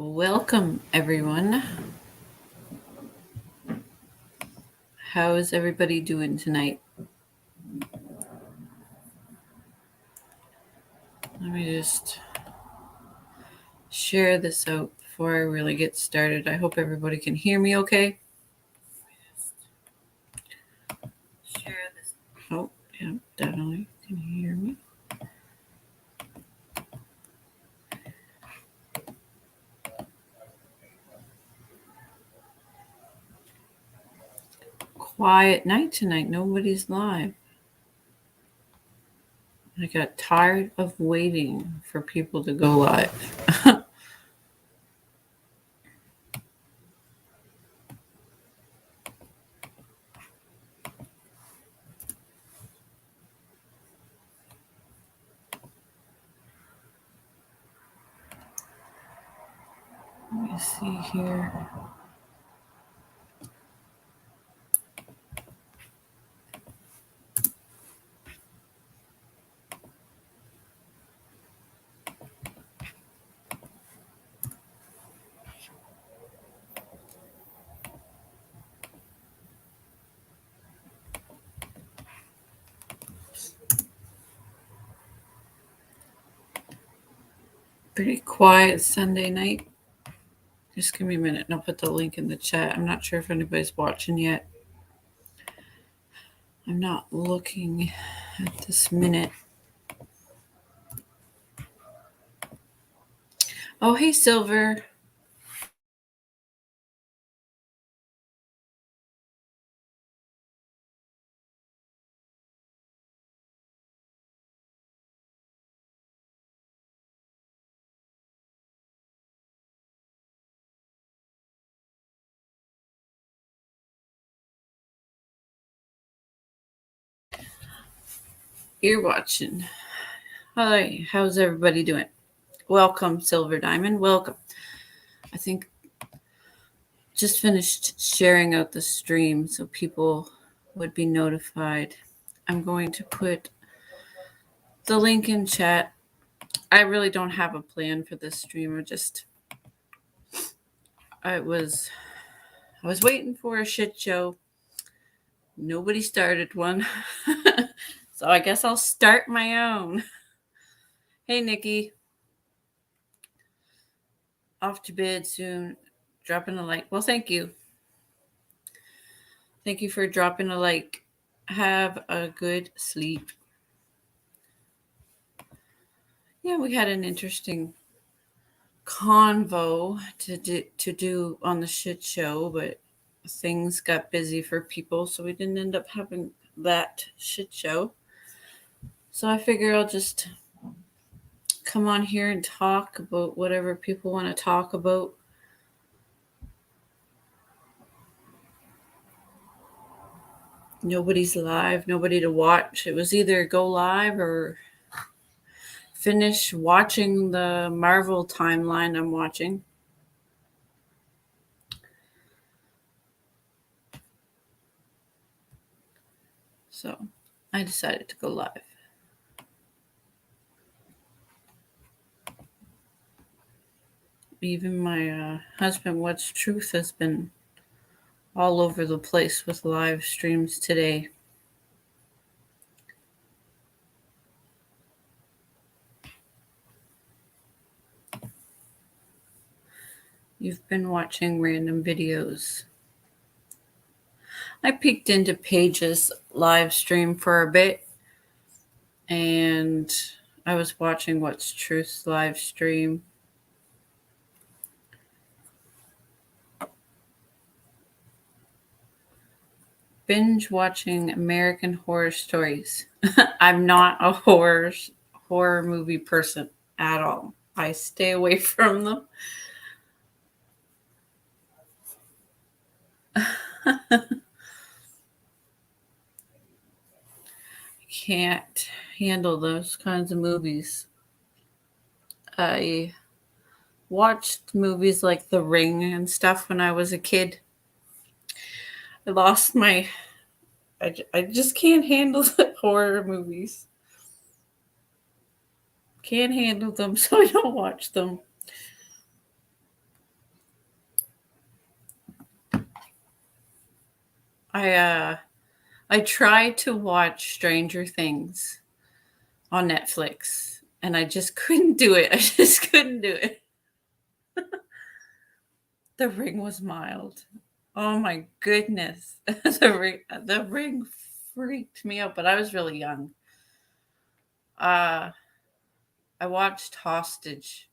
Welcome, everyone. How is everybody doing tonight? Let me just share this out before I really get started. I hope everybody can hear me okay. Share this. Oh, yeah, definitely can hear me. Quiet night tonight. Nobody's live. I got tired of waiting for people to go live. Let me see here. Pretty quiet Sunday night. Just give me a minute and I'll put the link in the chat. I'm not sure if anybody's watching yet. I'm not looking at this minute. Oh, hey, Silver. You're watching. Hi, how's everybody doing? Welcome, Silver Diamond. Welcome. I think just finished sharing out the stream so people would be notified. I'm going to put the link in chat. I really don't have a plan for this stream. I was waiting for a shit show. Nobody started one. So I guess I'll start my own. Hey, Nikki. Off to bed soon. Dropping a like. Well, thank you. Thank you for dropping a like. Have a good sleep. Yeah, we had an interesting convo to do on the shit show, but things got busy for people, so we didn't end up having that shit show. So I figure I'll just come on here and talk about whatever people want to talk about. Nobody's live, nobody to watch. It was either go live or finish watching the Marvel timeline I'm watching. So I decided to go live. Even my husband, What's Truth, has been all over the place with live streams today. You've been watching random videos. I peeked into Paige's live stream for a bit, and I was watching What's Truth's live stream. Binge watching American Horror Stories. I'm not a horror movie person at all. I stay away from them. Can't handle those kinds of movies. I watched movies like The Ring and stuff when I was a kid. I lost my... I just can't handle the horror movies. Can't handle them, so I don't watch them. I tried to watch Stranger Things on Netflix and I just couldn't do it. I just couldn't do it. The Ring was mild. Oh my goodness. The Ring freaked me out, but I was really young. Uh I watched Hostage.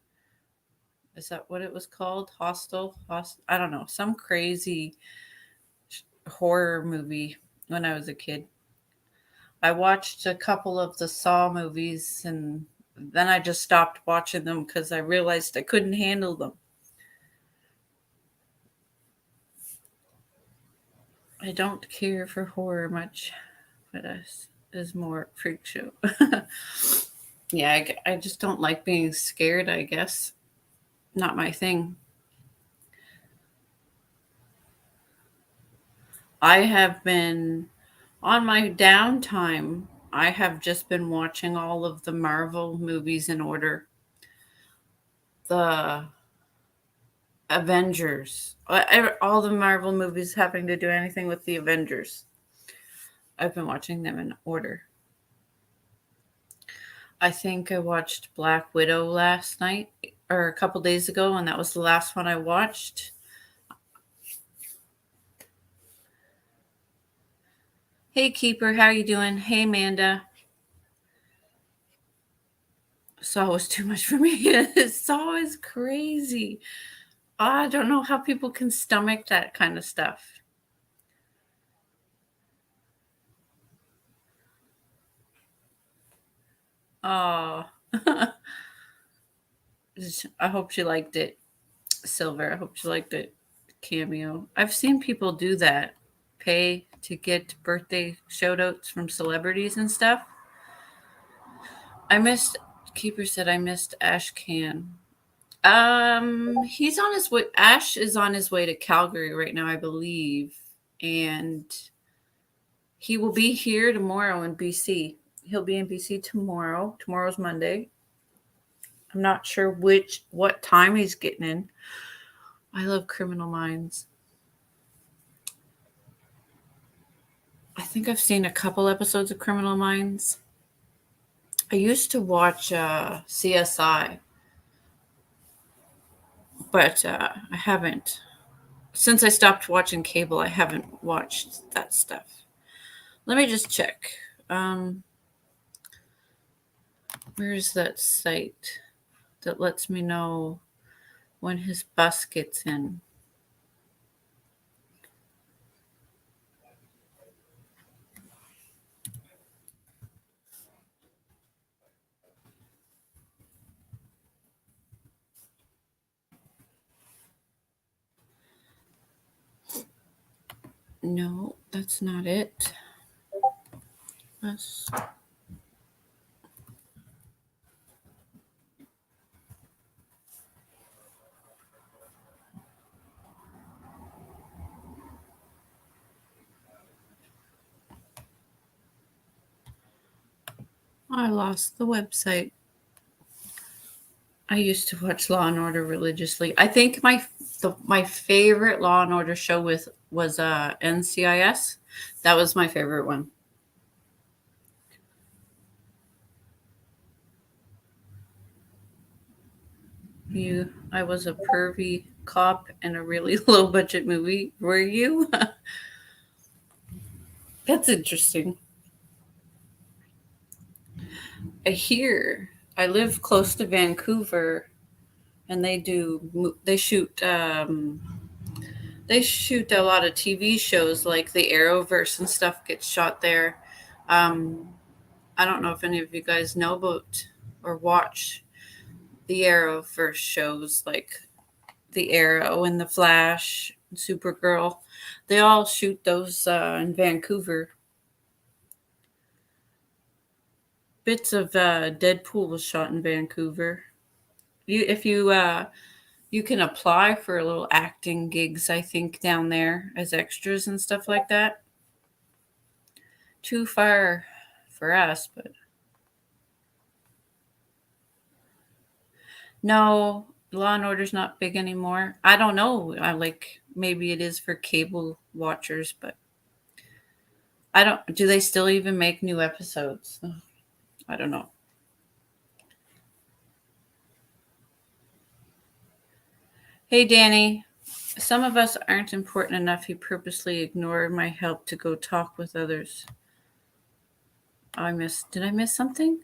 Is that what it was called? I don't know. Some crazy horror movie when I was a kid. I watched a couple of the Saw movies and then I just stopped watching them because I realized I couldn't handle them. I don't care for horror much, but it is more freak show. Yeah, I just don't like being scared, I guess. Not my thing. I have been on my downtime. I have just been watching all of the Marvel movies in order. The Avengers, all the Marvel movies having to do anything with the Avengers. I've been watching them in order. I think I watched Black Widow last night or a couple days ago, and that was the last one I watched. Hey Keeper, how you doing? Hey Amanda. Saw was too much for me. Saw is crazy. I don't know how people can stomach that kind of stuff. Oh, I hope she liked it. Silver, I hope she liked it. Cameo. I've seen people do that. Pay to get birthday shout outs from celebrities and stuff. I missed, Keeper said I missed Ash Can. He's on his way. Ash is on his way to Calgary right now, I believe. And he will be here tomorrow in BC. He'll be in BC tomorrow. Tomorrow's Monday. I'm not sure what time he's getting in. I love Criminal Minds. I think I've seen a couple episodes of Criminal Minds. I used to watch CSI, but I haven't. Since I stopped watching cable, I haven't watched that stuff. Let me just check. Where is that site that lets me know when his bus gets in? No, that's not it. Bus. I lost the website. I used to watch Law and Order religiously. I think my favorite Law and Order show was NCIS. That was my favorite one. I was a pervy cop in a really low budget movie. Were you? That's interesting. I live close to Vancouver, and they shoot a lot of TV shows like the Arrowverse and stuff gets shot there. Um, I don't know if any of you guys know about or watch the Arrowverse shows like the Arrow and the Flash, and Supergirl. They all shoot those in Vancouver. Bits of Deadpool was shot in Vancouver. If you can apply for a little acting gigs, I think down there as extras and stuff like that. Too far for us, but no, Law and Order's not big anymore. I don't know. I like maybe it is for cable watchers, but I don't. Do they still even make new episodes? Ugh, I don't know. Hey, Danny. Some of us aren't important enough. You purposely ignore my help to go talk with others. Did I miss something?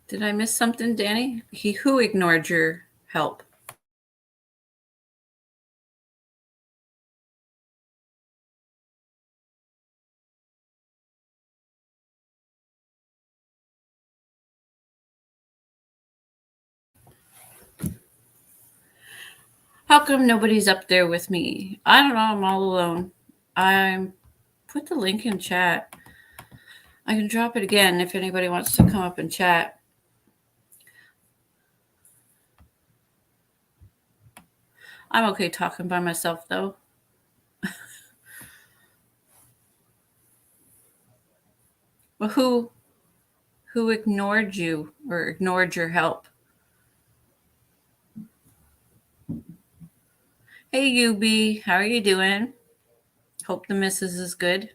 Did I miss something, Danny? Who ignored your help? How come nobody's up there with me? I don't know. I'm all alone. I put the link in chat. I can drop it again if anybody wants to come up and chat. I'm okay talking by myself though. Well, who ignored you or ignored your help? Hey, UB, how are you doing? Hope the missus is good.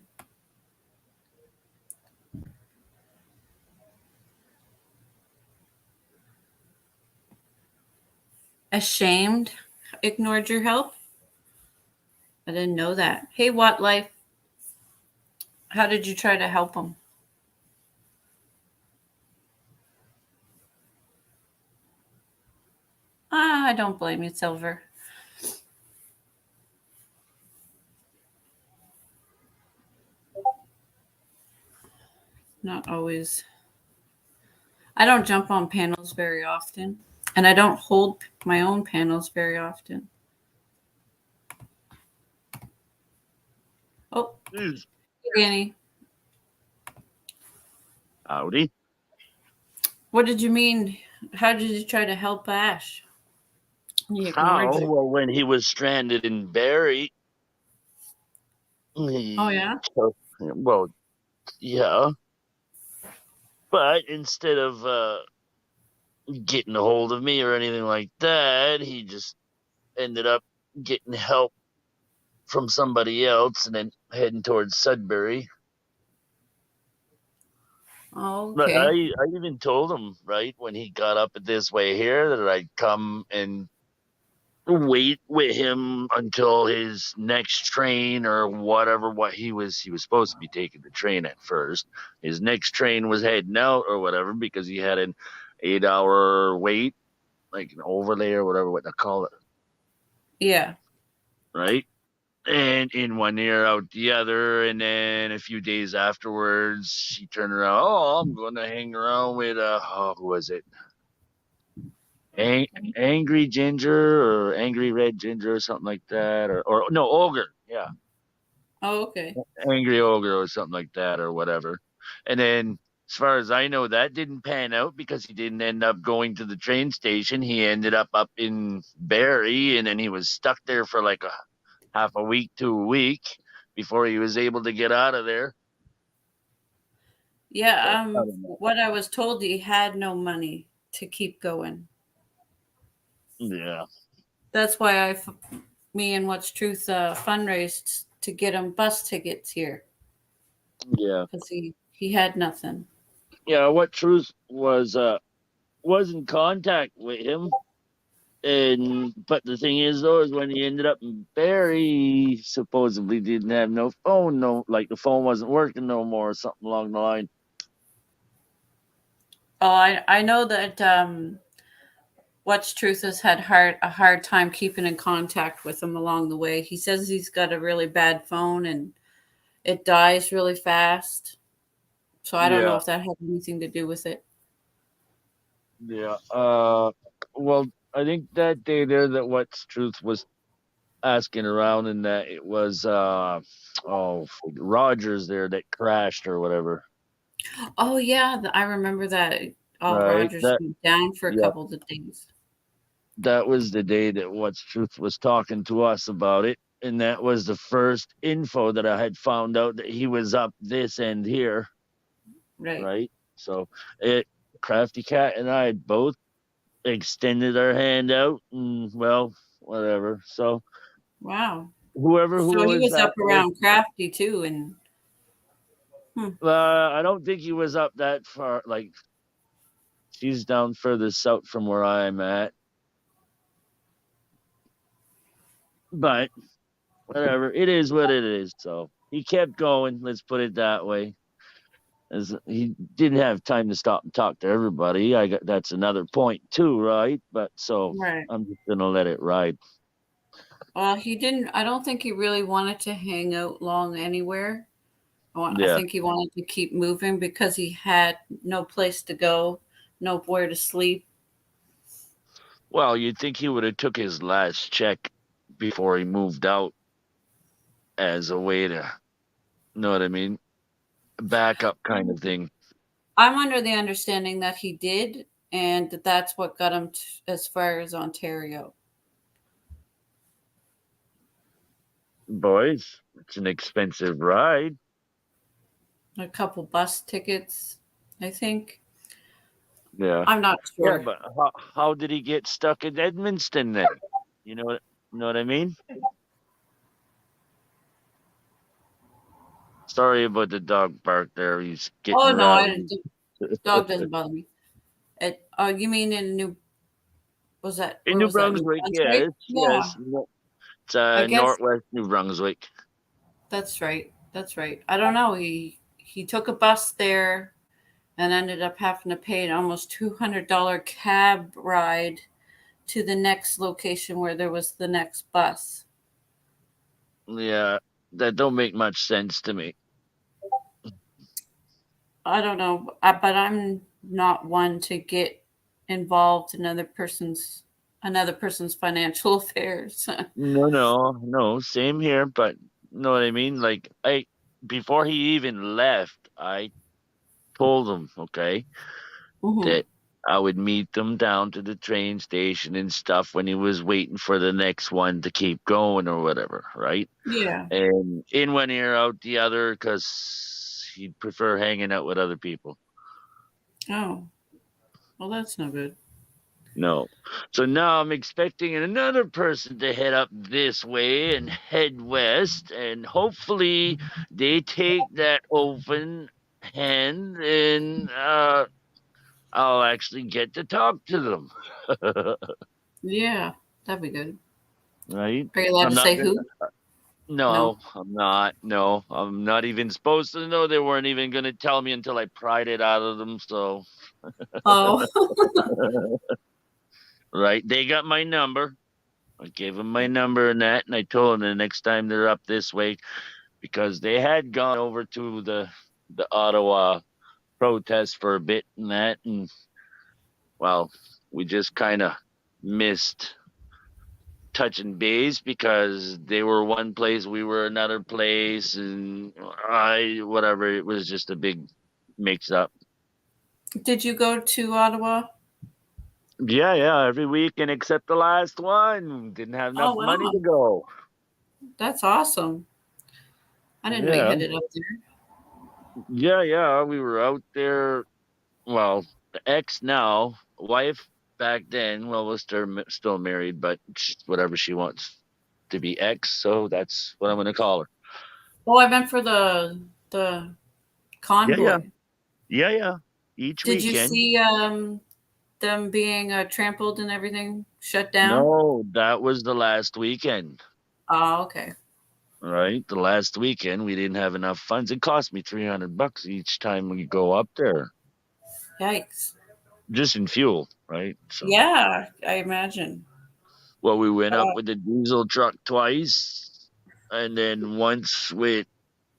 Ashamed ignored your help? I didn't know that. Hey, What Life, how did you try to help him? I don't blame you, Silver. Not always. I don't jump on panels very often, and I don't hold my own panels very often. Oh, hey, Danny. Howdy. What did you mean? How did you try to help Ash? He ignored How? you. Well, when he was stranded in Barry, Oh, yeah? well, yeah. But instead of getting a hold of me or anything like that, he just ended up getting help from somebody else and then heading towards Sudbury. Oh, But okay. I even told him, right, when he got up this way here, that I'd come and wait with him until his next train or whatever. What he was supposed to be taking the train at first. His next train was heading out or whatever because he had an 8 hour wait, like an overlay or whatever what they call it, Yeah. right? And in one ear out the other, and then a few days afterwards he turned around, oh, I'm gonna hang around with who was it, Angry Ginger or Angry Red Ginger or something like that, or no, Ogre, yeah, Oh, okay. Angry Ogre or something like that or whatever. And then, as far as I know, that didn't pan out because he didn't end up going to the train station. He ended up in Barrie, and then he was stuck there for like a half a week to a week before he was able to get out of there. So Yeah, I don't know. what I was told, he had no money to keep going. Yeah, That's why me and What's Truth fundraised to get him bus tickets here yeah, because he had nothing. yeah. What Truth was in contact with him. And but the thing is though is when he ended up in Barrie, he supposedly didn't have no phone, no, like the phone wasn't working no more or something along the line. Oh, I know that What's Truth has had a hard time keeping in contact with him along the way. He says he's got a really bad phone and it dies really fast. So I don't know Yeah, if that had anything to do with it. yeah. Well, I think that day there that What's Truth was asking around and that it was Rogers there that crashed or whatever. Oh yeah, I remember that. Oh, Right. Rogers That went down for a yeah. couple of days. That was the day that What's Truth was talking to us about it. And that was the first info that I had found out that he was up this end here. Right. Right. So Crafty Cat and I had both extended our hand out and well, whatever. So Wow. whoever who So he was was that up way, around Crafty too, and I don't think he was up that far. Like he's down further south from where I'm at, but whatever. It is what it is. So he kept going. Let's put it that way. As he didn't have time to stop and talk to everybody. I got that's another point too, right? But so right. I'm just gonna let it ride. Well, he didn't. I don't think he really wanted to hang out long anywhere. I Yeah. think he wanted to keep moving because he had no place to go, nowhere to sleep. Well, you'd think he would have took his last check before he moved out as a way to, know what I mean? Backup kind of thing. I'm under the understanding that he did, and that's what got him as far as Ontario. Boys, it's an expensive ride. A couple bus tickets, I think. Yeah. I'm not Yeah, sure. but how did he get stuck in Edmundston then? You know what I mean? Sorry about the dog bark there. He's Oh getting no, rowdy. the dog doesn't bother me. You mean in New? Was that In where New was that? New Brunswick, Brunswick? yes, Yeah, yes. It's I guess northwest New Brunswick. that's right. That's right. I don't know. He took a bus there and ended up having to pay an almost $200 cab ride to the next location where there was the next bus. Yeah, that don't make much sense to me. I don't know, but I'm not one to get involved in another person's financial affairs. No, same here, but know what I mean? Like before he even left, I told him, okay, Hmm. that I would meet them down to the train station and stuff when he was waiting for the next one to keep going or whatever, right? Yeah. And in one ear, out the other, because he'd prefer hanging out with other people. Oh, well, that's no good. No. So now I'm expecting another person to head up this way and head west, and hopefully they take that open hand and I'll actually get to talk to them. Yeah, that'd be good. Right? Are you allowed I'm to not say gonna. who? No. No, I'm not. No, I'm not even supposed to know. They weren't even gonna tell me until I pried it out of them. So, Oh, right? They got my number. I gave them my number and that, and I told them the next time they're up this way because they had gone over to the Ottawa protest for a bit and that, and well, we just kind of missed touching base because they were one place, we were another place, and I whatever. It was just a big mix up. did you go to Ottawa? Yeah, every weekend except the last one. Didn't have Oh, enough money to wow. go. That's awesome. I didn't know you Yeah, headed up there. yeah. We were out there. Well, the ex now, wife back then. Well, we're still married, but whatever she wants to be ex. So that's what I'm gonna call her. Oh, I meant for the Yeah, yeah, convoy. yeah. Each Did you weekend. see them being trampled and everything shut down? No, that was the last weekend. Oh, okay. Right, the last weekend we didn't have enough funds. It cost me $300 each time we go up there, Yikes. just in fuel. Right, so Yeah, I imagine. well, we went up Uh, with the diesel truck twice, and then once with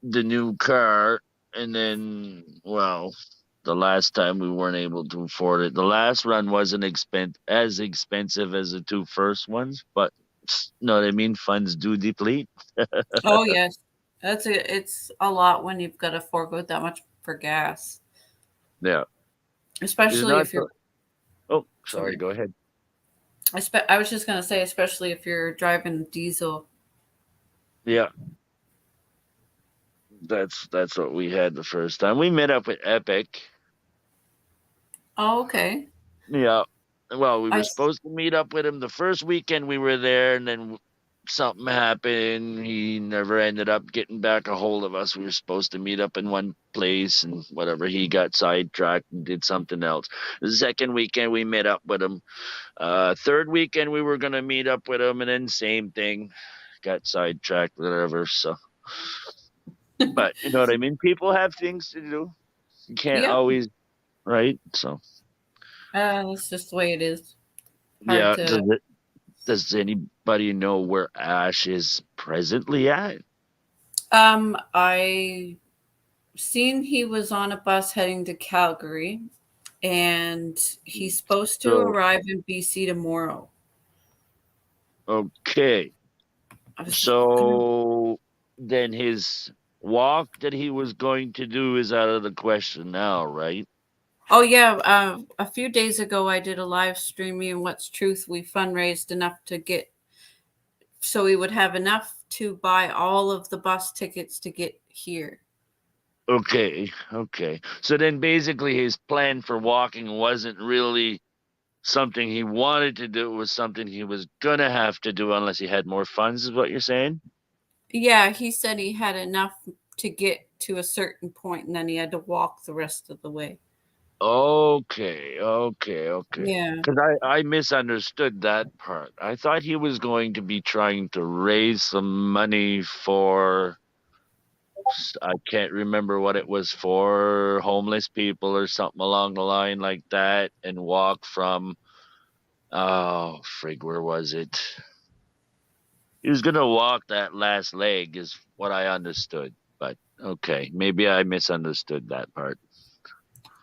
the new car, and then well, the last time we weren't able to afford it. The last run wasn't as expensive as the two first ones, but know what I mean. Funds do deplete. oh yes, it's a lot when you've got to forego that much for gas, Yeah, it's especially not. if you're Oh, sorry. sorry. Go ahead. I was just gonna say, especially if you're driving diesel. Yeah, that's what we had the first time. We met up with Epic. Oh, okay. Yeah, Well, we I were s- supposed to meet up with him the first weekend we were there, and then something happened. He never ended up getting back a hold of us. We were supposed to meet up in one place, and whatever, he got sidetracked and did something else. The second weekend we met up with him. Third weekend we were gonna meet up with him, and then same thing, got sidetracked, whatever. So, but you know what I mean. People have things to do. You can't yeah, always, right? So, that's just the way it is. Hard yeah. to. Does anybody know where Ash is presently at? I seen he was on a bus heading to Calgary, and he's supposed to So, arrive in BC tomorrow. okay. I was gonna. So then his walk that he was going to do is out of the question now, right? Oh yeah, a few days ago I did a live streaming in What's Truth. We fundraised enough to get so we would have enough to buy all of the bus tickets to get here. Okay, okay. So then basically his plan for walking wasn't really something he wanted to do, it was something he was gonna have to do unless he had more funds, is what you're saying? Yeah, he said he had enough to get to a certain point and then he had to walk the rest of the way. Okay, okay, okay. Yeah. Because I misunderstood that part. I thought he was going to be trying to raise some money for, I can't remember what it was for, homeless people or something along the line like that, and walk from, oh, frig, where was it? He was gonna walk that last leg, is what I understood. But okay, maybe I misunderstood that part.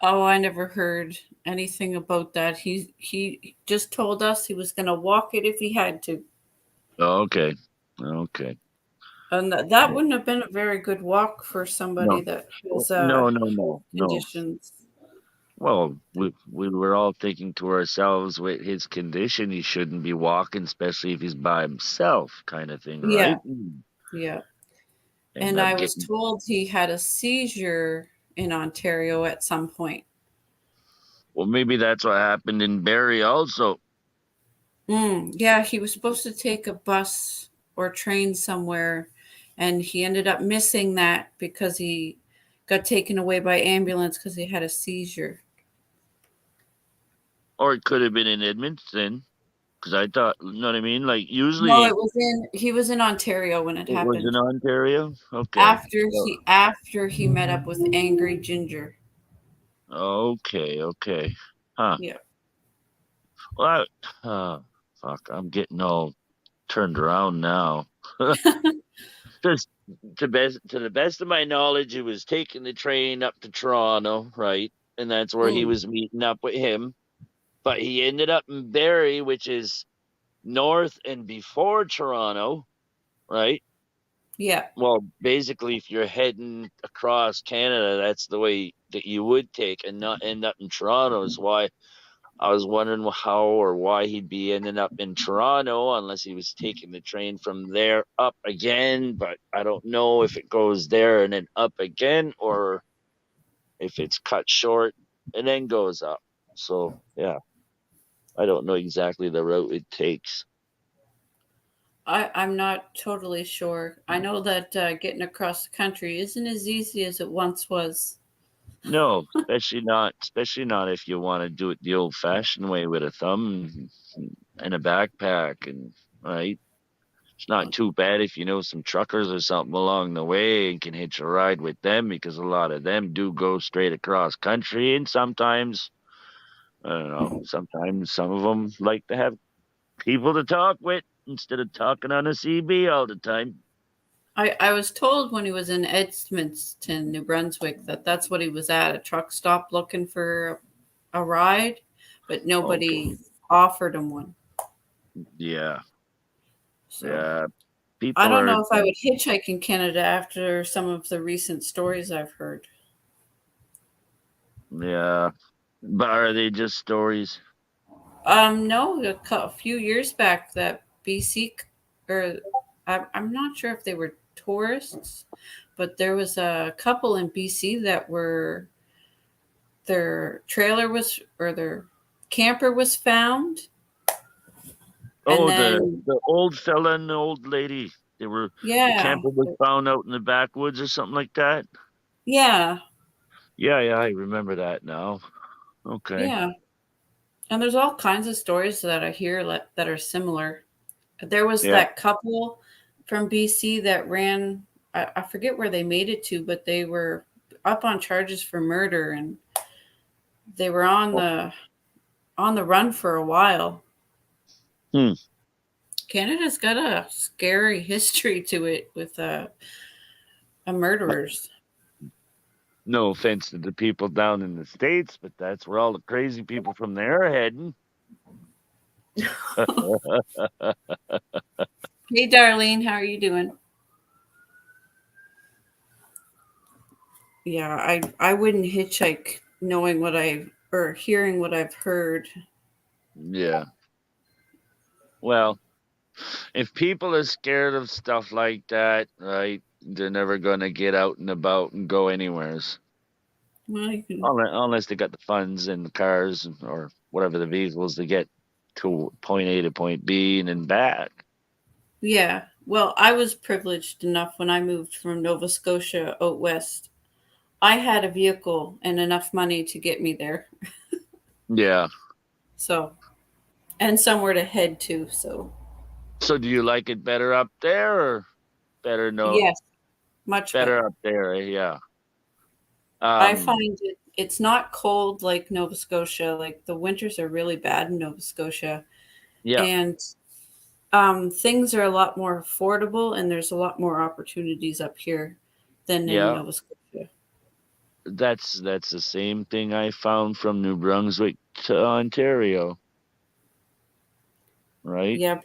Oh, I never heard anything about that. He just told us he was going to walk it if he had to. Okay, okay. And that wouldn't have been a very good walk for somebody No, that has no, no, health no, no. conditions. Well, we were all thinking to ourselves, with his condition, he shouldn't be walking, especially if he's by himself, kind of thing, Yeah, right? yeah. End And up I was getting. told he had a seizure in Ontario at some point. Well, maybe that's what happened in Barrie also. Yeah, he was supposed to take a bus or train somewhere, and he ended up missing that because he got taken away by ambulance because he had a seizure. Or it could have been in Edmonton, because I thought, you know what I mean? Like, No, usually he was in Ontario when it it was in happened. Ontario. Okay. After he met up with Angry Ginger. Okay, okay. Huh. Yeah. Well, fuck, I'm getting all turned around now. Just to the best of my knowledge, he was taking the train up to Toronto, right? And that's where he Mm, was meeting up with him. But he ended up in Barrie, which is north and before Toronto, right? yeah. Well, basically, if you're heading across Canada, that's the way that you would take and not end up in Toronto. Is why I was wondering how or why he'd be ending up in Toronto unless he was taking the train from there up again. But I don't know if it goes there and then up again or if it's cut short and then goes up. So, yeah, I don't know exactly the route it takes. I'm not totally sure. I know that getting across the country isn't as easy as it once was. No, especially not if you want to do it the old fashioned way with a thumb and a backpack and right. It's not too bad if you know some truckers or something along the way and can hitch a ride with them because a lot of them do go straight across country and sometimes I don't know, sometimes some of them like to have people to talk with instead of talking on a CB all the time. I was told when he was in Edmonton, New Brunswick, that that's what he was at a truck stop looking for a ride, but Okay. nobody offered him one. Yeah. So Yeah. I People don't know are if I would hitchhike in Canada after some of the recent stories I've heard. yeah. But are they just stories? No, a few years back that BC, or I'm not sure if they were tourists, but there was a couple in BC that were their trailer was or their camper was found, and Oh, the then the old fella and the old lady. The yeah, camper was found out in the backwoods or something like that. yeah, Yeah, yeah, I remember that now. Okay. yeah. And there's all kinds of stories that I hear that are similar. There was Yeah. that couple from BC that ran. I forget where they made it to, but they were up on charges for murder, and they were on the run for a while. Hmm. Canada's got a scary history to it with murderers. No offense to the people down in the States, but that's where all the crazy people from there are heading. Hey, Darlene, how are you doing? Yeah, I wouldn't hitchhike knowing what I or hearing what I've heard. Yeah. Well, if people are scared of stuff like that, right, they're never going to get out and about and go anywheres. Well, you can, Unless they got the funds and the cars or whatever the vehicles to get to point A to point B and then back. yeah. Well, I was privileged enough when I moved from Nova Scotia out west. I had a vehicle and enough money to get me there. Yeah. So, and somewhere to head to. So, So do you like it better up there or better no yes, much better better. up there? Yeah. I Um. find it's not cold like Nova Scotia. Like the winters are really bad in Nova Scotia, Yeah. and things are a lot more affordable, and there's a lot more opportunities up here than in Yeah. Nova Scotia. That's the same thing I found from New Brunswick to Ontario, right? Yeah,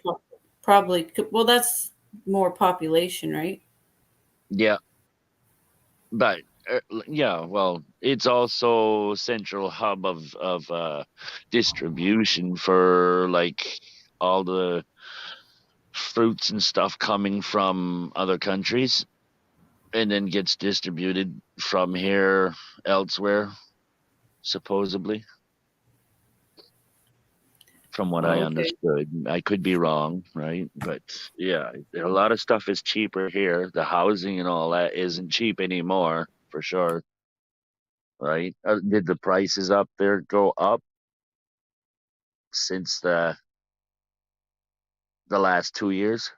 probably. Well, that's more population, right? Yeah. But yeah, well, it's also central hub of distribution for like all the fruits and stuff coming from other countries and then gets distributed from here elsewhere, supposedly, from what I Oh, okay. understood. I could be wrong, right? But yeah, a lot of stuff is cheaper here. The housing and all that isn't cheap anymore, for sure, right? Did the prices up there go up since the last 2 years,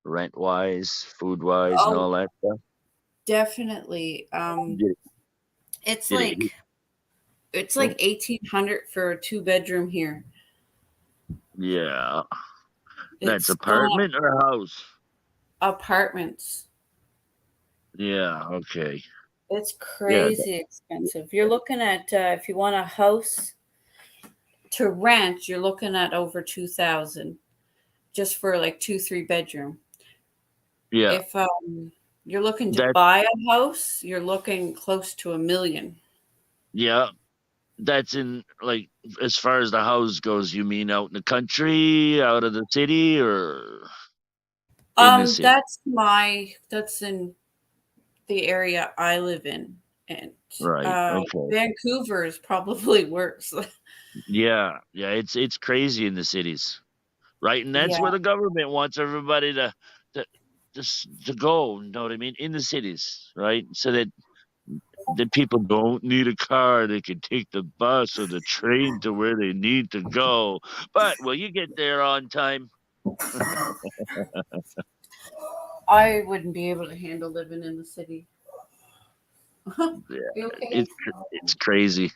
rent wise, food wise, and Oh, all that stuff? definitely. Did, It's did it? like it's Oh, like 1800 for a two-bedroom here. yeah, that's It's gone up. apartment or house? Apartments. Yeah, okay. It's Yeah, crazy expensive. You're looking at if you want a house to rent, you're looking at over 2,000 just for like two, three bedroom. yeah. If you're looking to That buy a house, you're looking close to 1 million. yeah, that's in like as far as the house goes. You mean out in the country, out of the city, or in the city? That's in the area I live in, and Right. Okay. Vancouver is probably worse. Yeah, yeah. It's crazy in the cities, right? And that's Yeah. where the government wants everybody to to go. You know what I mean? In the cities, right? So that people don't need a car. They can take the bus or the train to where they need to go. But will you get there on time? I wouldn't be able to handle living in the city. Yeah, You okay? it's crazy.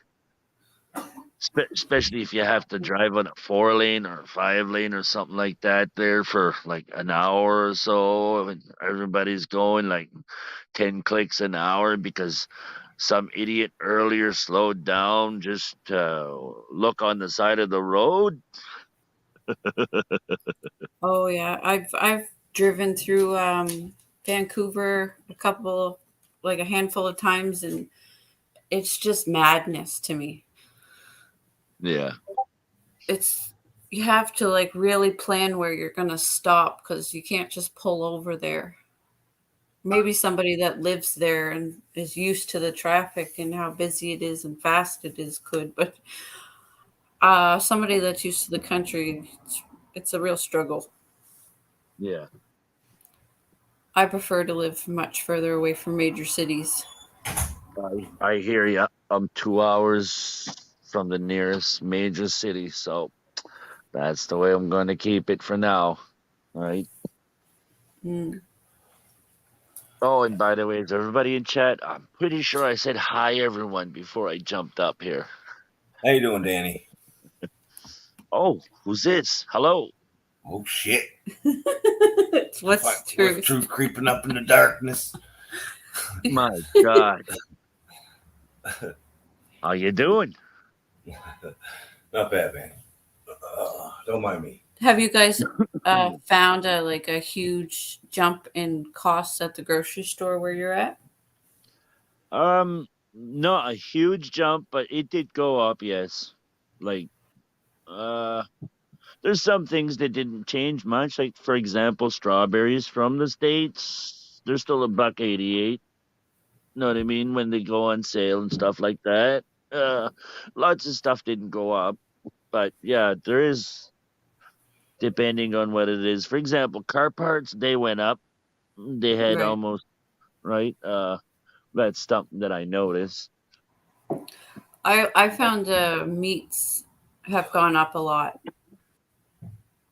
Especially if you have to drive on a 4 lane or a 5 lane or something like that there for like an hour or so. And everybody's going like 10 clicks an hour because some idiot earlier slowed down just to look on the side of the road. Oh yeah, I've driven through Vancouver like a handful of times, and it's just madness to me. Yeah. It's you have to like really plan where you're gonna stop because you can't just pull over there. maybe somebody that lives there and is used to the traffic and how busy it is and fast it is could, but somebody that's used to the country, it's a real struggle. Yeah. I prefer to live much further away from major cities. I hear you. I'm 2 hours from the nearest major city, so that's the way I'm going to keep it for now. All right. Mm. Oh, and by the way, is everybody in chat? I'm pretty sure I said hi, everyone, before I jumped up here. How you doing, Danny? Oh, who's this? Hello. Oh shit! It's what's true. What's truth creeping up in the darkness? My God. How you doing? Not bad, man. Don't mind me. Have you guys found a huge jump in costs at the grocery store where you're at? Not a huge jump, but it did go up, yes. Like, there's some things that didn't change much. Like, for example, strawberries from the States, they're still $1.88. Know what I mean? When they go on sale and stuff like that. Lots of stuff didn't go up, but yeah, there is, depending on what it is. For example, car parts, they went up. They had Right. almost, right? That's something that I noticed. I found meats have gone up a lot.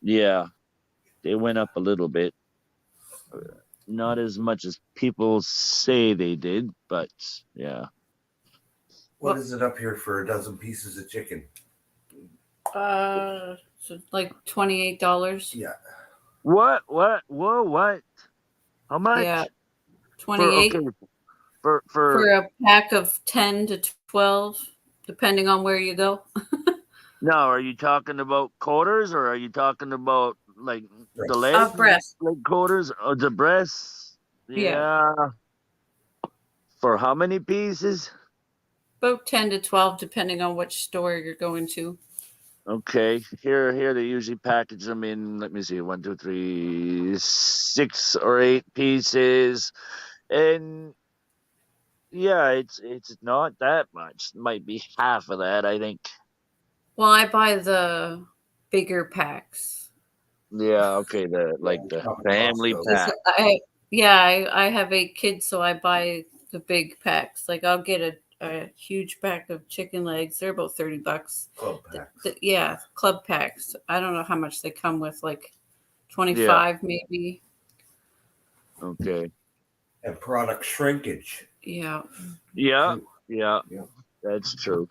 Yeah, they went up a little bit. Not as much as people say they did, but yeah. What is it up here for a dozen pieces of chicken? So like $28. Yeah. What? Whoa, what? How much? Yeah, 28 for a pack of 10 to 12, depending on where you go. No, are you talking about quarters or are you talking about like the legs? Breast. Like quarters or the breasts? Yeah. For how many pieces? About 10 to 12, depending on which store you're going to. Okay, here they usually package them in. Let me see, 1, 2, 3, 6 or 8 pieces, and yeah, it's not that much. It might be half of that, I think. Well, I buy the bigger packs. Yeah, okay, the family pack. I have 8 kids, so I buy the big packs. Like I'll get a huge pack of chicken legs. They're about $30. Club packs. Club packs. I don't know how much they come with, like 25 maybe. Okay. And product shrinkage. Yeah. Yeah. That's true.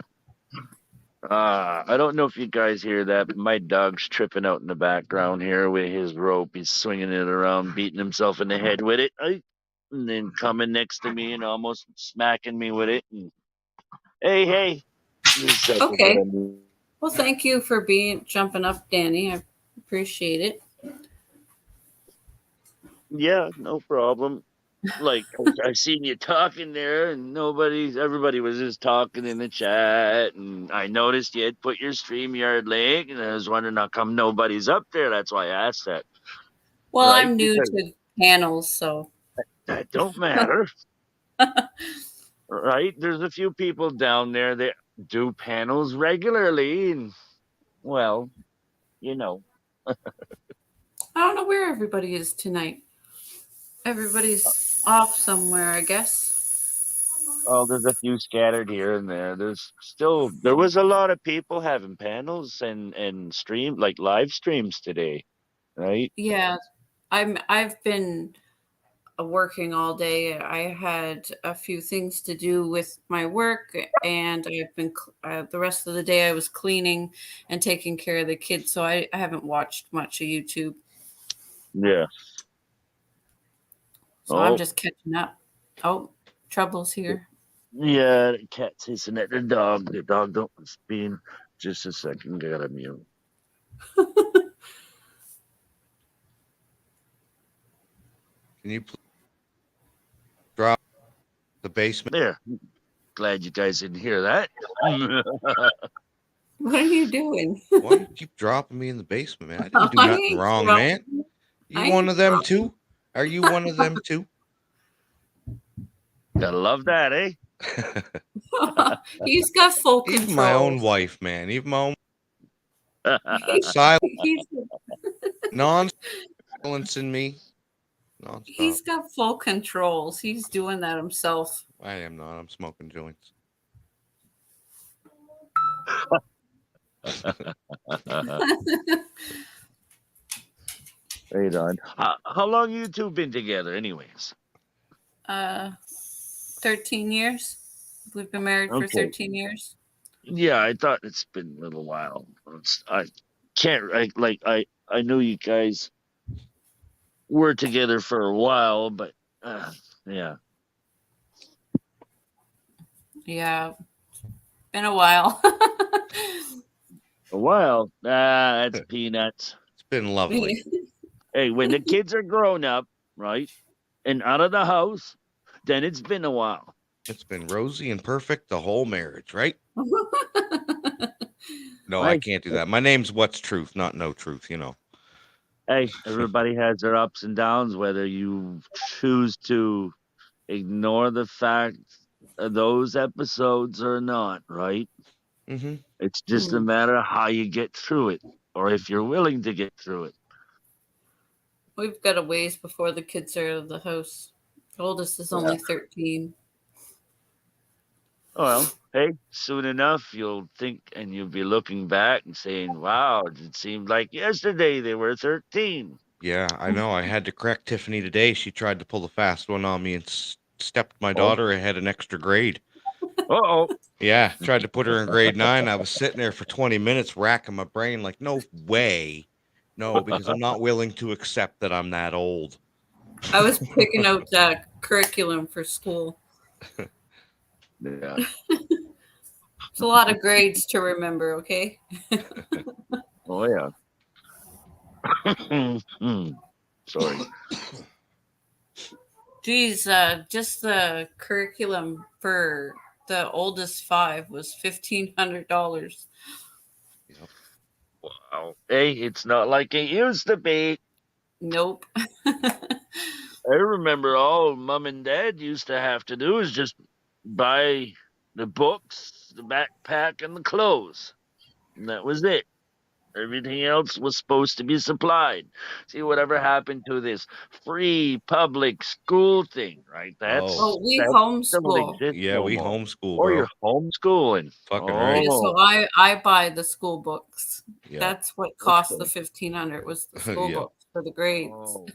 I don't know if you guys hear that, but my dog's tripping out in the background here with his rope. He's swinging it around, beating himself in the head with it, and then coming next to me and almost smacking me with it. And hey. Okay. Well, thank you for jumping up, Danny. I appreciate it. Yeah, no problem. Like, I seen you talking there, and everybody was just talking in the chat, and I noticed you had put your StreamYard link, and I was wondering how come nobody's up there. That's why I asked that. Well, right? I'm new to panels, so that don't matter. Right? There's a few people down there that do panels regularly, and well, you know. I don't know where everybody is tonight. Everybody's off somewhere, I guess. Oh, there's a few scattered here and there. There was a lot of people having panels and live streams today, right? Yeah, I've been working all day. I had a few things to do with my work, and I've been the rest of the day I was cleaning and taking care of the kids, so I haven't watched much of YouTube. Yeah. So I'm just catching up. Oh, trouble's here. Yeah, the cat's hissing at the dog. The dog don't speak. Just a second, I gotta mute. Can you please drop the basement? There. Glad you guys didn't hear that. What are you doing? Why do you keep dropping me in the basement, man? I didn't do nothing wrong, man. You one of them too? Are you one of them too? Gotta love that, eh? He's got full control. Even my own wife, man. Even my own He's, silent he's, non-silence in me. Non-stop. he's got full controls. He's doing that himself. I am not. I'm smoking joints. Right on. How long you two been together, anyways? 13 years. We've been married for Okay. 13 years. Yeah, I thought it's been a little while. I can't. I knew you guys were together for a while, but yeah. Yeah, been a while. A while. That's peanuts. It's been lovely. Hey, when the kids are grown up, right, and out of the house, then it's been a while. It's been rosy and perfect the whole marriage, right? No, I Nice. can't do that. My name's What's Truth, not No Truth, you know. Hey, everybody has their ups and downs, whether you choose to ignore the fact of those episodes or not, right? Mm-hmm. It's just a matter of how you get through it, or if you're willing to get through it. We've got a ways before the kids are out of the house. The oldest is only 13. Well, hey, soon enough you'll think and you'll be looking back and saying, wow, it seemed like yesterday they were 13. Yeah, I know. I had to correct Tiffany today. She tried to pull the fast one on me and stepped my Oh. daughter ahead an extra grade. Uh-oh. Yeah, tried to put her in grade 9. I was sitting there for 20 minutes racking my brain like, no way. No, because I'm not willing to accept that I'm that old. I was picking out curriculum for school. Yeah. It's a lot of grades to remember, okay? Oh, yeah. Sorry. Geez, just the curriculum for the oldest 5 was $1,500. Wow. Hey, it's not like it used to be. Nope. I remember all Mom and Dad used to have to do is just buy the books, the backpack, and the clothes. And that was it. Everything else was supposed to be supplied. See, whatever happened to this free public school thing, right? Oh, we that homeschool. don't exist Yeah, no we more. homeschool, Or bro. you're homeschooling. Fucking oh. right. Yeah, so I buy the school books. Yeah. That's what cost the Okay. $1,500 was the school Yeah. books for the grades. Oh.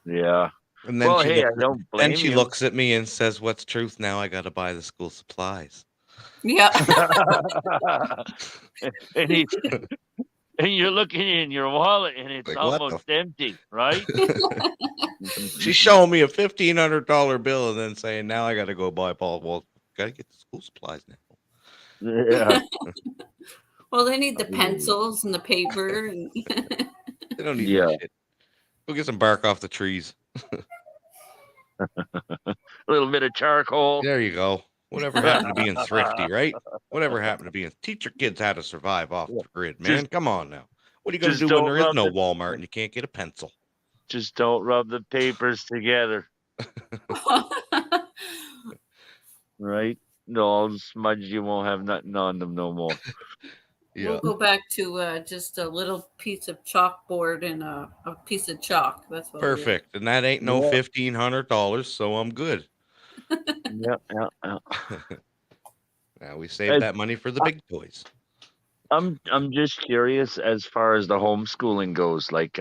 Yeah. And then Well, she hey, I looks, don't then blame she you. looks at me and says, "What's truth? Now I got to buy the school supplies." Yeah. and, and you're looking in your wallet and it's Like, what the almost empty, right? She's showing me a $1,500 bill and then saying, "Now I got to go buy Paul. Well, got to get the school supplies now." Yeah. Well, they need the pencils and the paper. And They don't need Yeah. that shit. Go get some bark off the trees. A little bit of charcoal. There you go. Whatever happened to being thrifty, right? Whatever happened to being teach your kids how to survive off the grid, man. Just- Come on now. What are you gonna just do when don't there is rub no the- Walmart and you can't get a pencil? Just don't rub the papers together, right? No, all smudge, you won't have nothing on them no more. Yeah. We'll go back to just a little piece of chalkboard and a piece of chalk. That's what. Perfect. And that ain't no Yeah. $1,500, so I'm good. Yeah. Now we save that money for the big toys. I'm just curious as far as the homeschooling goes. Like,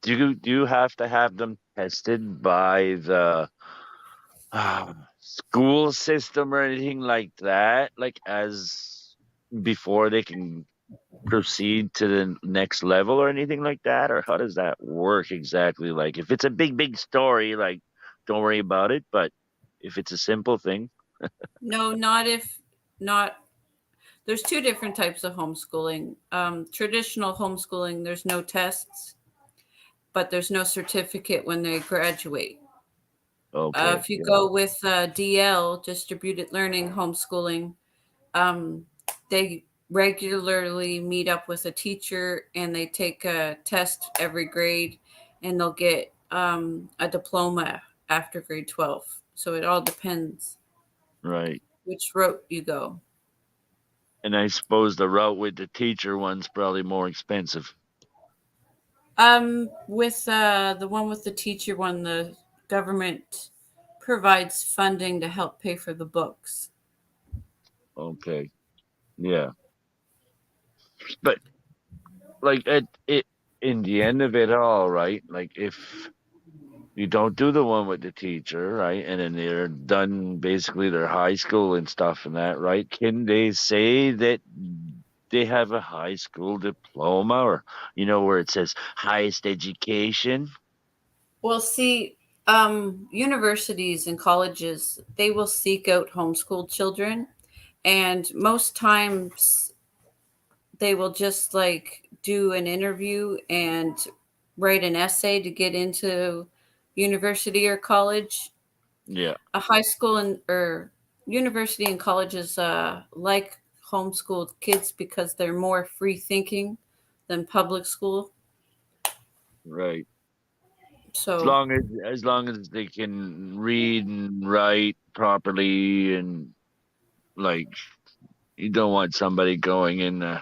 do you have to have them tested by the school system or anything like that? Like, as before they can proceed to the next level or anything like that, or how does that work exactly? Like, if it's a big story, like, don't worry about it. But if it's a simple thing, No, not. There's 2 different types of homeschooling. Traditional homeschooling, there's no tests, but there's no certificate when they graduate. okay. If you go with DL, distributed learning homeschooling, they regularly meet up with a teacher and they take a test every grade and they'll get a diploma after grade 12. So it all depends Right. which route you go. And I suppose the route with the teacher one's probably more expensive. With the one with the teacher one, the government provides funding to help pay for the books. Okay. Yeah. But like it in the end of it all, right? Like if you don't do the one with the teacher, right? And then they're done basically their high school and stuff and that, right? Can they say that they have a high school diploma or, where it says highest education? Well, see, universities and colleges, they will seek out homeschooled children, and most times they will just like do an interview and write an essay to get into university or college. Yeah. A high school and or university and colleges like homeschooled kids because they're more free thinking than public school. Right. As So long as they can read and write properly, and like you don't want somebody going in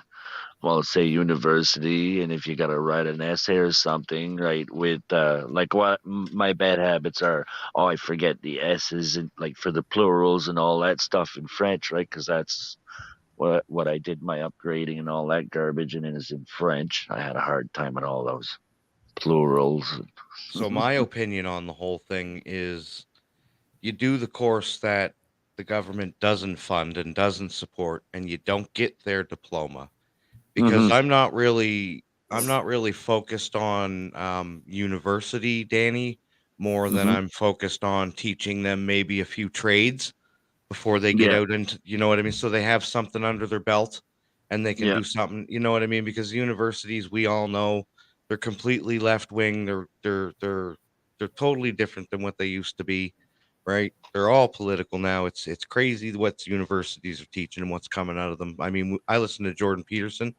say university, and if you got to write an essay or something, right, with like what my bad habits are. Oh, I forget the s's and like for the plurals and all that stuff in French, right? Because that's what I did my upgrading and all that garbage, and it is in French. I had a hard time with all those plurals. So my opinion on the whole thing is you do the course that the government doesn't fund and doesn't support, and you don't get their diploma, because Mhm. I'm not really focused on university, Danny, more than Mhm. I'm focused on teaching them maybe a few trades before they get Yeah. out into, you know what I mean? So they have something under their belt and they can Yeah. do something, you know what I mean? Because universities, we all know, they're completely left wing. They're totally different than what they used to be, right? They're all political now. It's crazy what universities are teaching and what's coming out of them. I mean, I listen to Jordan Peterson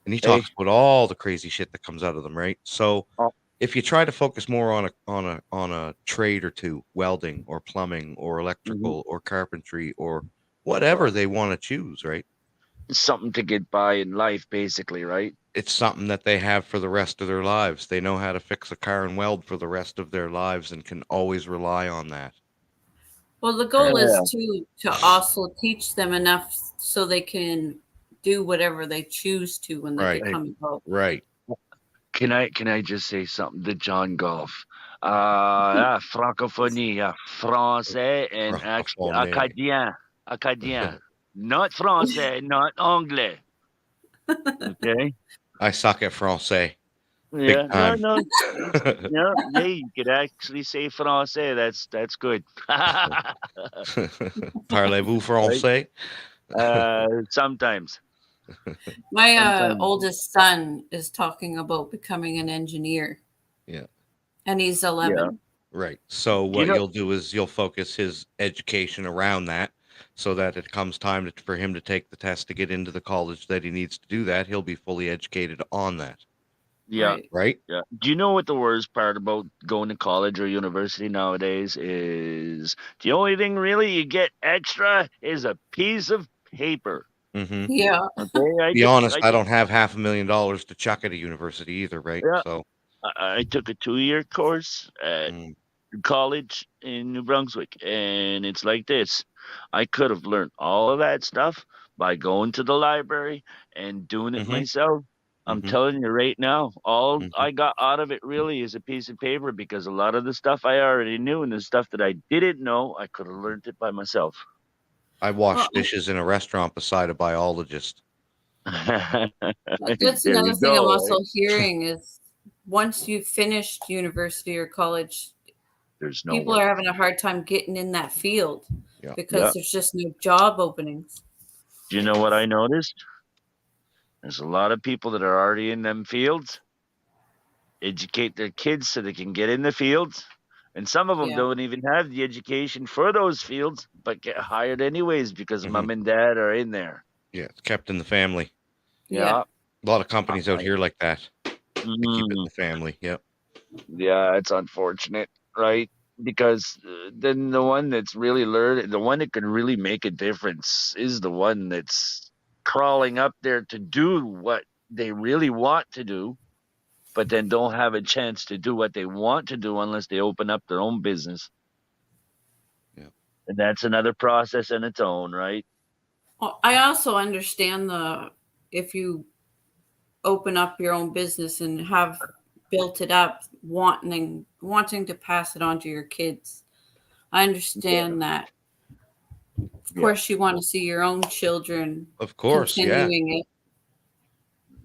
and he Hey. talks about all the crazy shit that comes out of them, right? So Oh. if you try to focus more on a trade or two, welding or plumbing or Mhm. electrical or carpentry or whatever they want to choose, right? Something to get by in life, basically, right? It's something that they have for the rest of their lives. They know how to fix a car and weld for the rest of their lives and can always rely on that. well, the goal Right. is to also teach them enough so they can do whatever they choose to when they Right. become adults. Right. Can I just say something to John Golf? Francophonie, français and actually Francophone. acadien, not français, not anglais. Okay. I suck at français. Yeah. Big time. No. Yeah. Hey, you could actually say français. That's good. Parlez-vous français? Sometimes. My Sometimes. oldest son is talking about becoming an engineer. Yeah. And he's 11. Right. So You what know- you'll do is you'll focus his education around that so that it comes time for him to take the test to get into the college that he needs to do that. He'll be fully educated on that. Yeah. Right. Right? Yeah. Do you know what the worst part about going to college or university nowadays is? The only thing really you get extra is a piece of paper. Mm-hmm. Yeah. Okay. Be honest, I don't have $500,000 to chuck at a university either, right? Yeah. So I took a 2-year course at mm, college in New Brunswick, and it's like this. I could have learned all of that stuff by going to the library and doing it Mhm. myself. I'm Mhm. telling you right now, all Mhm. I got out of it really is a piece of paper, because a lot of the stuff I already knew and the stuff that I didn't know, I could have learned it by myself. I wash Well, dishes in a restaurant beside a biologist. that's There another you thing I'm go, also right? hearing is once you've finished university or college, There's no people work. are having a hard time getting in that field Yeah. because Yeah. there's just no job openings. Do you know what I noticed? There's a lot of people that are already in them fields, educate their kids so they can get in the fields. And some of them Yeah. don't even have the education for those fields, but get hired anyways because Mhm. mom and dad are in there. Yeah, it's kept in the family. Yeah. A lot of companies out here like that. They keep it in Mhm. the family. Yep. Yeah, it's unfortunate, right? because then the one that's really learned, the one that can really make a difference is the one that's crawling up there to do what they really want to do, but then don't have a chance to do what they want to do unless they open up their own business. Yeah. And that's another process in its own, right? Well, I also understand if you open up your own business and have built it up, wanting to pass it on to your kids. I understand that. Of Yeah. course, you want to see your own children Of course, yeah. continuing it.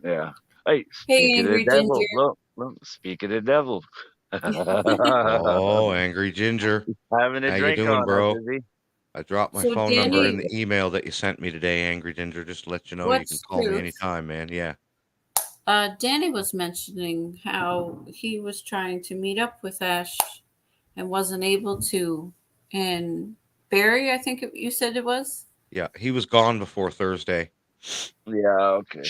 Yeah. Hey, Hey, speak of the Angry devil. Ginger. Look, speak of the devil. Oh, Angry Ginger. Having a How you drink doing, on bro? us, is he? I dropped my So, phone number in Danny, the email that you sent me today, Angry Ginger, just to let you know you can what's call me truth? anytime, man. Yeah. Danny was mentioning how he was trying to meet up with Ash and wasn't able to. And Barry, I think you said it was. Yeah. He was gone before Thursday. Yeah, okay.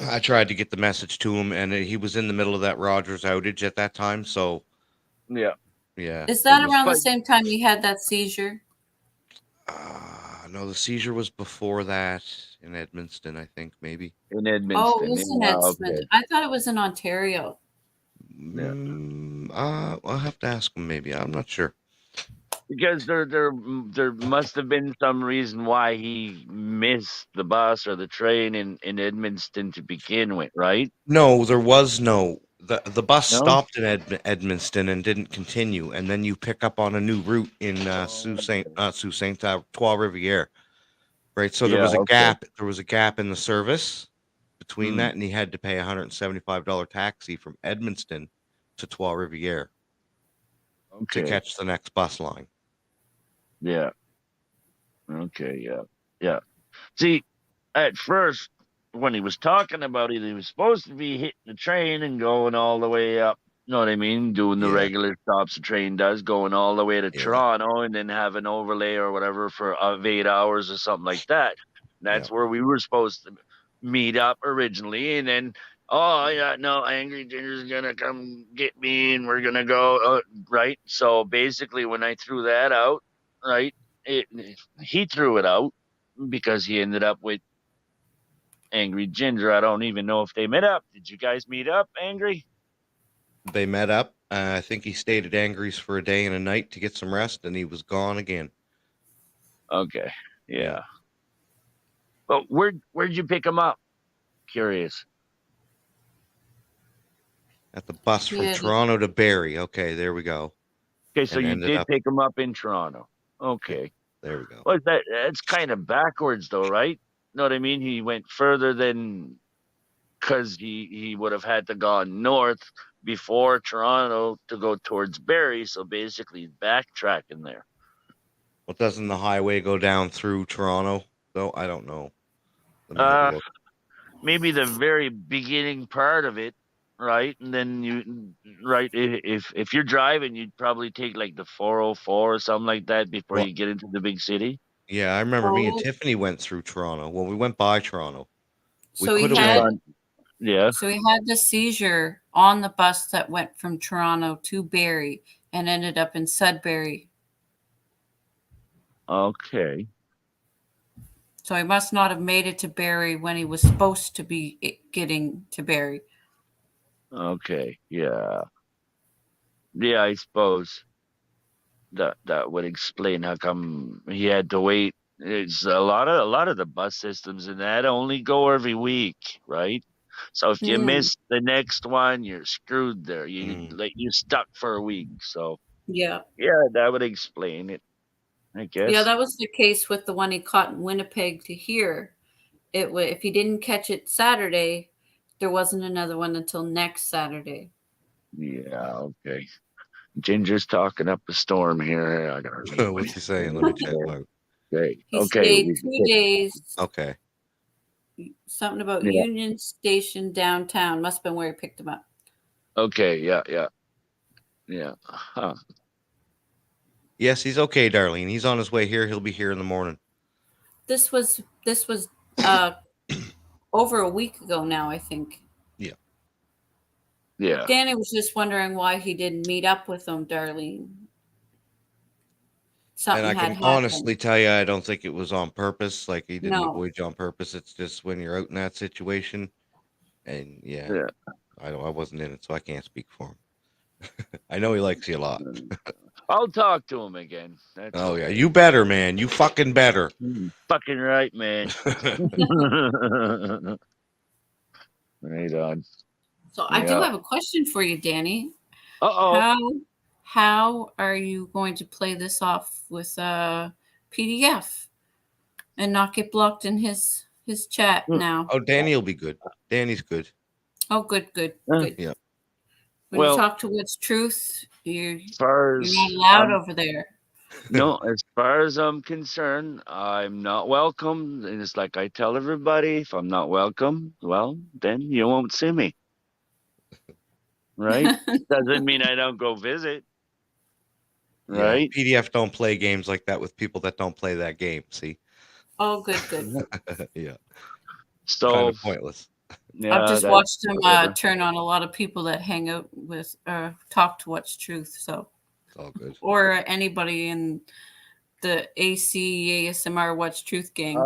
I tried to get the message to him, and he was in the middle of that Rogers outage at that time. So, Yeah. yeah. Is that it was- around the But same time he had that seizure? No, the seizure was before that in Edmundston, I think, maybe. in Oh, it Edmonton. was in Yeah, Edmond. okay. I thought it was in Ontario. Yeah. I'll have to ask him, maybe. I'm not sure. Because there must have been some reason why he missed the bus or the train in Edmonton to begin with, right? No, there was no. The bus No? stopped in Edmundston and didn't continue, and then you pick up on a new route in Sault Saint Trois Riviere, right? So there Yeah, was a okay. gap. There was a gap in the service between Hmm. that, and he had to pay $175 taxi from Edmundston to Trois Riviere to Okay. catch the next bus line. Yeah. Okay, yeah. Yeah. See, at first when he was talking about it, he was supposed to be hitting the train and going all the way up. You know what I mean? Doing the Yeah. regular stops the train does, going all the way to Yeah. Toronto and then have an overlay or whatever for 8 hours or something like that. That's where we were supposed to meet up originally. And then, oh, yeah, no, Angry Ginger's going to come get me and we're going to go. Right. So basically, when I threw that out, right, he threw it out because he ended up with Angry Ginger. I don't even know if they met up. Did you guys meet up, Angry? They met up. I think he stayed at Angry's for a day and a night to get some rest, and he was gone again. Okay, yeah. But where'd you pick him up? Curious. At the bus from Yeah. Toronto to Barrie. Okay, there we go. Okay, so And you ended did up- pick him up in Toronto. Okay. There we go. Well, that's kind of backwards, though, right? Know what I mean? He went further than because he would have had to go north before Toronto to go towards Barrie. So basically, backtracking there. Well, doesn't the highway go down through Toronto, though? I don't know. Let me have a look. Maybe the very beginning part of it, right? And then if you're driving, you'd probably take like the 404 or something like that before Well- you get into the big city. Yeah, I remember me and Oh. Tiffany went through Toronto. Well, we went by Toronto. So he coulda had went- Yeah. so he had the seizure on the bus that went from Toronto to Barrie and ended up in Sudbury. Okay. So he must not have made it to Barrie when he was supposed to be getting to Barrie. Okay. Yeah. Yeah, I suppose that would explain how come he had to wait. It's a lot of the bus systems and that only go every week, right? So if you miss the next one, you're screwed there. You're stuck for a week. So Yeah. yeah, that would explain it, I guess. Yeah, that was the case with the one he caught in Winnipeg to here. If he didn't catch it Saturday, there wasn't another one until next Saturday. Yeah, okay. Ginger's talking up a storm here. I gotta read what What's he saying? Let me check. Out. Okay. He Okay. stayed 2 days. Okay. Something about Yeah. Union Station downtown. Must have been where he picked him up. Okay. Yeah. Huh. Yes, he's okay, Darlene. He's on his way here. He'll be here in the morning. This was over a week ago now, I think. Yeah. Danny was just wondering why he didn't meet up with him, Darlene. something I had can happened. honestly tell you, I don't think it was on purpose. Like he didn't No. avoid you on purpose. It's just when you're out in that situation, and Yeah. I wasn't in it, so I can't speak for him. I know he likes you a lot. I'll talk to him again. That's Oh yeah, okay. you better, man. You fucking better. Fucking right, man. Right on. So I do Yeah. have a question for you, Danny. Uh-oh. How are you going to play this off with PDF and not get blocked in his chat now? Oh, Danny will be good. Danny's good. Oh, good. Yeah. When you Well, talk to What's Truth, you're as far not as allowed over there. no, as far as I'm concerned, I'm not welcome. And it's like I tell everybody, if I'm not welcome, well, then you won't see me. Right? Doesn't mean I don't go visit. Right? Yeah. PDF don't play games like that with people that don't play that game. See? Oh, good. Yeah. So Kind of pointless. yeah, I've just that's watched him whatever. turn on a lot of people that hang out with talk to What's Truth. So, It's all good. or anybody in the ASMR What's Truth gang.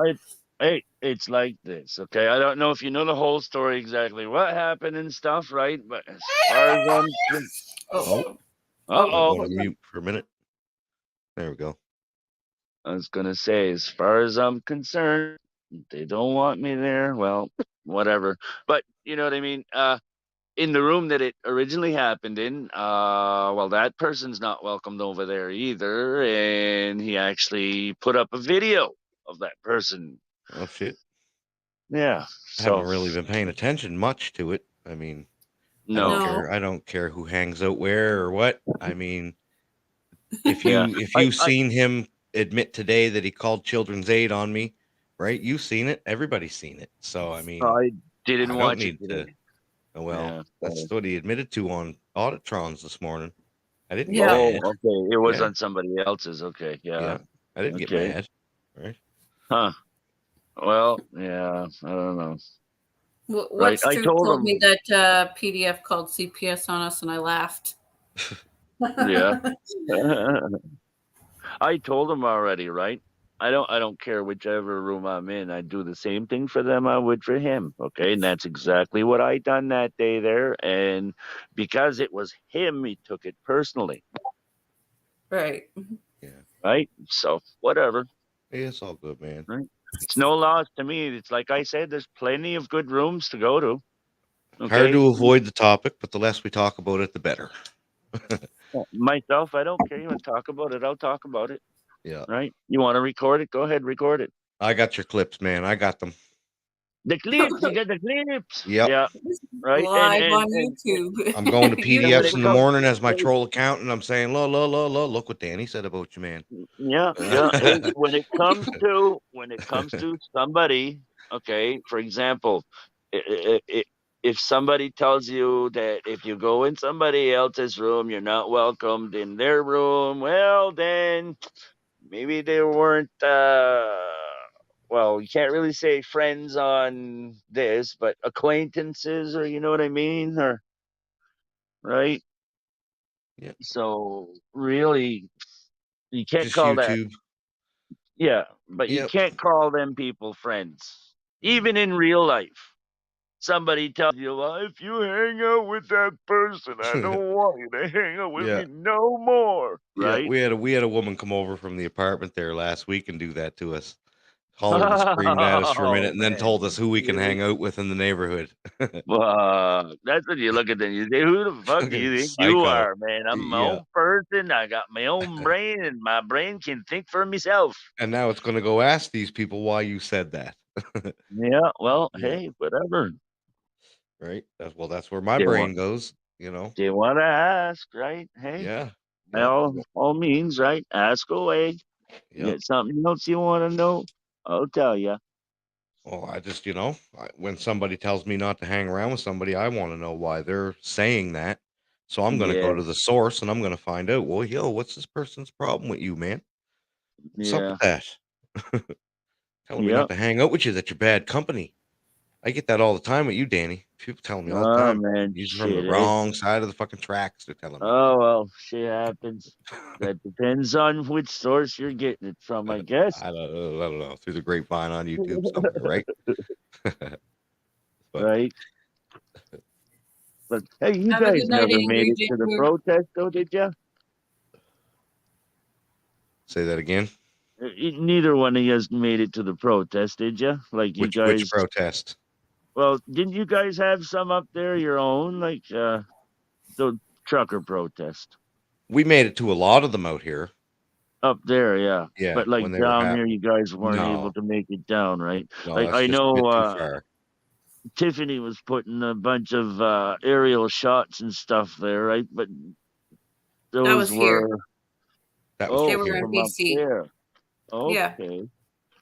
Hey, it's like this, okay? I don't know if you know the whole story exactly what happened and stuff, right? But as far as I'm Oh, Might uh-oh. want to mute for a minute. There we go. I was gonna say, as far as I'm concerned, they don't want me there. Well, whatever. But you know what I mean? In the room that it originally happened in, well, that person's not welcomed over there either. And he actually put up a video of that person. Oh shit. Yeah. I So haven't really been paying attention much to it. I mean, no. I don't care who hangs out where or what. I mean, if Yeah. you've seen him admit today that he called Children's Aid on me, right? You've seen it. Everybody's seen it. So I mean, I didn't I don't watch need it. to. Oh, well, Yeah. that's what he admitted to on Auditrons this morning. I didn't Yeah. get Oh, mad. okay. It was Yeah. on somebody else's. Okay. Yeah, Yeah. I didn't get Okay. mad. Right? Huh. Well, yeah. I don't know. What's I Truth told told him. me that PDF called CPS on us, and I laughed. Yeah. I told him already, right? I don't care whichever room I'm in. I do the same thing for them I would for him. Okay. And that's exactly what I done that day there. And because it was him, he took it personally. Right. Right? So whatever. Yeah, it's all good, man. Right. It's no loss to me. It's like I said, there's plenty of good rooms to go to. Okay. Hard to avoid the topic, but the less we talk about it, the better. Myself, I don't care. You want to talk about it? I'll talk about it. Yeah. Right? You want to record it? Go ahead, record it. I got your clips, man. I got them. The clips, you got the clips. Yep. Yeah. Right. Live on And YouTube. I'm going to You know PDFs in the come- morning as my troll accountant. I'm saying, look what Danny said about you, man. yeah. Hey, when it comes to somebody, okay, for example, if somebody tells you that if you go in somebody else's room, you're not welcomed in their room, well, then maybe they weren't well, you can't really say friends on this, but acquaintances, or you know what I mean, or right. Yeah. So really, you can't Just call that. YouTube. Yeah, but you Yep. can't call them people friends, even in real life. Somebody tells you, well, if you hang out with that person, I don't want you to hang out with Yeah. me no more. Right? Yeah, we had a woman come over from the apartment there last week and do that to us. Hollered and screamed at us for a minute and then told us who we can hang out with in the neighborhood. Well, that's when you look at them. You say, "Who the fuck do you think you Psycho. are, man? I'm my Yeah. own person. I got my own brain, and my brain can think for myself." And now it's going to go ask these people why you said that. Yeah. Well, Yeah. hey, whatever. Right? That's where my They brain want- goes, you know. Do you want to ask, right? Hey, Yeah. by all means, right? Ask away. You Yep. got something else you want to know? I'll tell you. Well, I just, when somebody tells me not to hang around with somebody, I want to know why they're saying that. So I'm going to go to the source and I'm going to find out, well, what's this person's problem with you, man? What's up with that? Telling me not to hang out with you, that you're bad company. I get that all the time with you, Danny. People tell me all the Oh time. man, You're from the shit, eh? wrong side of the fucking tracks. They're telling me. Oh well, shit happens. That depends on which source you're getting it from, I guess. I don't know. Through the grapevine on YouTube somewhere, right? But Right? But hey, you Have a guys good night, never made Angry it to the Ginger. protest, though, did ya? say that again. Neither one of you made it to the protest, did ya? Like you Which guys. protest? Well, didn't you guys have some up there, your own, like the trucker protest We made it to a lot of them out here. up there? Yeah, Yeah, but like when they were down here, happening. you guys weren't able No, to make it down, right? no, Like that's I just a bit know too far. Tiffany was putting a bunch of aerial shots and stuff there, right? But That those was here. were That was They from were in here. from up BC. there. Yeah. Okay.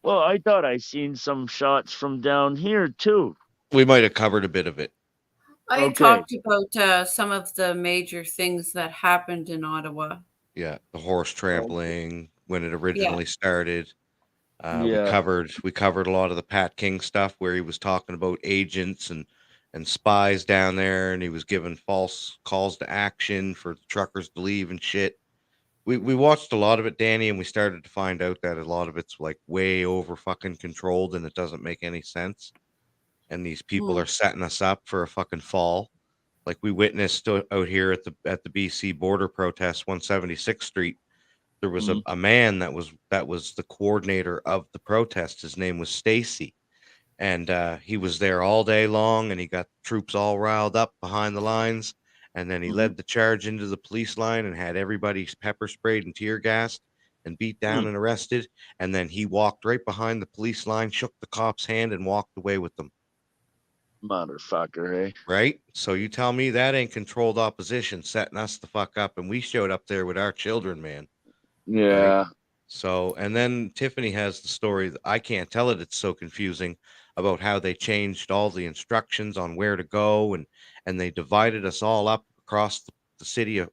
Well, I thought I seen some shots from down here too. We might have covered a bit of it. I had Okay. talked about some of the major things that happened in Ottawa. Yeah, the horse trampling when it Yeah. originally started. We Yeah. covered a lot of the Pat King stuff where he was talking about agents and spies down there, and he was giving false calls to action for the truckers to leave and shit. We watched a lot of it, Danny, and we started to find out that a lot of it's like way over fucking controlled, and it doesn't make any sense. And these people Hmm. are setting us up for a fucking fall. Like we witnessed out here at the BC border protest, 176th Street. There was Mm. a man that was the coordinator of the protest. His name was Stacy, and he was there all day long, and he got troops all riled up behind the lines, and then he Mhm. led the charge into the police line and had everybody pepper sprayed and tear gassed and beat down Mm. and arrested, and then he walked right behind the police line, shook the cop's hand, and walked away with them. Motherfucker, eh? Right? So you tell me that ain't controlled opposition setting us the fuck up, and we showed up there with our children, man. Yeah. So, and then Tiffany has the story. I can't tell it. It's so confusing about how they changed all the instructions on where to go, and they divided us all up across the city of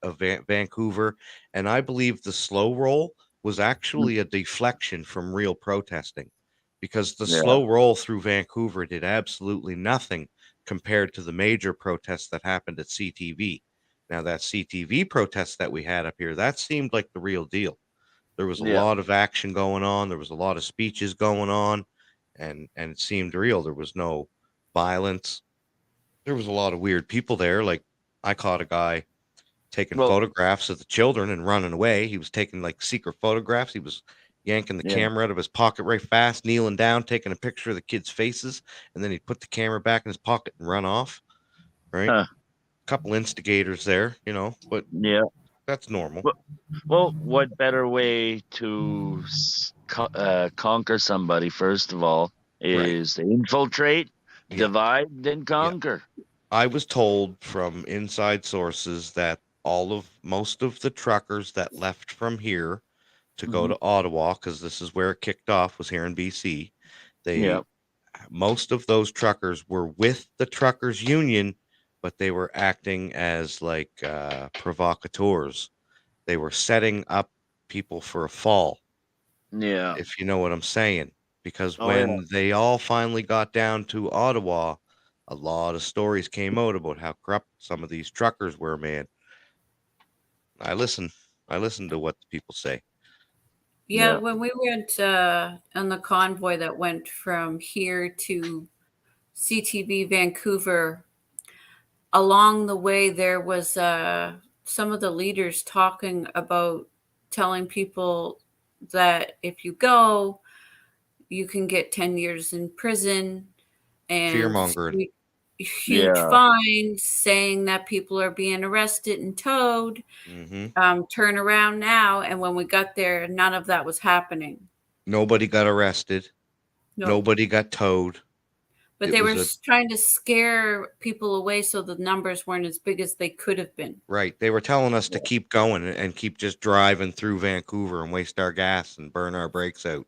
Vancouver. And I believe the slow roll was actually a deflection from real protesting, because the Yeah. slow roll through Vancouver did absolutely nothing compared to the major protests that happened at CTV. Now, that CTV protest that we had up here, that seemed like the real deal. There was a Yeah. lot of action going on. There was a lot of speeches going on, and it seemed real. There was no violence. There was a lot of weird people there. Like I caught a guy taking Well, photographs of the children and running away. He was taking like secret photographs. He was yanking the yeah. camera out of his pocket right fast, kneeling down, taking a picture of the kids' faces, and then he'd put the camera back in his pocket and run off. Right? Huh. Couple instigators there, but Yeah. that's normal. Well, what better way to conquer somebody, first of all, is to infiltrate, Yeah. divide, then conquer. I was told from inside sources that most of the truckers that left from here to go to Ottawa, because this is where it kicked off, was here in BC. Yeah. Most of those truckers were with the truckers union, but they were acting as like provocateurs. They were setting up people for a fall, Yeah. if you know what I'm saying. Because Oh, yeah. when they all finally got down to Ottawa, a lot of stories came out about how corrupt some of these truckers were, man. I listen to what the people say. Yeah, Yeah. when we went on the convoy that went from here to CTV Vancouver, along the way there was some of the leaders talking about telling people that if you go, you can get 10 years in prison and Fear-mongering. huge Yeah. fines, saying that people are being arrested and towed. Turn around now. And when we got there, none of that was happening. Nobody got arrested. No. Nobody got towed. But they were trying to scare people away so the numbers weren't as big as they could have been. Right. They were telling us to keep going and keep just driving through Vancouver and waste our gas and burn our brakes out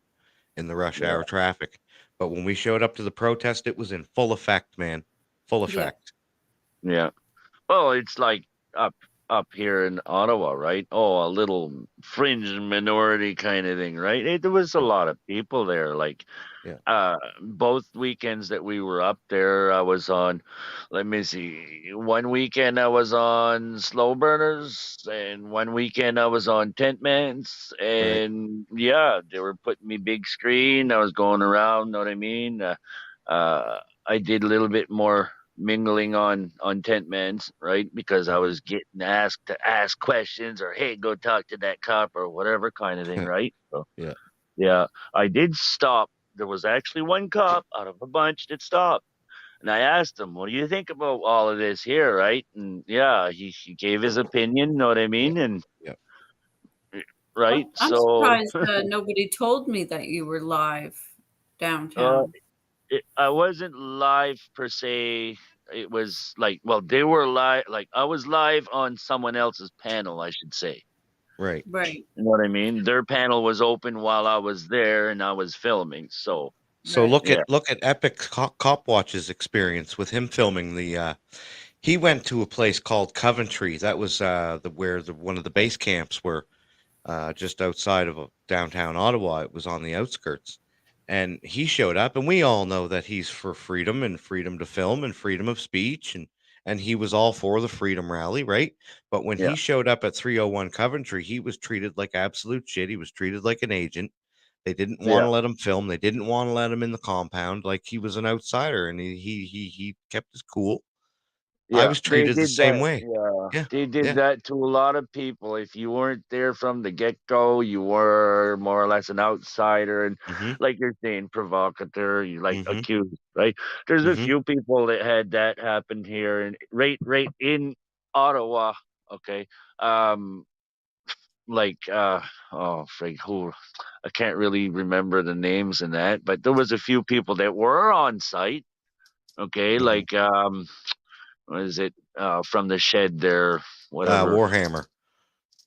in the rush hour traffic. But when we showed up to the protest, it was in full effect, man. Full effect. Yeah. Well, it's like up up here in Ottawa, right? Oh, a little fringe minority kind of thing, right? There was a Yeah. lot of people there. Like, Yeah. both weekends that we were up there, I was on. Let me see. One weekend I was on Slow Burners, and one weekend I was on Tent Mans, Right. and yeah, they were putting me big screen. I was going around. Know what I mean? I did a little bit more mingling on Tent Mans, right? Because I Mhm. was getting asked to ask questions, or hey, go talk to that cop or whatever kind of thing, right? So Yeah. yeah, I did stop. There was actually one cop out of a bunch that stopped. And I asked him, what do you think about all of this here, right? And yeah, he gave his opinion, know what I Yeah. mean? And Yeah. right, I'm so surprised nobody told me that you were live uh, downtown. I wasn't live per se. It was like, well, they were live, like I was live on someone else's panel, I should say. Right. Right, You know what I mean? Their panel was open while I was there and I was filming. So So right. look yeah, at Epic Cop Watch's experience with him filming the. He went to a place called Coventry. That was where one of the base camps were, just outside of downtown Ottawa. It was on the outskirts, and he showed up. And we all know that he's for freedom and freedom to film and freedom of speech, and he was all for the Freedom Rally, right? But when yeah, he showed up at 301 Coventry, he was treated like absolute shit. He was treated like an agent. They didn't want yeah. to let him film. They didn't want to let him in the compound like he was an outsider, and he kept his cool. I Yeah, was they treated the did same that. way. Yeah, Yeah, they did yeah. that to a lot of people. If you weren't there from the get-go, you were more or less an outsider, and Mhm, like you're saying, provocateur, you like mhm, accused, right? There's a mhm. few people that had that happen here, and right in Ottawa. Okay, um, like oh, frig, who I can't really remember the names and that, but there was a few people that were on site. Okay, Mhm. like what is it from the shed there, whatever. Warhammer,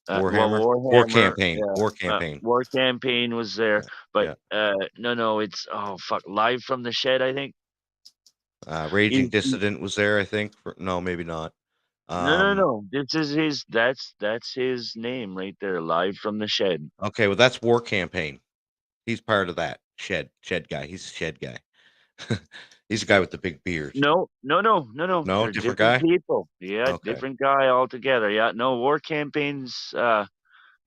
Well, Warhammer, War Warhammer, Campaign, yeah. War Campaign. War Campaign was there, Yeah, but yeah. no, it's oh fuck, Live from the Shed, I think. Raging He Dissident was there, I think. No, maybe not. no, Um, this is his. That's his name right there. Live from the Shed. okay, well, that's War Campaign. He's part of that shed guy. He's a shed guy. He's the guy with the big beard. No. No, They're different different guy. people. Yeah, Okay. different guy altogether. Yeah, no. War Campaigns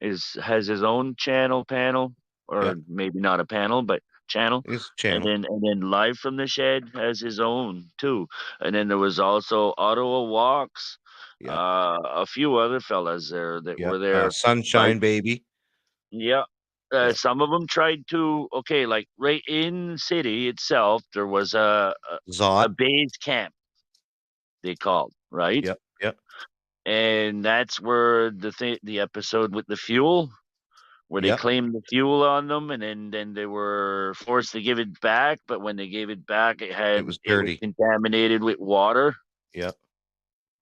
has his own channel panel, Yeah, or maybe not a panel, but channel. he's a And channel. then Live from the Shed has his own too. And then there was also Ottawa Walks, Yep, a few other fellas there that yep. were there, right? Sunshine Baby. Yeah. Yep. Some of them tried to, okay, like right in city itself, there was a Zot. base camp, they called, right? Yep, yep, And that's where the episode with the fuel, where they yep. claimed the fuel on them, and then they were forced to give it back. But when they gave it back, It was it was dirty. contaminated with water, Yep,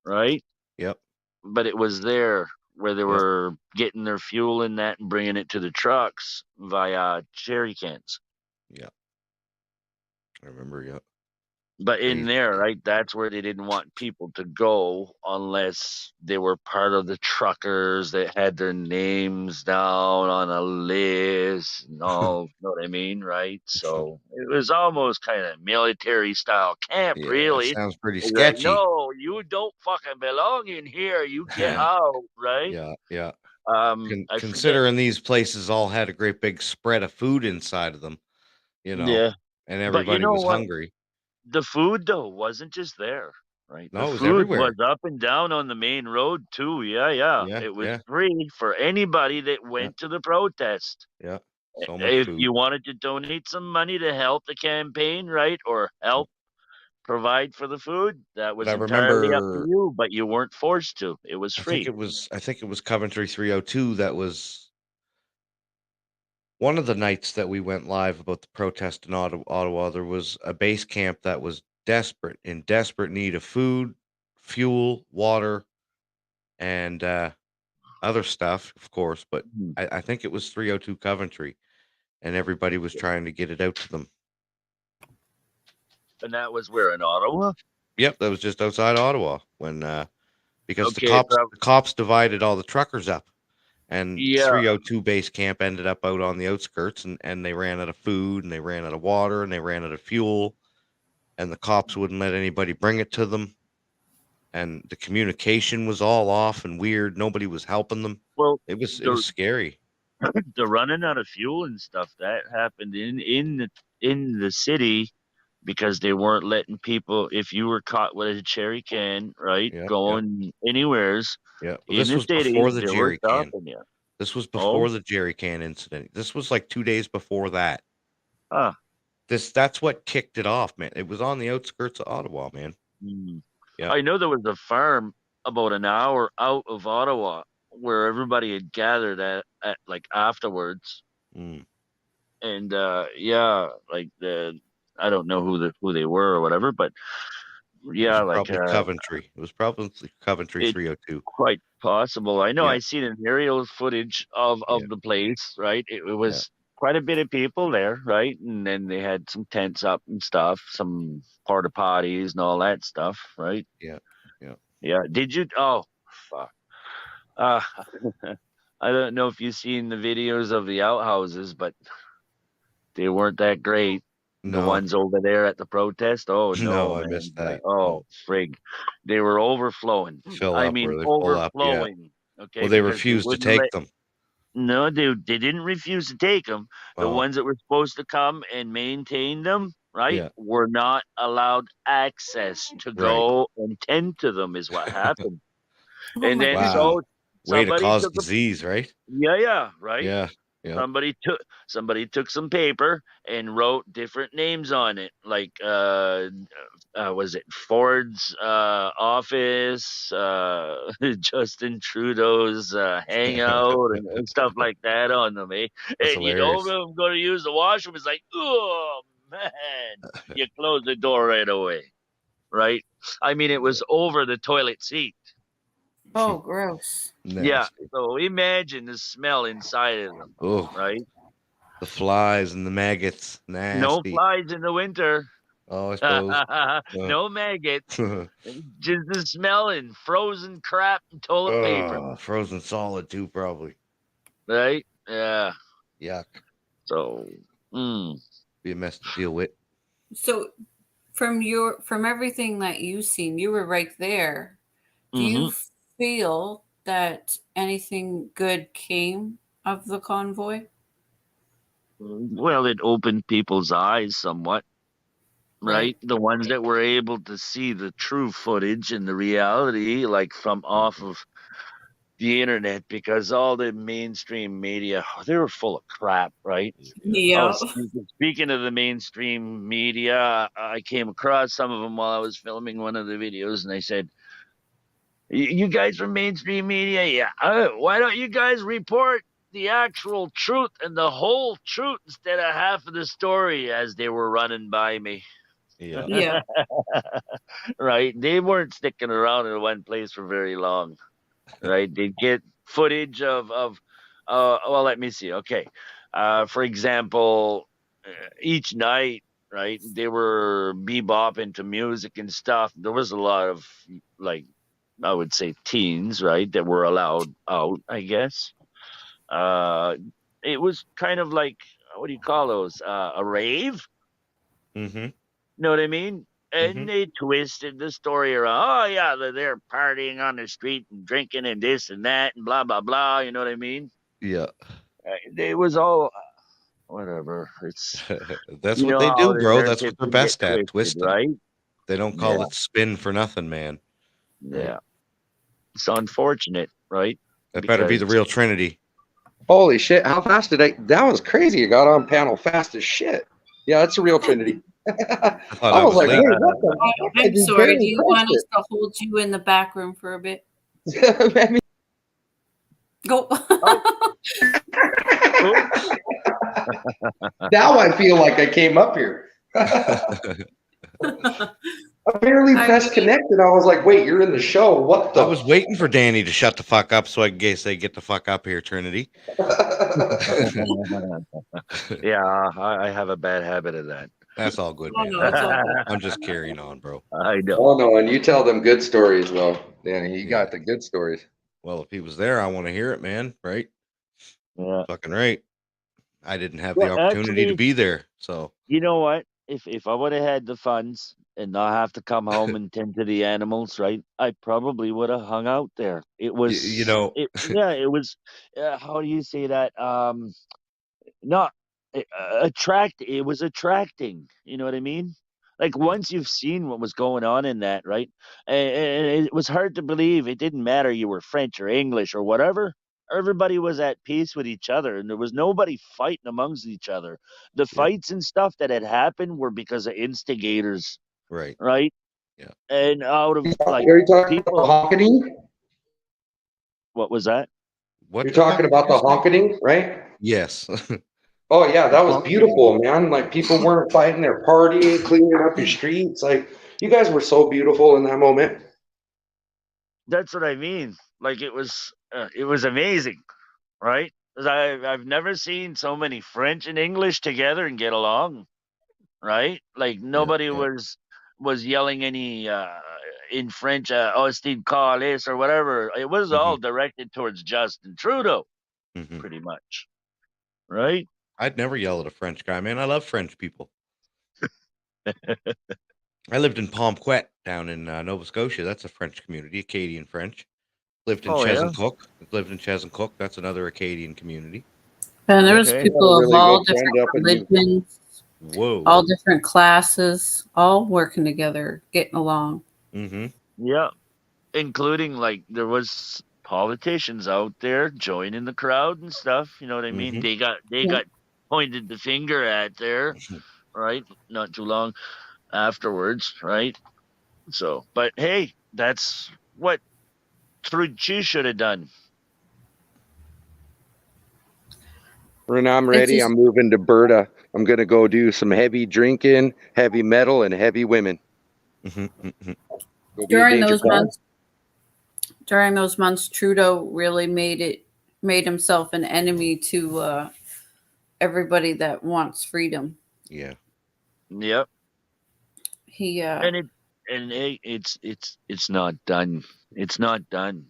right? yep, But it was there where they yep, were getting their fuel in that and bringing it to the trucks via jerry cans. yep. I remember. Yep. But in Crazy. there, right, that's where they didn't want people to go unless they were part of the truckers that had their names down on a list and all, you know what I mean, right? So it was almost kind of military style camp, Yeah, it really. sounds pretty It's like, sketchy. no, you don't fucking belong in here. You get Yeah, out, right? yeah, yeah. I forget. Considering these places all had a great big spread of food inside of them, you know, Yeah. and But you everybody know was what? hungry. The food though wasn't just there, right? The No, it was food was everywhere. up and down on the main road too. Yeah. Yeah, It was yeah, free for anybody that yeah, went to the protest. yeah. So much If food. you wanted to donate some money to help the campaign, right, or help provide for the food, that But was I entirely up to remember, you, but you weren't forced to. It was free. I think it was Coventry 302 that was one of the nights that we went live about the protest in Ottawa. There was a base camp that was in desperate need of food, fuel, water, and other stuff, of course. But Mhm. I think it was 302 Coventry, and everybody was trying to get it out to them. And that was where in Ottawa? Yep, that was just outside Ottawa when because Okay, the cops divided all the truckers up, and Yeah. 302 base camp ended up out on the outskirts, and they ran out of food, and they ran out of water, and they ran out of fuel, and the cops wouldn't let anybody bring it to them, and the communication was all off and weird. Nobody was helping them. Well, It was the scary. the running out of fuel and stuff that happened in the city because they weren't letting people. If you were caught with a cherry can, right, Yeah, going anywheres Yeah, well, in this the was city, before the they were jerry can. stopping you. This was Oh, before the jerry can incident. This was like 2 days before that. ah, That's what kicked it off, man. It was on the outskirts of Ottawa, man. mm. Yeah. I know there was a farm about an hour out of Ottawa where everybody had gathered at like afterwards, Mm. and yeah, like I don't know who they were or whatever, but yeah, It was like probably Coventry. It was probably Coventry it 302. quite possible. I know Yeah. I seen an aerial footage of Yeah. the place, right? It was quite a bit of people there, right? And then they had some tents up and stuff, some porta potties and all that stuff, right? Yeah. Yeah. Yeah. Did you? Oh, fuck. Uh, I don't know if you've seen the videos of the outhouses, but they weren't that great. The No, ones over there at the protest. Oh no, no, I man. missed that. Oh frig. They were overflowing. Fill I up mean where they fill up. Yeah. overflowing. Okay. Well, they because refused to wouldn't take let- them. No, they didn't refuse to take them. The Oh, ones that were supposed to come and maintain them, right, Yeah. were not allowed access to go and tend to them. Is what happened. Oh And my then Wow. God. Way to somebody cause took a disease, right? yeah, right. Yeah. Yeah. Somebody took some paper and wrote different names on it, like was it Ford's office, Justin Trudeau's hangout, and stuff like that on them, eh? That's And you know, hilarious. I'm going to use the washroom. It's like, oh man, you close the door right away, right? I mean, it was over the toilet seat. Oh, gross. Yeah. Nasty. So imagine the smell inside of them, Oh, right? the flies and the maggots. Nasty. No flies in the winter. Oh, I suppose. No maggots. Just the smell and frozen crap and toilet paper. Oh, frozen solid too, probably. Right? Yeah. Yuck. So, Be a mess to deal with. So from everything that you've seen, you were right there. Do you feel that anything good came of the convoy? well, it opened people's eyes somewhat. Right? The ones that were able to see the true footage and the reality, like from off of the internet, because all the mainstream media, they were full of crap, right? Yeah. Speaking of the mainstream media, I came across some of them while I was filming one of the videos, and they said, "You guys from mainstream media, yeah. Why don't you guys report the actual truth and the whole truth instead of half of the story?" As they were running by me. Yeah. Yeah. Right? They weren't sticking around in one place for very long. Right? They'd get footage of well, let me see. Okay. For example, each night, right, they were bebopping to music and stuff. There was a lot of, like, I would say teens, right, that were allowed out, I guess. It was kind of like, what do you call those? A rave? Mm-hmm. Know what I mean? And they twisted the story around. Oh, yeah, they're partying on the street and drinking and this and that and blah, blah, blah. You know what I mean? Yeah. It was all whatever. It's That's you what know they how do, the bro. That's what narrative they're can best get at. twisted, Twisting. right? They don't call Yeah. it spin for nothing, man. Yeah. It's unfortunate, right? That better be the Because- real Trinity. Holy shit! How fast did I? That was crazy. You got on panel fast as shit. Yeah, it's a real Trinity. I thought I I was like, late. wait, what the? fuck? I I'm just sorry. barely Do you want pressed us to hold you in the back room for a bit? it. I mean, Go. now I feel like I came up here. I barely pressed connect, and I was like, wait, you're in the show. What the? I was waiting for Danny to shut the fuck up so I can say get the fuck up here, Trinity. Yeah, I have a bad habit of that. That's all good, Oh, man. no, it's all good. I'm just carrying on, bro. I know. Oh no, and you tell them good stories though, Danny. You got the good stories. Well, if he was there, I want to hear it, man. Right? Yeah. Fucking right. I didn't have Well, the opportunity to actually, be there, so you know what? If I would have had the funds and not have to come home and tend to the animals, right? I probably would have hung out there. It was, you know, it was. How do you say that? Not attract. It was attracting. You know what I mean? Like once you've seen what was going on in that, right? And it was hard to believe. It didn't matter you were French or English or whatever. Everybody was at peace with each other, and there was nobody fighting amongst each other. The Yeah. fights and stuff that had happened were because of instigators, right? right? Yeah. And out of like Are you talking people. about the honketing? What was that? What You're the fuck talking did about you the say? honketing, right? Yes. Oh yeah, that was Honketing. beautiful, man. Like people weren't fighting, they're partying, cleaning up your streets. Like you guys were so beautiful in that moment. That's what I mean. Like it was amazing, right? 'Cause I've never seen so many French and English together and get along, right? Like nobody yeah. was yelling any in French, Austin Carlis or whatever. It was all directed towards Justin Trudeau, pretty much, right? I'd never yell at a French guy, man. I love French people. I lived in Pomquet down in Nova Scotia. That's a French community, Acadian French. Lived in Oh yeah. Chesncook. That's another Acadian community. And there was Okay. people Got a of really all good friend different up in New- religions, Whoa. all different classes, all working together, getting along. Mm-hmm. Yeah. Including like there was politicians out there joining the crowd and stuff. You know what I mean? They got pointed the finger at there, right? Not too long afterwards, right? So, but hey, that's what Trudeau should have done. When I'm ready, just- I'm moving to Berta. I'm gonna go do some heavy drinking, heavy metal, and heavy women. Go be a During danger those clown. months, Trudeau really made himself an enemy to everybody that wants freedom. Yeah. Yep. He It's not done. It's not done.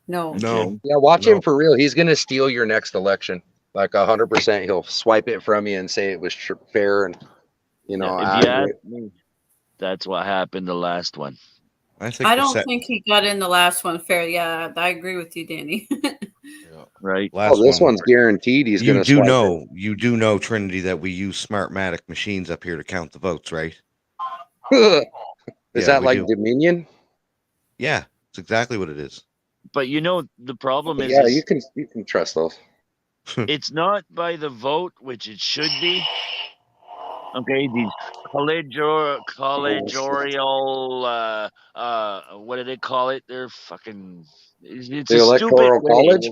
no. No. Yeah, watch No. him for real. He's gonna steal your next election. Like 100%, he'll swipe it from you and say it was fair, and you know. If you ask me, that's what happened the last one. I don't think he got in the last one fair. Yeah, I agree with you, Danny. Right. This one's guaranteed. He's You gonna. you do know, Trinity, that we use Smartmatic machines up here to count the votes, right? Is Yeah, that we like do. Dominion? Yeah, it's exactly what it is. But you know the problem is, Yeah, you can trust those. it's not by the vote, which it should be. Okay, these collegial, what do they call it? They're fucking. It's The a Electoral stupid way. College?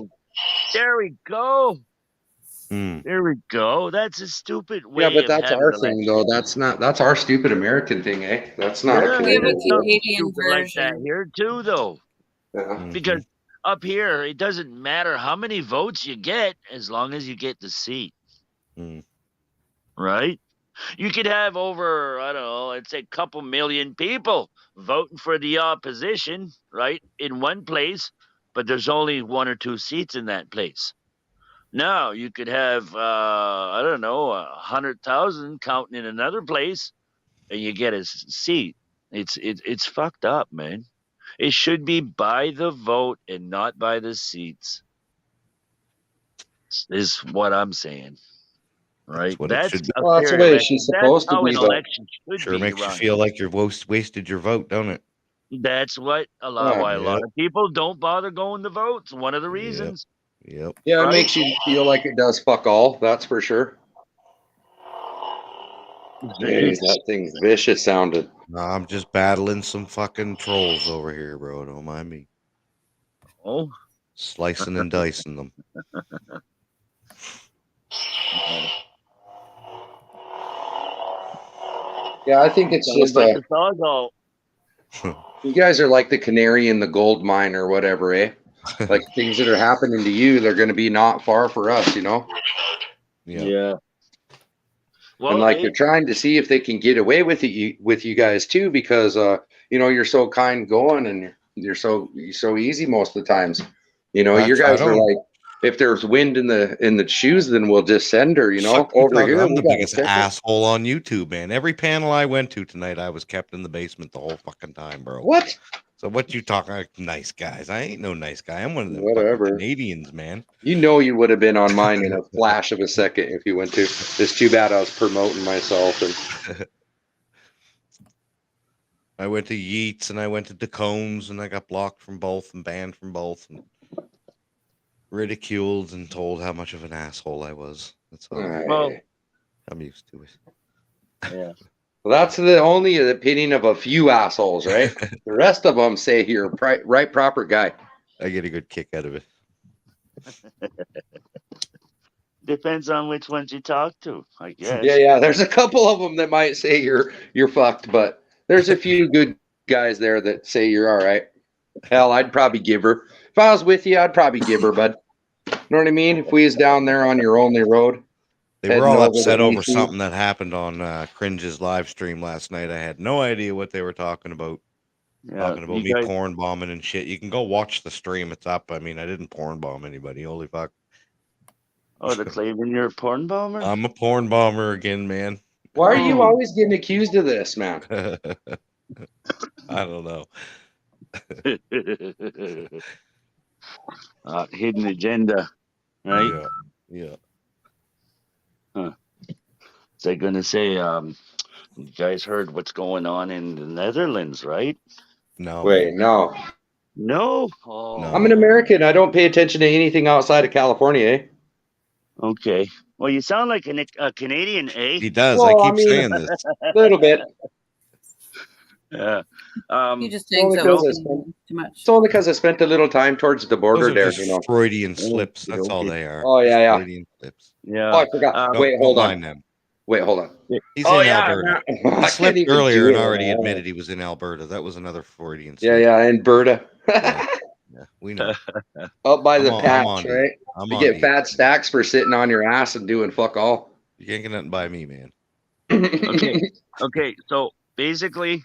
There we go. Mm. There we go. That's a stupid way. Yeah, but of that's having our elections. thing, though. That's our stupid American thing, eh? That's not a Yeah, We have a Canadian it's something Canadian stupid like that version. here too, though. Yeah. Because up here, it doesn't matter how many votes you get as long as you get the seat. Mm. Right? You could have over, I don't know, let's say a couple million people voting for the opposition, right, in one place, but there's only 1 or 2 seats in that place. Now, you could have, I don't know, 100,000 counting in another place, and you get a seat. It's fucked up, man. It should be by the vote and not by the seats. Is what I'm saying. Right? What it should be. Well, that's the way she's supposed to how be, an but election should Sure be makes run. you feel like you're wasted your vote, don't it? That's what why a lot of people don't bother going to vote. It's one of the reasons. Yep. yeah, it Right? makes you feel like it does fuck all. That's for sure. Jeez, that thing's vicious sounded. Nah, I'm just battling some fucking trolls over here, bro. Don't mind me. Oh, Slicing and dicing them. Yeah, I think it's sounds just like the Sawzall. you guys are like the canary in the gold mine or whatever, eh? Like things that are happening to you, they're going to be not far for us, you know? Yeah. Yeah. Well, and like hey, they're trying to see if they can get away with you guys too, because you're so kind going and you're so easy most of the times. Your That's, I guys are don't. like, if there's wind in the shoes, then we'll just send her. Fuck you Over talking? here I'm we the got a biggest ticket. asshole on YouTube, man. Every panel I went to tonight, I was kept in the basement the whole fucking time, bro. What? So what you talking like nice guys? I ain't no nice guy. I'm one of them Whatever. fucking Canadians, man. You would have been on mine in a flash of a second if you went to. It's too bad I was promoting myself and. I went to Yeats and I went to DeCombs and I got blocked from both and banned from both and ridiculed and told how much of an asshole I was. That's all. well, I'm used to it. yeah. Well, that's the only opinion of a few assholes, right? The rest of them say you're a right proper guy. I get a good kick out of it. Depends on which ones you talk to, I guess. Yeah. There's a couple of them that might say you're fucked, but there's a few good guys there that say you're all right. Hell, I'd probably give her. If I was with you, I'd probably give her, bud. You know what I mean? If we was down there on your only road. They were Heading all over to upset over BC. something that happened on Cringe's live stream last night. I had no idea what they were talking about. Yeah, Talking about you me guys- porn bombing and shit. You can go watch the stream. It's up. I mean, I didn't porn bomb anybody. Holy fuck. Oh, the claiming you're a porn bomber? I'm a porn bomber again, man. Why are you Oh. always getting accused of this, man? I don't know. Hidden agenda, right? Yeah. So they're gonna say, you guys heard what's going on in the Netherlands, right? No. Wait, no. No. Oh, No. I'm an American. I don't pay attention to anything outside of California, eh? okay. Well, you sound like a Canadian, eh? He does. Well, I I keep mean- saying this. A little bit. Yeah. He just Only hangs because out I spent- too much. It's only because I spent a little time towards the Those border are there, just Freudian slips. That's all okay. they are. Oh, yeah, Just yeah. Freudian slips. Yeah. Oh, I forgot. Wait, Don't hold mind on. them. Wait, hold on. He's Oh, in yeah. Alberta. I He can't slipped even earlier do and it. already admitted he was in Alberta. That was another Freudian Yeah, slip. yeah, in Berta. Yeah, we know. Up by the I'm patch, on to you. right? I'm You on to get you. fat stacks for sitting on your ass and doing fuck all. You can't get nothing by me, man. Okay. So basically,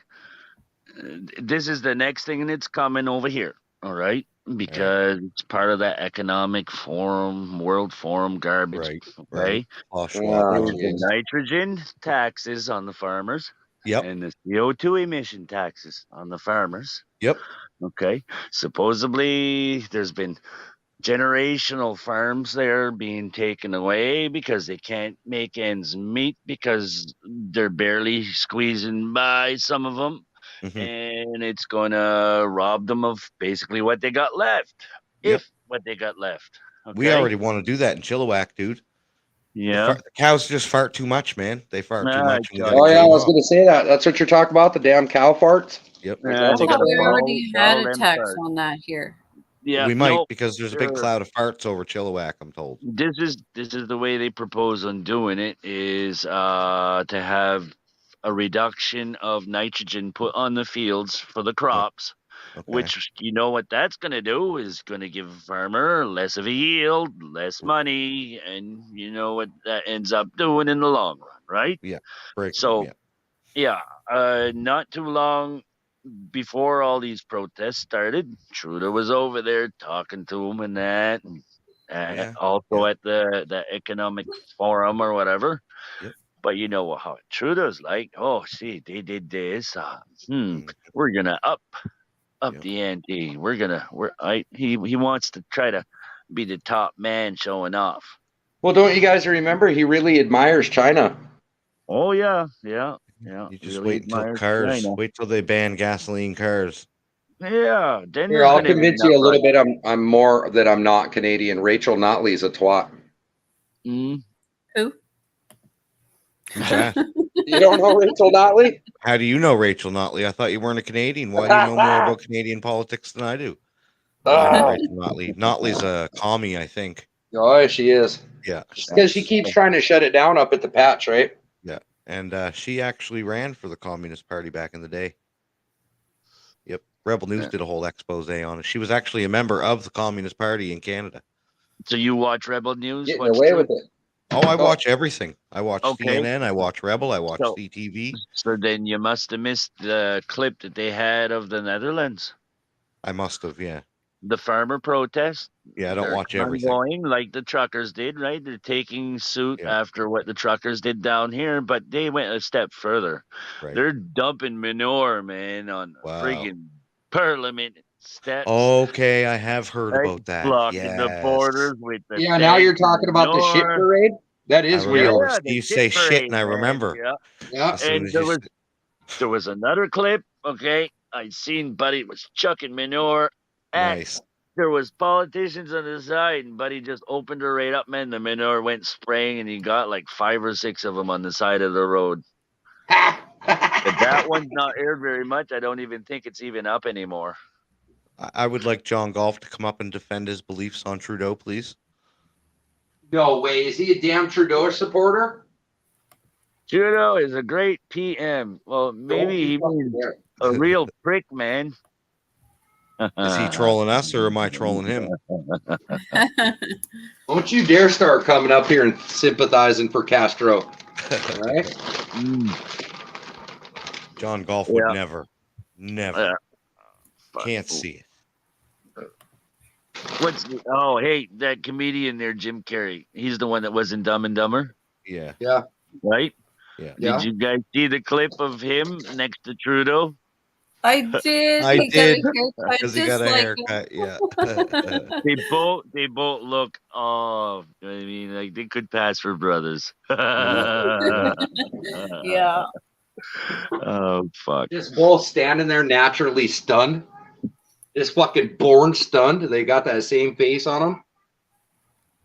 this is the next thing that's coming over here. All right. Because it's part of that economic forum, world forum garbage. Right, Okay. right. Oh, Oh, There's geez. the nitrogen taxes on the farmers. Yep. And the CO2 emission taxes on the farmers. Yep. Okay. Supposedly, there's been generational farms there being taken away because they can't make ends meet because they're barely squeezing by, some of them. Mhm. And it's going to rob them of basically what they got left. Yep. If what they got left. Okay? We already want to do that in Chilliwack, dude. Yeah. The cows just fart too much, man. They fart too Nah, much. and we I gotta Oh, yeah, I clean was them going to say that. That's what you're talking about, the damn cow farts? Yep. Yeah, That's they I thought gotta we follow- already had follow a them tax first. on that here. Yeah, we might no, because there's a big sure. cloud of farts over Chilliwack, I'm told. This is the way they propose on doing it is to have a reduction of nitrogen put on the fields for the crops, Okay. which you know what that's going to do is going to give a farmer less of a yield, less money, and you know what that ends up doing in the long run, right? Break so- them, yeah. Yeah, not too long before all these protests started, Trudeau was over there talking to him and that, and Yeah, also yeah. at the economic forum or whatever. Yep. But you know how Trudeau's like, oh, see, they did this. Mm. We're gonna up Yep. the ante. He wants to try to be the top man showing off. Well, don't you guys remember? He really admires China. Oh yeah. You just really wait until admires cars. China. Wait till they ban gasoline cars. Yeah, then Here, there's I'll gonna be convince you a enough little bit. I'm more that I'm not Canadian. Rachel Notley's a twat. Mm. Who? Who's that? You don't know Rachel Notley? How do you know Rachel Notley? I thought you weren't a Canadian. Why do you know more about Canadian politics than I do? I know Ah. Rachel Notley. Notley's a commie, I think. Oh, she is. Yeah. Because she keeps trying to shut it down up at the patch, right? And she actually ran for the Communist Party back in the day. Yep. Rebel News Yeah. did a whole expose on it. She was actually a member of the Communist Party in Canada. So you watch Rebel News? Getting What's away true? with it. Oh, I watch everything. I watch Okay. CNN. I watch Rebel. I watch So- CTV. So then you must have missed the clip that they had of the Netherlands, I must have. Yeah. the farmer protest. Yeah. I don't They're watch everything. Going like the truckers did, right? They're taking suit Yeah. after what the truckers did down here, but they went a step further. Right. They're dumping manure, man, on Wow. friggin' Parliament steps. Okay, I have heard right? about that. Blocking the Yes. borders with the Yeah, now you're tanks and talking about the shit manure. parade. That I is remember real. Yeah, the Steve shit say shit, and I parade, man. remember. Yeah. Yeah. As soon And as there you was s- there was another clip. Okay, I seen Buddy was chucking manure at. nice. There was politicians on the side, and Buddy just opened her right up, man. The manure went spraying, and he got like 5 or 6 of them on the side of the road. But that one's not aired very much. I don't even think it's even up anymore. I would like John Golf to come up and defend his beliefs on Trudeau, please. No way. Is he a damn Trudeau supporter? Trudeau is a great PM. Well, maybe he means a real prick, man. Is he trolling us or am I trolling him? Don't you dare start coming up here and sympathizing for Castro. All right? John Golf would Yeah. never. Fuck. Can't see it. Oh, hey, that comedian there, Jim Carrey. He's the one that was in Dumb and Dumber, Yeah. right? Yeah. Yeah. Did you guys see the clip of him next to Trudeau? I did. I He got a did, haircut Because he just got a like haircut. Yeah. They both look. Oh, I mean, like they could pass for brothers. Yeah. Oh fuck. Just both standing there naturally stunned. Just fucking born stunned. They got that same face on them.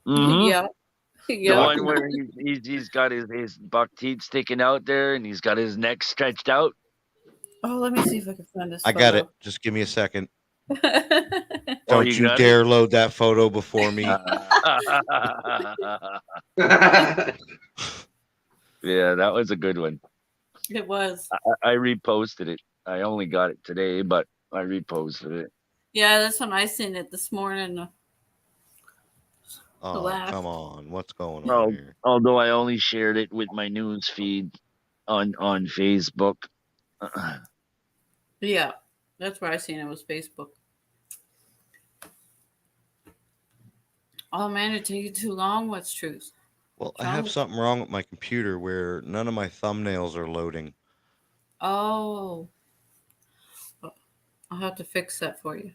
Mhm. Yeah. The Yeah. one where he's got his buck teeth sticking out there, and he's got his neck stretched out. Oh, let me see if I can find this. I got it. Just give me a second. it. Oh, Don't you you got dare load that photo before me. Yeah, that was a good one. It was. I reposted it. I only got it today, but I reposted it. Yeah, that's when I seen it this morning. Oh, laugh. come on. What's going No. on here? Although I only shared it with my news feed on Facebook. Yeah, that's where I seen it was Facebook. Oh man, it take you too long. What's truth? Well, I have John- something wrong with my computer where none of my thumbnails are loading. Oh, I'll have to fix that for you.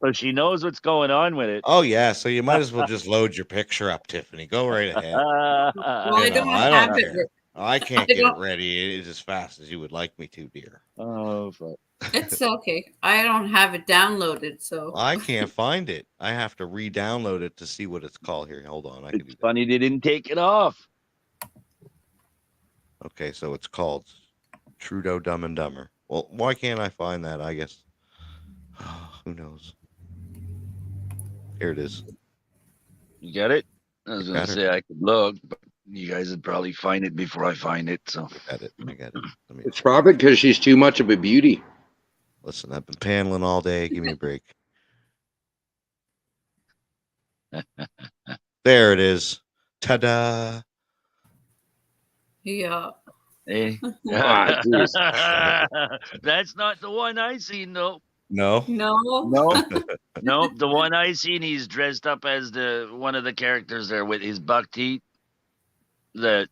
But she knows what's going on with it. Oh, yeah. So you might as well just load your picture up, Tiffany. Go right ahead. Well, I You know, don't I have don't it. care. I can't I get it don't- ready as fast as you would like me to, dear. Oh, fuck. It's okay. I don't have it downloaded, so I can't find it. I have to re-download it to see what it's called here. Hold on. I can do It's that. funny they didn't take it off. Okay, so it's called Trudeau Dumb and Dumber. Well, why can't I find that? I guess. Who knows? Here it is. You get it? I was gonna Got it. say I could look, but you guys would probably find it before I find it. So I got it. I got it. Let me It's probably because she's too much of a beauty. listen. I've been paneling all day. Give me a break. There it is. Ta-da! yeah. hey. Ah, jeez. That's not the one I seen though. No. No. No, no, the one I seen, he's dressed up as the one of the characters there with his buck teeth. The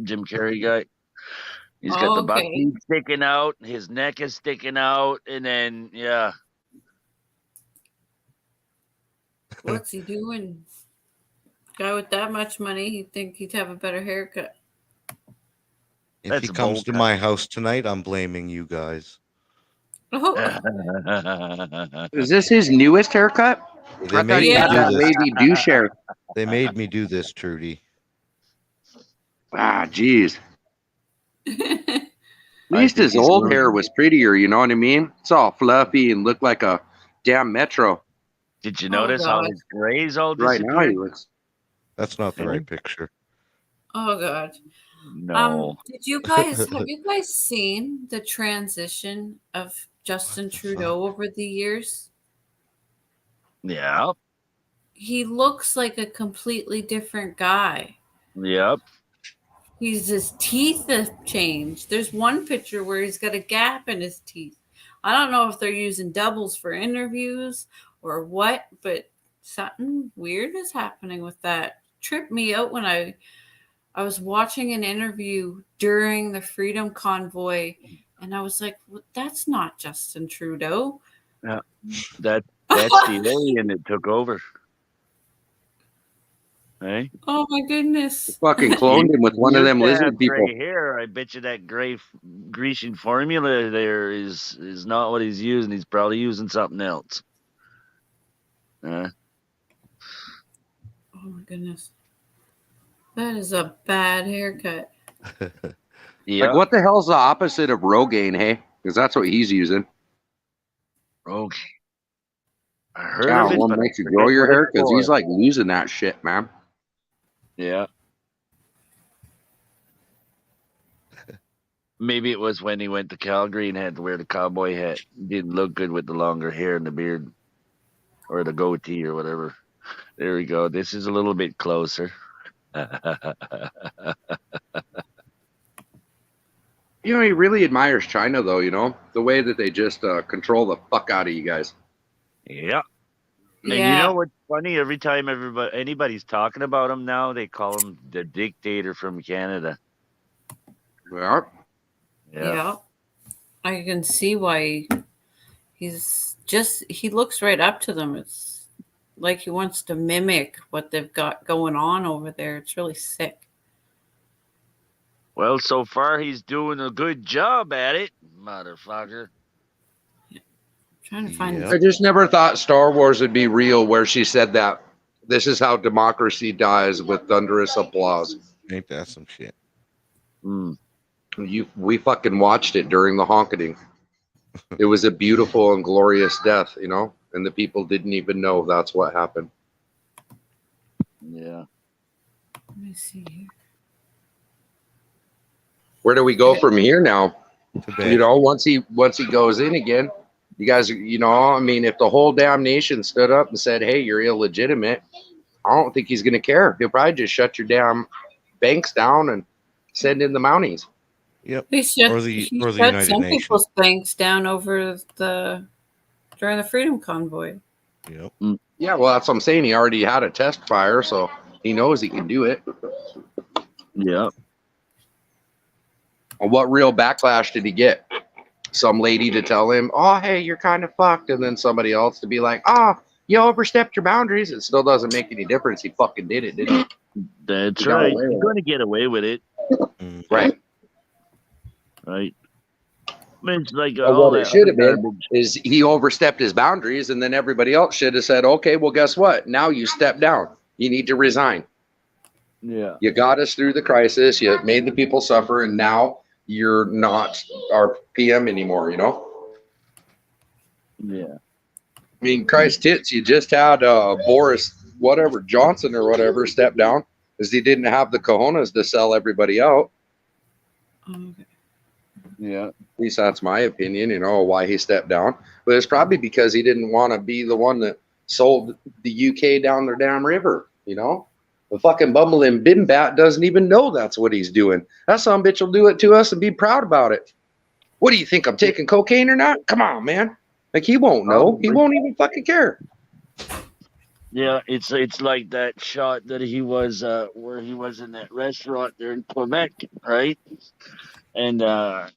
Jim Carrey guy. He's got the buck Okay. teeth sticking out, his neck is sticking out, and then yeah. What's he doing? Guy with that much money, he'd think he'd have a better haircut. If That's he a comes bold to cut. my house tonight, I'm blaming you guys. Oh, Is this his newest haircut? They I thought made he me had do that this. wavy douche hair. They made me do this, Trudy. Ah, jeez. At I least think his he's old really- hair was prettier, you know what I mean? It's all fluffy and looked like a damn Metro. Did you Oh, notice how God. his grays all Right now he disappeared? looks. That's not the Yeah. right picture. oh God. No. Did you guys have you guys seen the transition of Justin Trudeau over the years? Yeah. He looks like a completely different guy. Yep. His teeth have changed. There's one picture where he's got a gap in his teeth. I don't know if they're using doubles for interviews or what, but something weird is happening with that. Tripped me out when I was watching an interview during the Freedom Convoy, and I was like, well, that's not Justin Trudeau. Yeah. That's the alien that took over. Hey? Oh my goodness. Fucking cloned him with one of them Used to lizard have people. gray hair. I bet you that gray Grecian formula there is not what he's using. He's probably using something else. Oh my goodness. That is a bad haircut. Yeah. Like, what the hell's the opposite of Rogaine, hey? Because that's what he's using. Okay. I heard Yeah, of it, one but I makes you forget grow your what it's hair because he's for. like losing that shit, man. Yeah. Maybe it was when he went to Calgary and had to wear the cowboy hat. Didn't look good with the longer hair and the beard. Or the goatee or whatever. There we go. This is a little bit closer. You know, he really admires China, though, you know? The way that they just control the fuck out of you guys. Yeah. And you Yeah. know what's funny? Every time anybody's talking about him now, they call him the dictator from Canada. Yeah. Yeah. I can see why he looks right up to them. It's like he wants to mimic what they've got going on over there. It's really sick. Well, so far he's doing a good job at it, motherfucker. Trying to find Yep. I just never thought Star Wars would be real, where she said that this is how democracy dies, with thunderous applause. Ain't that some shit? Mm. We fucking watched it during the honking. It was a beautiful and glorious death, you know? And the people didn't even know that's what happened. Yeah. Let me see here. Where do we go from here now? To bed. You know, once he goes in again, you guys, you know, I mean, if the whole damn nation stood up and said, hey, you're illegitimate, I don't think he's going to care. He'll probably just shut your damn banks down and send in the Mounties. Yep. He shut, Or the he shut United some Nations. people's banks down during the Freedom Convoy. Yep. Yeah, well, that's what I'm saying. He already had a test fire, so he knows he can do it. Yeah. And what real backlash did he get? Some lady to tell him, oh, hey, you're kind of fucked. And then somebody else to be like, oh, you overstepped your boundaries. It still doesn't make any difference. He fucking did it, didn't he? That's He got right. away with He's it. going to get away with it. Right. Right. I mean, it's like Well, all what it that should have been garbage. is he overstepped his boundaries, and then everybody else should have said, okay, well, guess what? Now you step down. You need to resign. Yeah. You got us through the crisis. You made the people suffer, and now you're not our PM anymore, you know? Yeah. I mean, Christ tits, you just had Boris, whatever, Johnson or whatever, step down because he didn't have the cojones to sell everybody out. Okay. Yeah. At least that's my opinion, you know, why he stepped down. But it's probably because he didn't want to be the one that sold the UK down their damn river, you know? The fucking bumbling Bimbat doesn't even know that's what he's doing. That son bitch will do it to us and be proud about it. What do you think? I'm taking cocaine or not? Come on, man. Like, he won't know. He won't even fucking care. Yeah, it's like that shot that he was where he was in that restaurant there in Quebec, right? And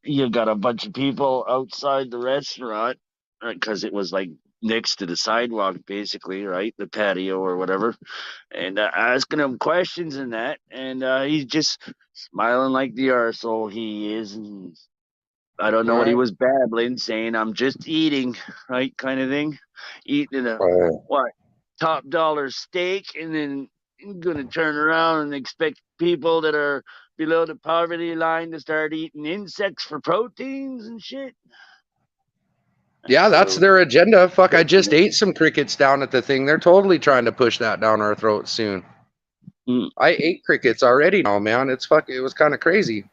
you got a bunch of people outside the restaurant because it was like next to the sidewalk, basically, right? The patio or whatever, and asking him questions and that, and he's just smiling like the arsehole he is, and I don't know what he was babbling, saying I'm just eating, right, kind of thing, eating a what top dollar steak, and then gonna turn around and expect people that are below the poverty line to start eating insects for proteins and shit. Yeah, that's their agenda. Fuck, I just ate some crickets down at the thing. They're totally trying to push that down our throats soon. I ate crickets already now, man. It was kind of crazy.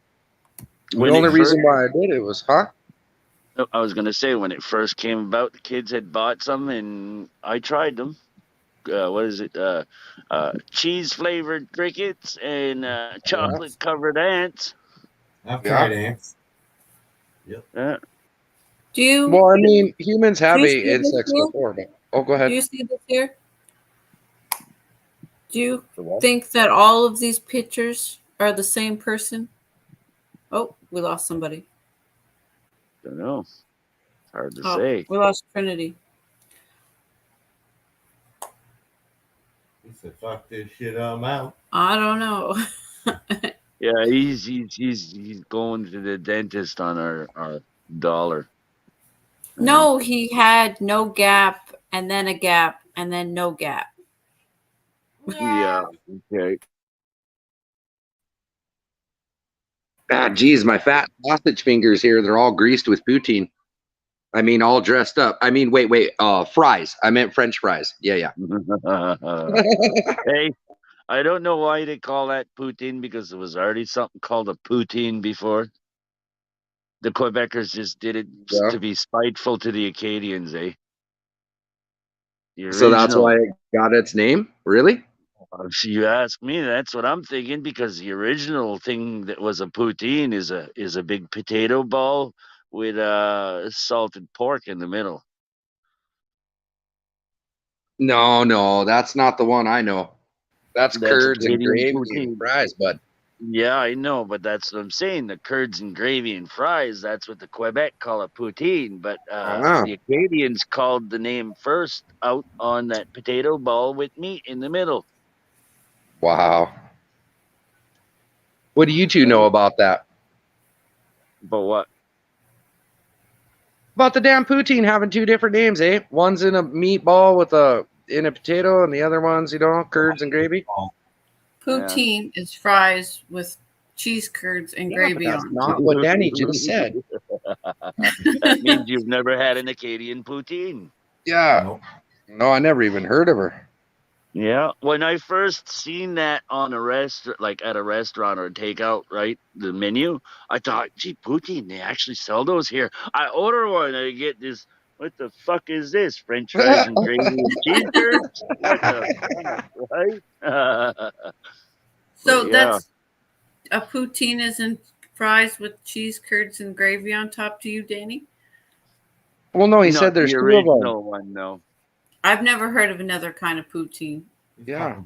When the only it reason first- why I did it was, I was gonna say when it first came about, the kids had bought some, and I tried them. what is it? Cheese flavored crickets and chocolate covered ants. I've Yeah. tried ants. Do you Well, I mean, humans have Do you ate see this insects here? before, but go do ahead. you see this here? Do you The what? think that all of these pictures are the same person? Oh, we lost somebody. Don't know. It's hard to Oh, say. we lost Trinity. He said, "Fuck this shit, I'm out." I don't know. Yeah, he's going to the dentist on our dollar. No, he had no gap and then a gap and then no gap. Yeah. Okay. Ah, geez, my fat sausage fingers here, they're all greased with poutine. I mean, all dressed up. I mean, wait, fries. I meant French fries. Yeah. Hey, I don't know why they call that poutine because there was already something called a poutine before. The Quebecers just did it Yeah. to be spiteful to the Acadians, eh? The So that's original- why it got its name? Really? If you ask me, that's what I'm thinking because the original thing that was a poutine is a big potato ball with salted pork in the middle. No, that's not the one I know. That's That's curds and Canadian gravy poutine. and fries, bud. Yeah, I know, but that's what I'm saying. The curds and gravy and fries, that's what the Quebec call a poutine. But Ah. the Acadians called the name first out on that potato ball with meat in the middle. Wow. What do you two know about that? But what? About the damn poutine having two different names, eh? One's in a meatball with in a potato, and the other one's, curds and gravy. Poutine is fries with cheese curds and gravy That's on. not what Danny just said. That means you've never had an Acadian poutine. Yeah. Nope. No, I never even heard of her. Yeah, when I first seen that on a restaurant, like at a restaurant or takeout, right, the menu, I thought, gee, poutine, they actually sell those here. I order one, I get this. What the fuck is this? French fries and gravy and cheese curds? What the fuck, right? So Yeah. that's a poutine isn't fries with cheese curds and gravy on top to you, Danny? Well, no, he Not said there's the two of them. original one, no. I've never heard of another kind of poutine. Yeah.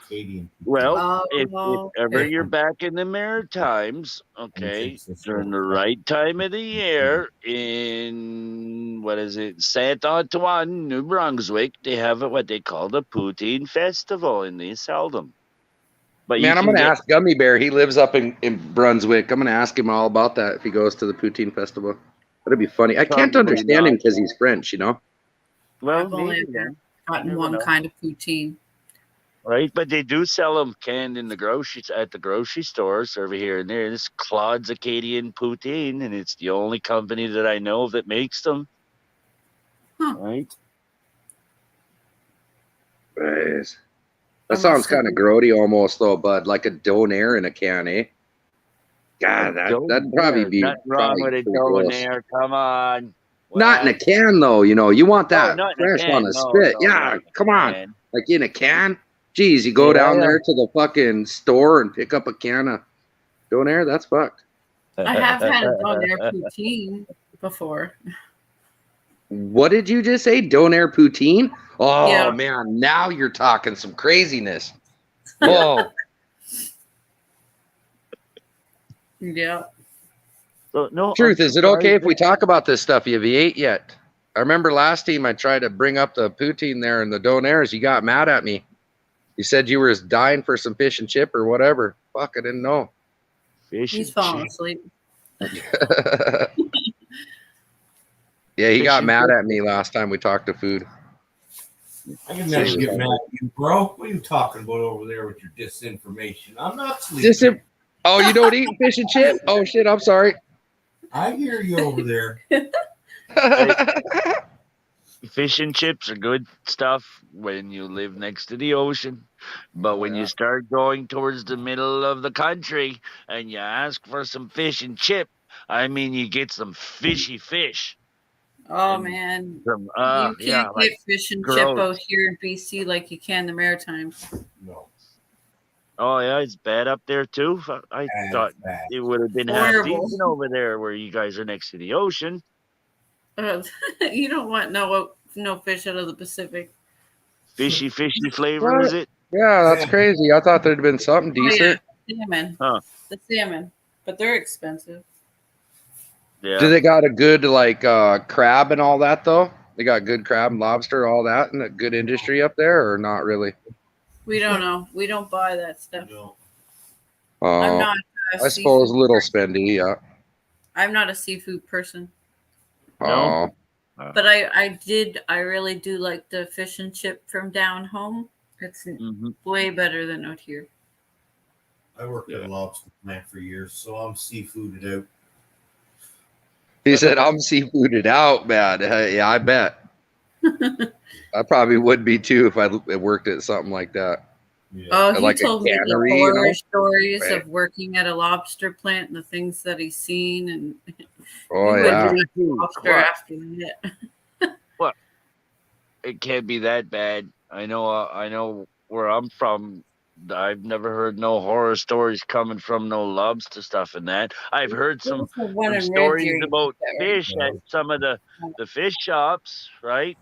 Canadian. Well, if Oh. ever you're back in the Maritimes, okay, during the right time of the year in, what is it, Saint Antoine, New Brunswick, they have what they call the Poutine Festival, and they sell them. But Man, I'm going to get- ask Gummy Bear. He lives up in Brunswick. I'm going to ask him all about that if he goes to the poutine festival. That'd be funny. I can't Probably understand him not. because he's French, Well, I've only maybe then, gotten never one know. kind of poutine. right? But they do sell them canned in the at the grocery stores over here and there. This Claude's Acadian Poutine, and it's the only company that I know of that makes them. Huh. Right? That sounds kind of grody almost, though, bud. Like a donair in a can, eh? God, that'd probably be Nothing wrong with probably it pretty going gross. there. Come on. Not in a What? can, though. You want that not in a fresh can. on a No, spit. no, Yeah, not in a come on. can. Like in a can? Geez, you go down Yeah. there to the fucking store and pick up a can of donair? That's fucked. I have had a donair poutine before. What did you just say? Donair poutine? Oh, Yeah. man. Now you're talking some craziness. Oh, Yeah. So, no, truth. I'm Is it okay if surprised we talk about this stuff? Have you ate yet? I remember last time I tried to bring up the poutine there and the donairs. You got mad at me. You said you were dying for some fish and chip or whatever. Fuck, I didn't know. Fish He's and falling chips. asleep. Yeah, he Fish got and mad chips. at me last time we talked to food. I can never get mad at you, bro. What are you talking about over there with your disinformation? I'm not sleeping. Oh, you don't eat fish and chip? Oh shit, I'm sorry. I hear you over there. Fish and chips are good stuff when you live next to the ocean. But when you start going towards the middle of the country and you ask for some fish and chip, I mean, you get some fishy fish. Oh And man, some, you can't yeah, get like fish and chip gross. out here in BC like you can the Maritimes. No, Oh yeah, it's bad up there too. I bad, thought bad. it would have been half Horrible. decent over there where you guys are next to the ocean. You don't want no fish out of the Pacific. Fishy flavor, What? is it? Yeah, that's Yeah. crazy. I thought there'd been something Oh decent. yeah, salmon. Huh. The salmon, but they're expensive. Yeah. Do they got a good like crab and all that though? They got good crab and lobster, all that, and a good industry up there, or not really? We don't know. We don't buy that stuff. No. I'm Uh, not. A I suppose seafood little person. spendy, yeah. I'm not a seafood person, No? but I really do like the fish and chip from down home. It's Mhm. way better than out here. I worked at a lobster plant for years, so I'm seafooded out. He said, "I'm seafooded out, man." Yeah, I bet. I probably would be too if I worked at something like that. Yeah. Oh, he Like a told me the cannery, horror stories Right. of working at a lobster plant and the things that he's seen, and Oh you yeah. wouldn't eat lobster What? after that. It can't be that bad. I know where I'm from. I've never heard no horror stories coming from no lobster stuff and that. I've heard some There's the one in Red stories Deer, about you said, right? fish at some of the fish shops, right?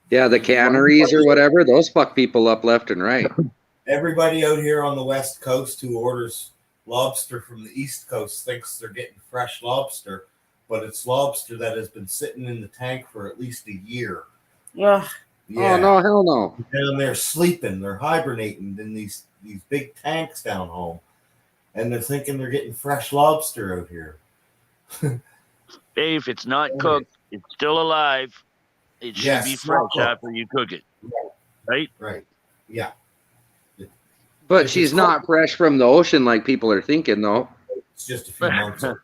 Yeah, the canneries or whatever, those fuck people up left and right. Everybody out here on the West Coast who orders lobster from the East Coast thinks they're getting fresh lobster, but it's lobster that has been sitting in the tank for at least a year. Ugh. Yeah. Oh no, hell no. And they're sleeping, they're hibernating in these big tanks down home, and they're thinking they're getting fresh lobster out here. Hey, if it's not cooked, it's still alive. It should Yes, be it's not fresh cooked. after you cook it, right? Right. Yeah. But If she's it's not fresh from the ocean like people are thinking though. It's just a few months old.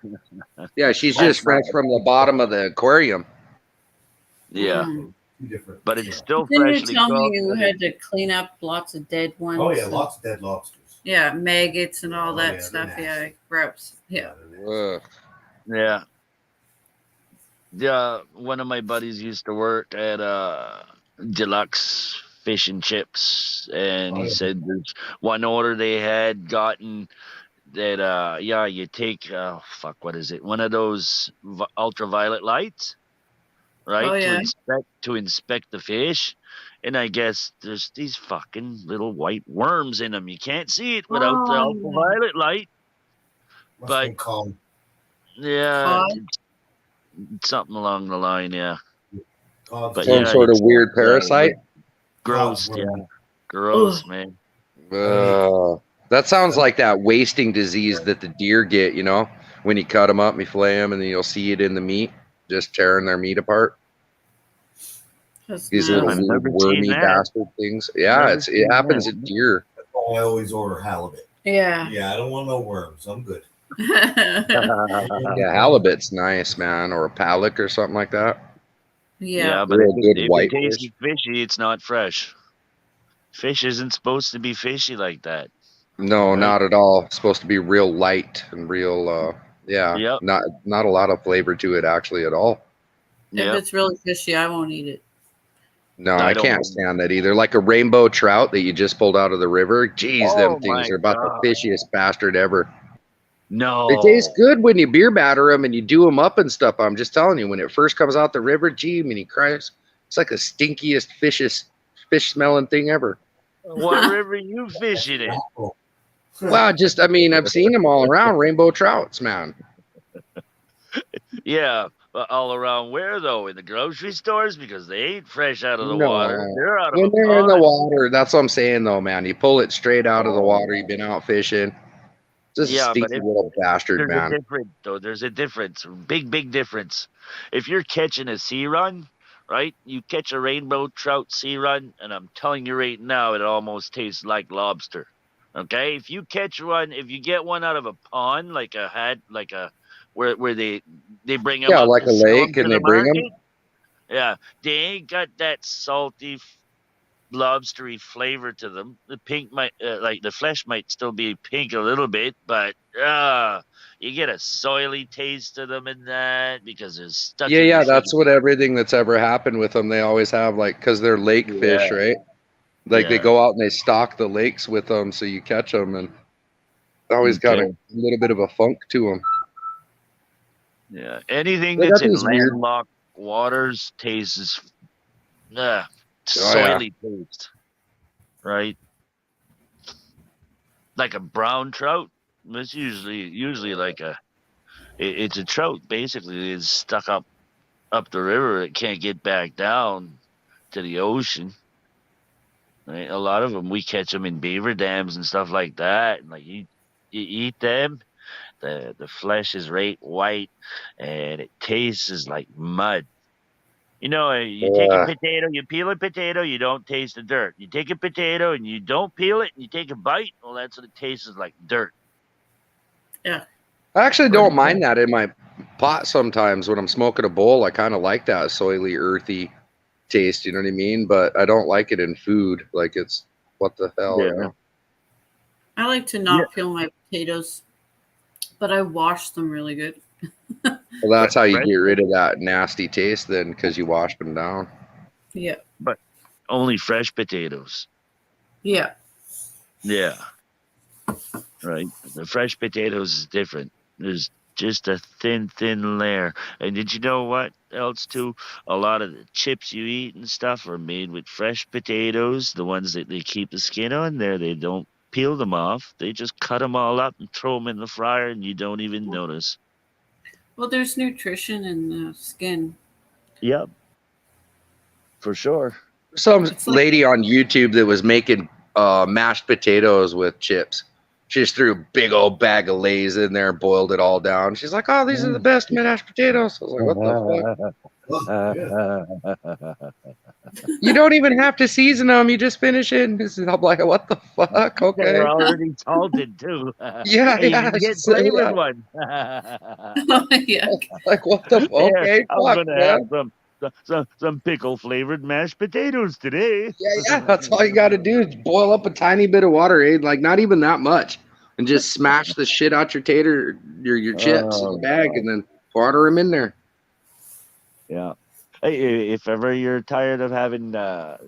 Yeah, she's just fresh from the bottom of the aquarium. Yeah, Mm. Two different. but it's still Didn't you freshly tell me cooked. you had to clean up lots of dead ones? Oh yeah, and- lots of dead lobsters. Yeah, maggots and all Oh, that yeah, they're stuff. Yeah, nasty. gross. Yeah. Ugh. Yeah. Yeah, one of my buddies used to work at Deluxe Fish and Chips, and Oh, he yeah. said there's one order they had gotten that you take what is it? One of those ultraviolet lights, right? Oh, yeah. To inspect the fish. And I guess there's these fucking little white worms in them. You can't see it without the Oh, ultraviolet light. Must But- have been called. Yeah, Cod? something along the line, yeah. Cod. But Some yeah, sort of it's- weird parasite. Gross, Cod yeah. worm. Gross, Ugh. man. That sounds like that wasting disease that the deer get, you know, when you cut them up and you fillet them and then you'll see it in the meat, just tearing their meat apart. That's These nasty. little I've weird never wormy seen that. bastard things. Yeah, Never it seen happens that. at deer. That's why I always order halibut. Yeah. Yeah, I don't want no worms. I'm good. Yeah, halibut's nice, man, or a pollock or something like that. yeah. But Real if good it white tastes fish. fishy, it's not fresh. Fish isn't supposed to be fishy like that. No, Right. not at all. It's supposed to be real light and real yeah, Yep. not a lot of flavor to it actually at all. If Yeah. it's really fishy, I won't eat it. No, I I don't- can't stand that either. Like a rainbow trout that you just pulled out of the river. Jeez, Oh them things my are about God. the fishiest bastard ever. No. They taste good when you beer batter them and you do them up and stuff. I'm just telling you, when it first comes out the river, gee, many Christ, it's like the stinkiest fish smelling thing ever. What river you fishing in? Oh. Wow, just I mean, I've seen them all around, rainbow trouts, man. Yeah, but all around where though? In the grocery stores because they ain't fresh out of the No. water. They're out of When a they're in the pond. water, that's what I'm saying though, man. You pull it straight out of the water. You've been out fishing. Just Yeah, a but stinky if- little bastard, There's man. a difference, though. There's a difference. Big difference. If you're catching a sea run, right? You catch a rainbow trout sea run, and I'm telling you right now, it almost tastes like lobster. Okay? If you catch one, if you get one out of a pond, where they bring them Yeah, up like to a sell 'em lake to and the they bring 'em? market, yeah, they ain't got that salty lobstery flavor to them. The pink might, like the flesh might still be pink a little bit, but you get a soily taste to them in that because they're stuck. Yeah, in yeah, the that's sugar. what everything that's ever happened with them. They always have like because they're lake fish, Yeah. right? Like they Yeah. go out and they stock the lakes with them, so you catch them, and they always got a Okay. little bit of a funk to them. Yeah. Anything They that's got in these weird. landlocked waters tastes yeah. soily taste, right? Like a brown trout. It's usually like it's a trout basically. It's stuck up the river. It can't get back down to the ocean. Right? A lot of them we catch them in beaver dams and stuff like that. And like you eat them, the flesh is right white, and it tastes like mud. You know, you take a potato, you peel a potato, you don't taste the dirt. You take a potato and you don't peel it, and you take a bite. Well, that's what it tastes like, dirt. Yeah. I actually don't mind that in my pot sometimes when I'm smoking a bowl. I kind of like that soily, earthy taste. You know what I mean? But I don't like it in food. Like it's what the hell. Yeah. You know? I like to not peel my potatoes, but I wash them really good. Well, that's how you get rid of that nasty taste then, because you washed them down. Yeah. But only fresh potatoes. Yeah. Yeah. Right. The fresh potatoes is different. There's just a thin layer. And did you know what else too? A lot of the chips you eat and stuff are made with fresh potatoes. The ones that they keep the skin on there, they don't peel them off. They just cut them all up and throw them in the fryer, and you don't even notice. Well, there's nutrition in the skin. Yep. For sure. Some It's like- lady on YouTube that was making mashed potatoes with chips. She just threw a big old bag of Lay's in there and boiled it all down. She's like, "Oh, these are the best mashed potatoes." I was like, "What the fuck? You don't even have to season them. You just finish it." And I'm like, "What the fuck?" Okay. They're already salted too. Yeah, And you yeah, can get so, flavored yeah. one. Yeah. Like, what the fuck? Okay, I'm fuck, gonna man. have some pickle flavored mashed potatoes today. Yeah, that's all you got to do is boil up a tiny bit of water, like not even that much, and just smash the shit out your your chips in the bag, and then water them in there. Yeah. Hey, if ever you're tired of having the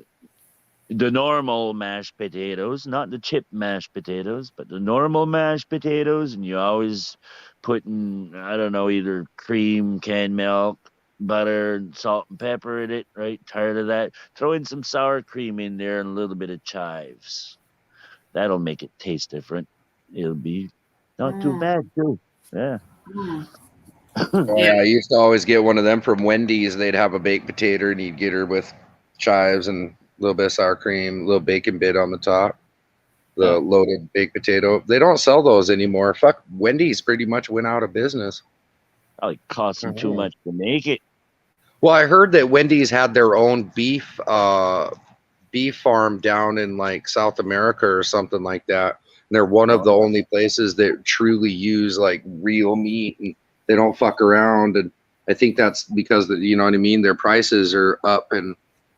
normal mashed potatoes, not the chip mashed potatoes, but the normal mashed potatoes, and you always put in, I don't know, either cream, canned milk, butter, and salt and pepper in it, right? Tired of that? Throw in some sour cream in there and a little bit of chives. That'll make it taste different. It'll be not too bad, too. Yeah. Mm. Oh, yeah, I used to always get one of them from Wendy's. They'd have a baked potato, and you'd get her with chives and a little bit of sour cream, a little bacon bit on the top. The loaded baked potato. They don't sell those anymore. Fuck, Wendy's pretty much went out of business. Probably cost them too much to make it. Well, I heard that Wendy's had their own beef farm down in like South America or something like that. And they're one of the only places that truly use like real meat, and they don't fuck around. And I think that's because you know what I mean? Their prices are up, and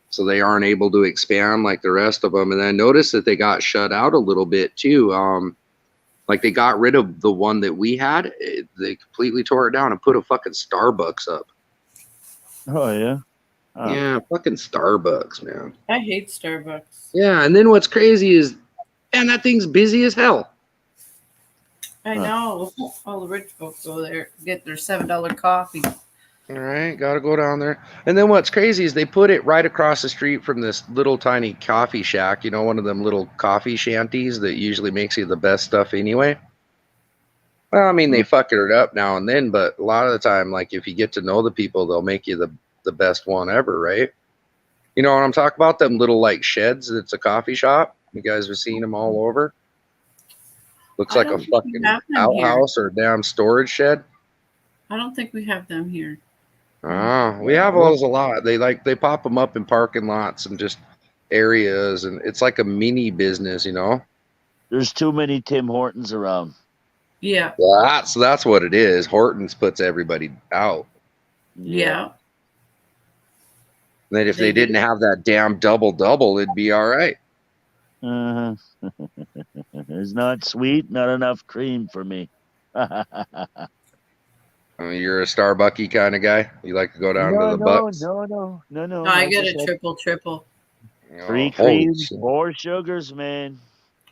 so they aren't able to expand like the rest of them. And I noticed that they got shut out a little bit too. Like they got rid of the one that we had. They completely tore it down and put a fucking Starbucks up. Oh, yeah? Yeah, fucking Starbucks, man. I hate Starbucks. Yeah, and then what's crazy is, man, that thing's busy as hell. I know. All the rich folks go there, get their $7 coffee. All right, got to go down there. And then what's crazy is they put it right across the street from this little tiny coffee shack, you know, one of them little coffee shanties that usually makes you the best stuff anyway. Well, I mean, they fuck it up now and then, but a lot of the time, like if you get to know the people, they'll make you the best one ever, right? You know what I'm talking about? Them little like sheds that's a coffee shop. You guys have seen them all over. Looks I like a don't think we fucking have them here. outhouse or a damn storage shed. I don't think we have them here. Oh, we have those a lot. They pop them up in parking lots and just areas, and it's like a mini business, you know. There's too many Tim Hortons around. Yeah. That's what it is. Hortons puts everybody out. Yeah. then if they They do. didn't have that damn double, it'd be all right. Uh-huh. It's not sweet, not enough cream for me. I mean, you're a Starbucky kind of guy. You like to go down to the Bucks. No. No, I get just a had triple. Oh, 3 holy creams, shit. 4 sugars, man.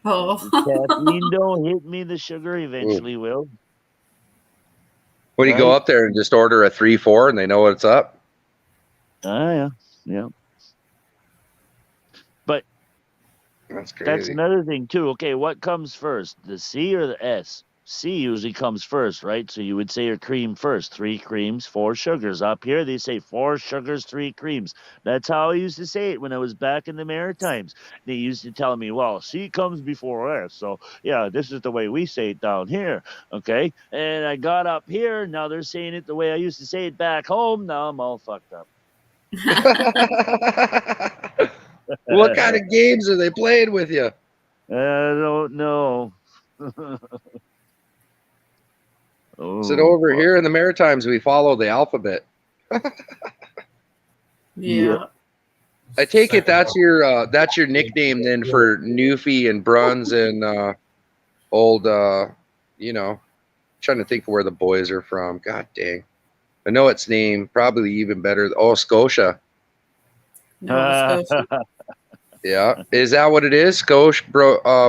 Oh, Caffeine don't hit me. The sugar eventually will. What do you go Right. up there and just order a 3-4 and they know what's up? Yeah. That's That's crazy. another thing too. Okay, what comes first, the C or the S? C usually comes first, right? So you would say your cream first. 3 creams, 4 sugars. Up here they say 4 sugars, 3 creams. That's how I used to say it when I was back in the Maritimes. They used to tell me, well, C comes before S. So yeah, this is the way we say it down here. Okay. And I got up here, now they're saying it the way I used to say it back home. Now I'm all fucked up. What kind of games are they playing with you? I don't know. Said Oh, over here in the Maritimes, we follow the alphabet. yeah. I take it that's your nickname then for Newfie and Bruns and old trying to think of where the boys are from. God dang. I know its name, probably even better. Oh, Scotia. Nova Scotia. Yeah. Is that what it is? Scotia,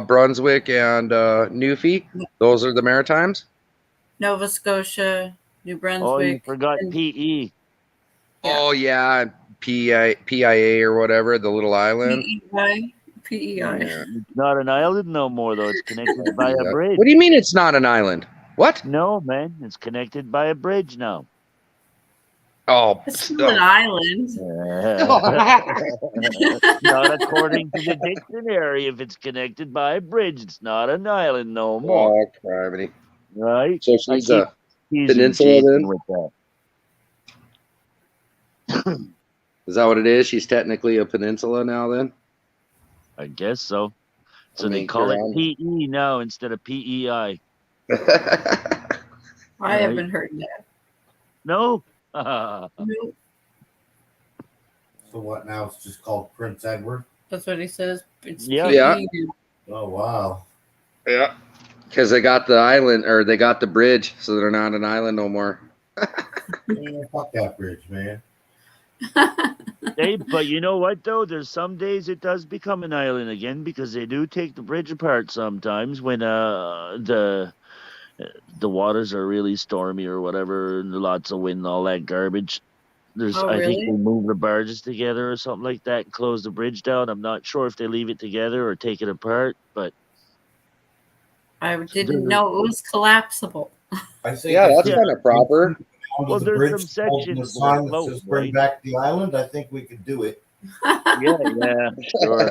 Brunswick, and Newfie? Those are the Maritimes? Nova Scotia, New oh, you Brunswick. forgot and- PE. Yeah. Oh, yeah. PIA or whatever, the little island. PEI. Yeah. It's not an island no more, though. It's connected by a bridge. What do you mean it's not an island? What? No, man. It's connected by a bridge now. Oh, It's still an island. Not according to the dictionary. If it's connected by a bridge, it's not an island no more. oh, criminy. Right? So I she's keep a teasing peninsula Jason then? with that. Is that what it is? She's technically a peninsula now then? I guess so. So I they mean, call it you're PE now instead of PEI. I Right. haven't heard that. No. Nope. So what now? It's just called Prince Edward. That's what he says. It's Yeah. Yeah. PE. Oh wow. Yeah. Because they got the island, or they got the bridge, so they're not an island no more. Man, fuck that bridge, man. Hey, but you know what though? There's some days it does become an island again because they do take the bridge apart sometimes when the waters are really stormy or whatever, and lots of wind and all that garbage. Oh, I think really? they move the barges together or something like that and close the bridge down. I'm not sure if they leave it together or take it apart, but I didn't know it was collapsible. I think Yeah, if that's we kind of proper. onto Well, the there's bridge, some holding the sections sign that that says float, "Bring right? back the island." I think we could do it. yeah, sure.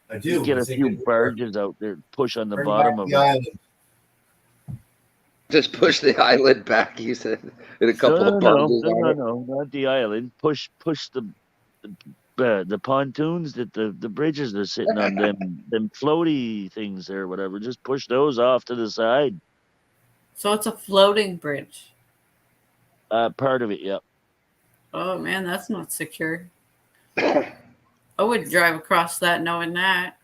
I do. You get I a think few it'd barges out there, push on the bring bottom back of the it. island. Just push the island back, you said. And a couple of barges on it. No, not the island. Push the pontoons that the bridges are sitting on them floaty things there, whatever. Just push those off to the side. So it's a floating bridge. Part of it, yeah. Oh man, that's not secure. I would drive across that knowing that.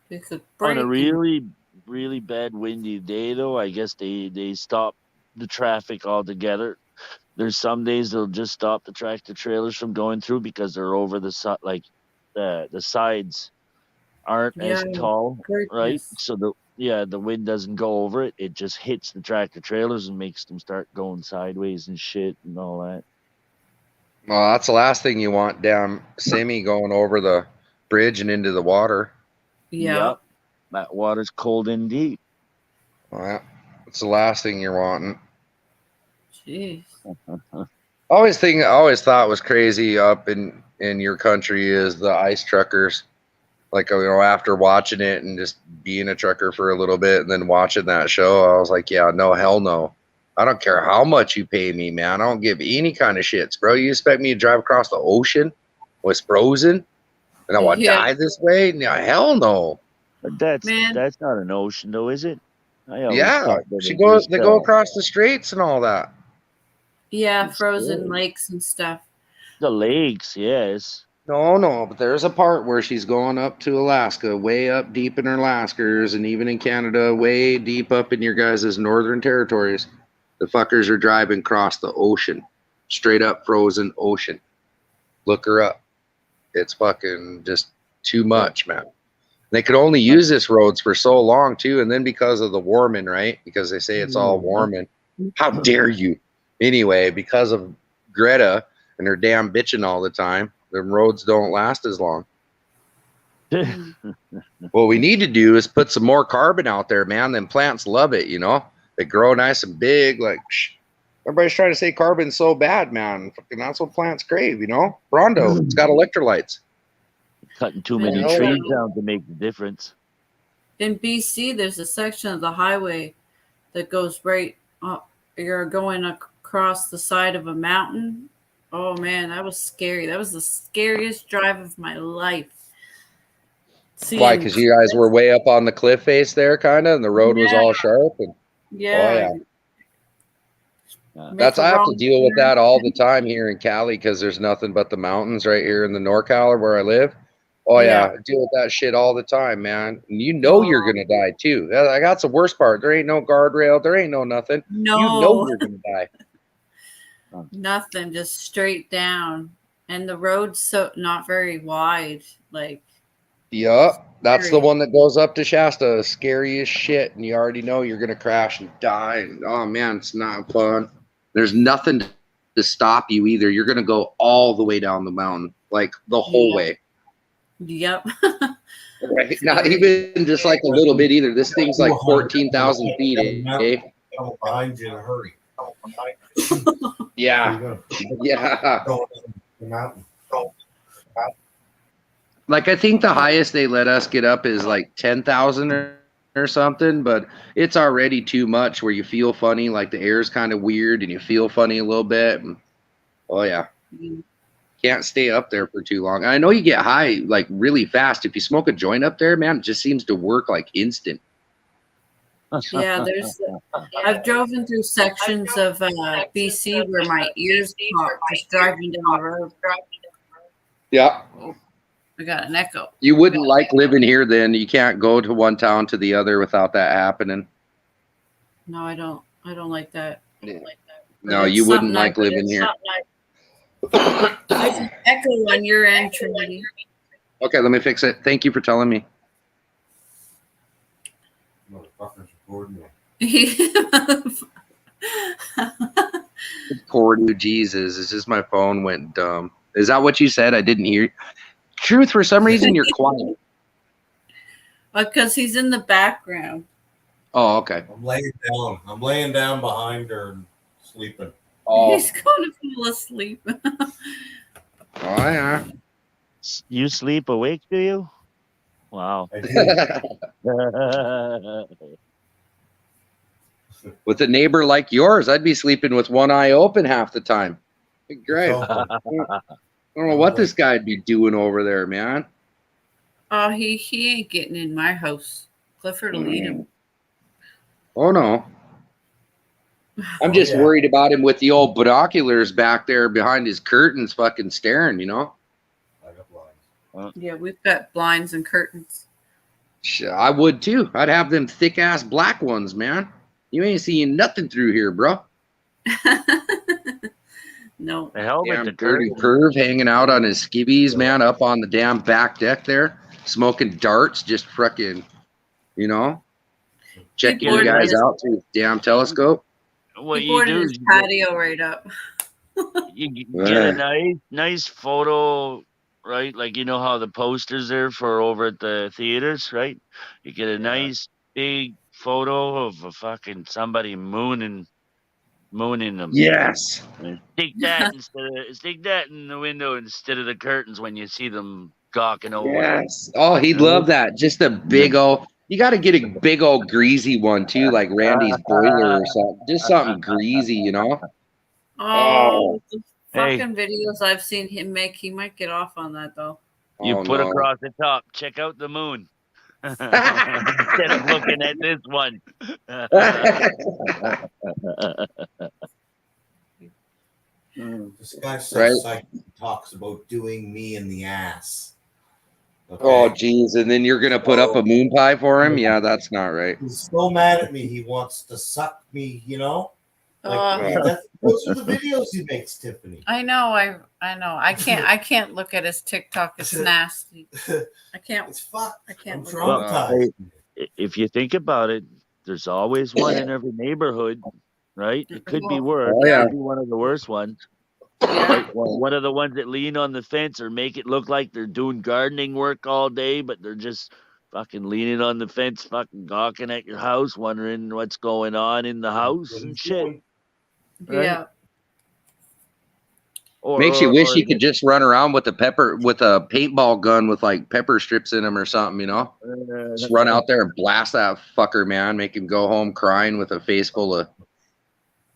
It could break. On a and- really, really bad windy day, though, I guess they stop the traffic altogether. There's some days they'll just stop the tractor trailers from going through because they're over the sides aren't as Yeah, tall, right? goodness. So the wind doesn't go over it. It just hits the tractor trailers and makes them start going sideways and shit and all that. Well, that's the last thing you want, damn Simi going over the bridge and into the water. Yeah. Yep. That water's cold and deep. Well, it's the last thing you're wanting. Jeez. I always thought was crazy up in your country is the ice truckers. Like, after watching it and just being a trucker for a little bit and then watching that show, I was like, yeah, no, hell no. I don't care how much you pay me, man. I don't give any kind of shits, bro. You expect me to drive across the ocean when it's frozen and I want to Yeah. die this way? No, hell no. But that's Man. not an ocean, though, is it? I always Yeah, thought that they it was, go across the straits and all that. Yeah, It's frozen good. lakes and stuff. The lakes, yes. No, but there's a part where she's going up to Alaska, way up deep in her Alaskers, and even in Canada, way deep up in your guys' northern territories. The fuckers are driving across the ocean, straight up frozen ocean. Look her up. It's fucking just too much, man. They could only use this roads for so long too, and then because of the warming, right? Because they say it's all warming. How dare you? Anyway, because of Greta and her damn bitching all the time, the roads don't last as long. What we need to do is put some more carbon out there, man. Then plants love it, you know. They grow nice and big. Like everybody's trying to say carbon's so bad, man. Fucking that's what plants crave, you know. Rondo, it's got electrolytes. Cutting too many Yeah. trees down to make the difference. In BC, there's a section of the highway that goes right up. You're going across the side of a mountain. Oh man, that was scary. That was the scariest drive of my life. Why? Because you guys were way up on the cliff face there, kind of, and the road was all sharp. And yeah. that's I have to deal with that all the time here in Cali because there's nothing but the mountains right here in the NorCal where I live. Oh yeah, I deal with that shit all the time, man. And you know you're gonna die too. I got the worst part. There ain't no guardrail. There ain't no nothing. No, you know you're gonna die. Nothing, just straight down, and the road's so not very wide. Like, yep, that's the one that goes up to Shasta. Scary as shit, and you already know you're gonna crash and die. And, oh man, it's not fun. There's nothing to stop you either. You're gonna go all the way down the mountain, like the whole way. Yep. Right? Not even just like a little bit either. This thing's like 14,000 feet. Eh? Come behind you in a hurry. Yeah. Yeah. Going down the mountain. Like I think the highest they let us get up is like 10,000 or something, but it's already too much where you feel funny, like the air is kind of weird and you feel funny a little bit. And, oh yeah. Can't stay up there for too long. I know you get high like really fast. If you smoke a joint up there, man, it just seems to work like instant. Yeah, I've driven through sections of BC where my ears pop just driving down the road. Yeah. I got an echo. You wouldn't like living here then. You can't go to one town to the other without that happening. No, I don't like that. No, you wouldn't like living here. There's an echo on your end, Trinity. Okay, let me fix it. Thank you for telling me. Motherfuckers recording me. Poor new Jesus. It's just my phone went dumb. Is that what you said? I didn't hear. Truth, for some reason you're quiet. Because he's in the background. Oh, okay. I'm laying down behind her and sleeping. Oh, He's going to fall asleep. oh yeah. You sleep awake, do you? Wow. I do. With a neighbor like yours, I'd be sleeping with one eye open half the time. Great. I don't know what this guy'd be doing over there, man. Oh, he ain't getting in my house. Clifford will eat him. Oh no. I'm just worried about him with the old binoculars back there behind his curtains fucking staring, you know? Yeah, we've got blinds and curtains. I would too. I'd have them thick ass black ones, man. You ain't seeing nothing through here, bro. No. The hell with Damn the dirty curtain. perv hanging out on his skivvies, man, up on the damn back deck there, smoking darts, just frickin', you know, checking you guys out through his damn telescope. What He you boarded do his is patio right up. you get a nice photo, right? Like you know how the posters are for over at the theaters, right? You get a nice big photo of a fucking somebody mooning them. Yes. And stick that in the window instead of the curtains when you see them gawking over. Yes. Oh, he'd love that. Just a big old. You got to get a big old greasy one too, like Randy's boiler or something. Just something greasy, you know. Oh, the fucking videos I've seen him make, he might get off on that though. You put across the top. Check out the moon. Instead of looking at this one. This guy so Right. psychic talks about doing me in the ass. Okay? Oh, geez. And then you're going to put up a moon pie for him? Yeah, that's not right. He's so mad at me. He wants to suck me. You know, like Oh, those are the videos he makes, Tiffany. I know. I know. I can't look at his TikTok. It's nasty. I can't. It's fucked. I can't I'm look traumatized. If you think about it, there's always one in every neighborhood, right? It could be worse. Oh, yeah. It could be one of the worst ones. Yeah. Right? Well, one of the ones that lean on the fence or make it look like they're doing gardening work all day, but they're just fucking leaning on the fence, fucking gawking at your house, wondering what's going on in the house What and he's shit. doing. Right? Yeah. Or, Makes you wish or you could just run around with a paintball gun with like pepper strips in them or something, you know? Just run out there and blast that fucker, man. Make him go home crying with a face full of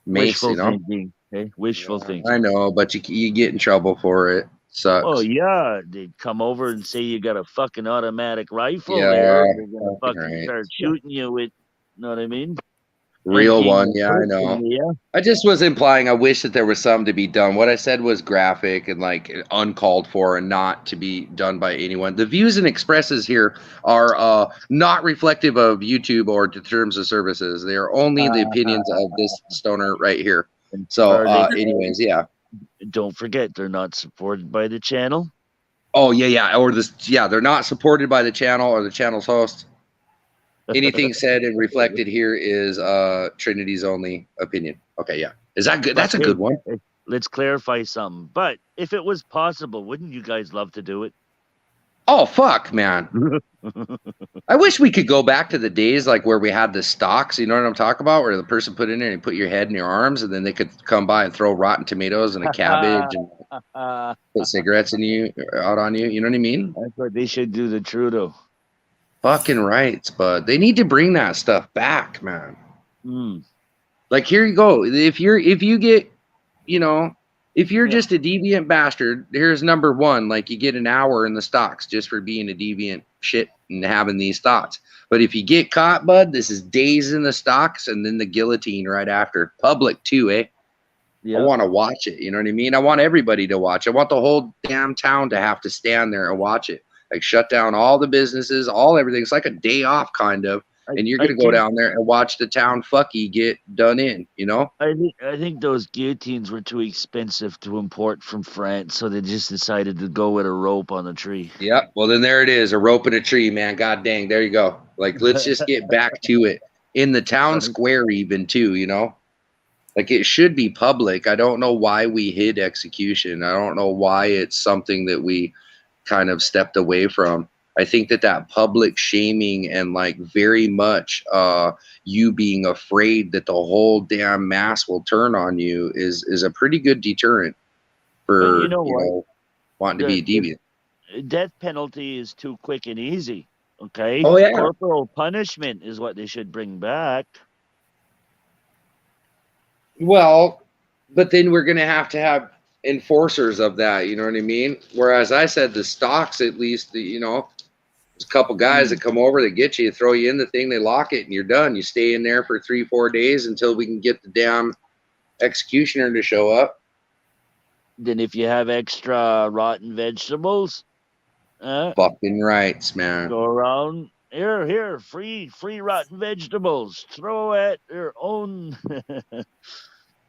mace, wishful you know? thinking. Okay? Wishful thinking. I know, but you get in trouble for it. Sucks. Oh yeah, they'd come over and say you got a fucking automatic rifle Yeah, there. They're gonna fucking fucking right. start shooting you with, you know what I mean? Real Emptying one, the yeah, I clip know. in you, I just was implying I wish that there was something to be done. What I said was graphic and like uncalled for and not to be done by anyone. The views and expresses here are not reflective of YouTube or the terms of services. They are only the opinions of this stoner right here. So, Are they- anyways, yeah. Don't forget, they're not supported by the channel. Oh yeah. Or this, yeah. They're not supported by the channel or the channel's host. Anything said and reflected here is Trinity's only opinion. Okay, yeah. Is that good? That's a good one. Let's clarify something. But if it was possible, wouldn't you guys love to do it? Oh fuck, man. I wish we could go back to the days like where we had the stocks, you know what I'm talking about? Where the person put in there and you put your head in your arms and then they could come by and throw rotten tomatoes and a cabbage and put cigarettes in you out on you. You know what I mean? That's what they should do to Trudeau. Fucking rights, but they need to bring that stuff back, man. Mm. Like here you go. If you get, you know, if you're just a deviant bastard, here's number one. Like you get an hour in the stocks just for being a deviant shit and having these thoughts. But if you get caught, bud, this is days in the stocks and then the guillotine right after. Public too, eh? Yeah. I want to watch it. You know what I mean? I want everybody to watch. I want the whole damn town to have to stand there and watch it. Like shut down all the businesses, all everything. It's like a day off kind of. And you're going to go down there and watch the town fucky get done in, you know? I think those guillotines were too expensive to import from France, so they just decided to go with a rope on a tree. Yep. Well, then there it is, a rope and a tree, man. God dang, there you go. Like, let's just get back to it in the town square, even too. You know, like it should be public. I don't know why we hid execution. I don't know why it's something that we kind of stepped away from. I think that public shaming and like very much you being afraid that the whole damn mass will turn on you is a pretty good deterrent for you know wanting to be a deviant. Death penalty is too quick and easy. Okay. Oh yeah. Corporal punishment is what they should bring back. Well, but then we're gonna have to have enforcers of that. You know what I mean? Whereas I said the stocks, at least, you know. There's a couple guys that come over that get you, throw you in the thing, they lock it, and you're done. You stay in there for 3-4 days until we can get the damn executioner to show up. Then if you have extra rotten vegetables, fucking rights, man. Go around here, free rotten vegetables. Throw at your own.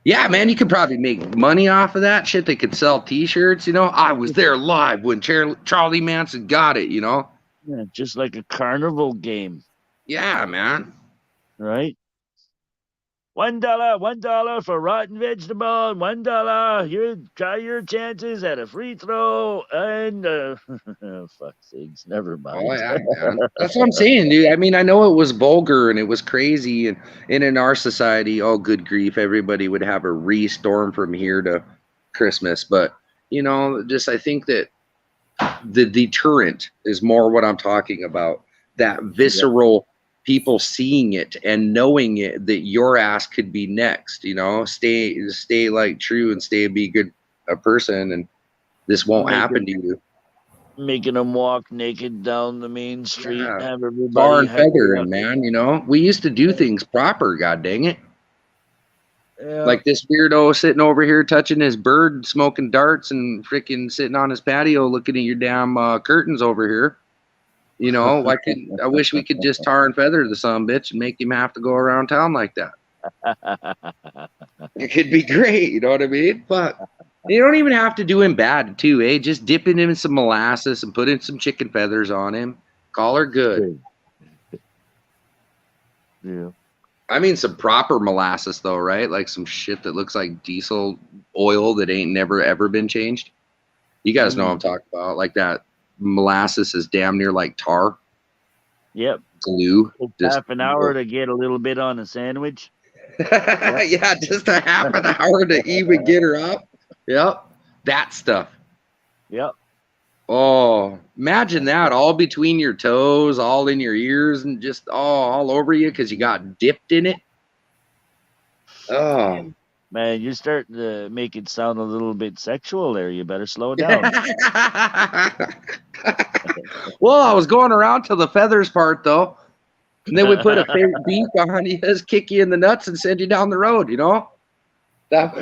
Yeah, man, you could probably make money off of that shit. They could sell T-shirts. You know, I was there live when Charlie Manson got it. You know. Yeah, just like a carnival game. Yeah, man. Right? $1 for rotten vegetable, $1. You try your chances at a free throw, and fuck sakes, never mind. Oh yeah, man. That's what I'm saying, dude. I mean, I know it was vulgar and it was crazy, and in our society, oh good grief, everybody would have a re-storm from here to Christmas. But you know, just I think that the deterrent is more what I'm talking about. That visceral people seeing it and knowing it that your ass could be next. You know, stay like true and be a person, and this won't happen to you. Making them walk naked down the main street, Yeah. have everybody Tar and feathering, man. You know, we used to do things proper. God dang it. Yeah. Like this weirdo sitting over here touching his bird, smoking darts, and freaking sitting on his patio looking at your damn curtains over here. You know, I wish we could just tar and feather the son of a bitch and make him have to go around town like that. It could be great, you know what I mean? But you don't even have to do him bad too, eh? Just dip him in some molasses and put in some chicken feathers on him. Call her good. Yeah. I mean some proper molasses though, right? Like some shit that looks like diesel oil that ain't never ever been changed. You guys know what I'm talking about. Like that molasses is damn near like tar. Yep. Glue. Takes half an hour to get a little bit on a sandwich. Yeah, just a half an hour to even get her up. Yep. That stuff. Yep. Oh, imagine that all between your toes, all in your ears, and just all over you because you got dipped in it. Oh, Man, you're starting to make it sound a little bit sexual there. You better slow down. well, I was going around to the feathers part though, and then we put a fake beak on you, just kick you in the nuts, and send you down the road. You know, that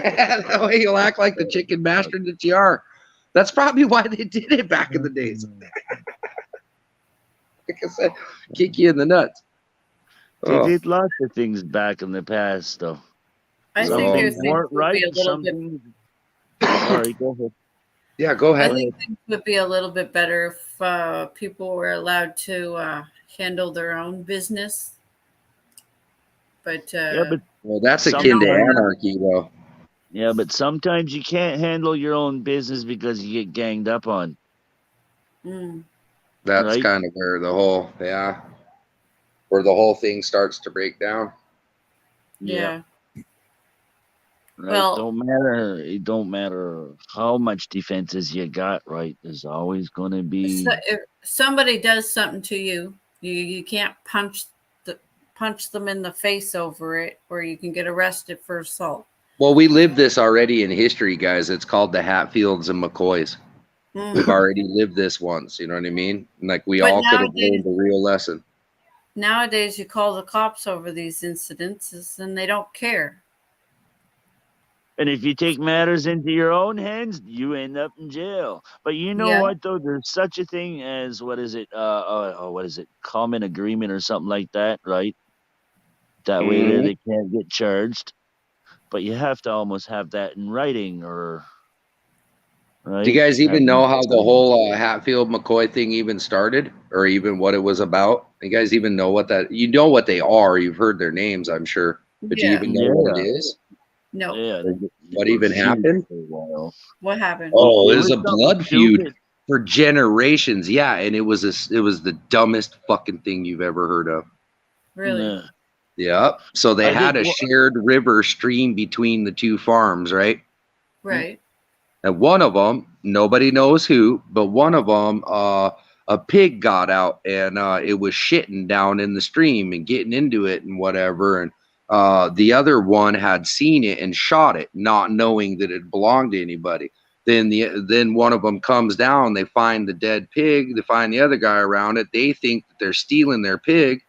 way you'll act like the chicken bastard that you are. That's probably why they did it back in the days. Like I said, kick you in the nuts. They did lots of things back in the past, though. I Some think things there's weren't right. a little Some bit. things. Sorry, go ahead. Yeah, go I ahead. think things would be a little bit better if people were allowed to handle their own business. But Well, that's akin to sometimes- anarchy, though. Yeah, but sometimes you can't handle your own business because you get ganged up on. That's Right. kind of where the whole where the whole thing starts to break down. yeah. Right? Well- It don't matter how much defenses you got, right? There's always gonna be So if somebody does something to you, you can't punch them in the face over it, or you can get arrested for assault. Well, we lived this already in history, guys. It's called the Hatfields and McCoys. We've already lived this once. You know what I mean? Like we But all could have nowadays- learned the real lesson. Nowadays, you call the cops over these incidences, and they don't care. And if you take matters into your own hands, you end up in jail. But you know Yeah. what though? There's such a thing as what is it? What is it? Common agreement or something like that, right? That way there they can't get charged. But you have to almost have that in writing, or right? Do you guys even Have- know how the whole Hatfield McCoy thing even started, or even what it was about? You guys even know what that? You know what they are. You've heard their names, I'm sure. But do you Yeah. even know what it is? No. Yeah. What even happened? For a while. What happened? Oh, it was a something blood feud stupid. for generations. Yeah, and it was the dumbest fucking thing you've ever heard of. Really? Yeah. Yep. So they I had a think shared river stream between the two farms, right? Right. And one of them, nobody knows who, but one of them, a pig got out and it was shitting down in the stream and getting into it and whatever. And the other one had seen it and shot it, not knowing that it belonged to anybody. Then one of them comes down. They find the dead pig. They find the other guy around it. They think that they're stealing their pig.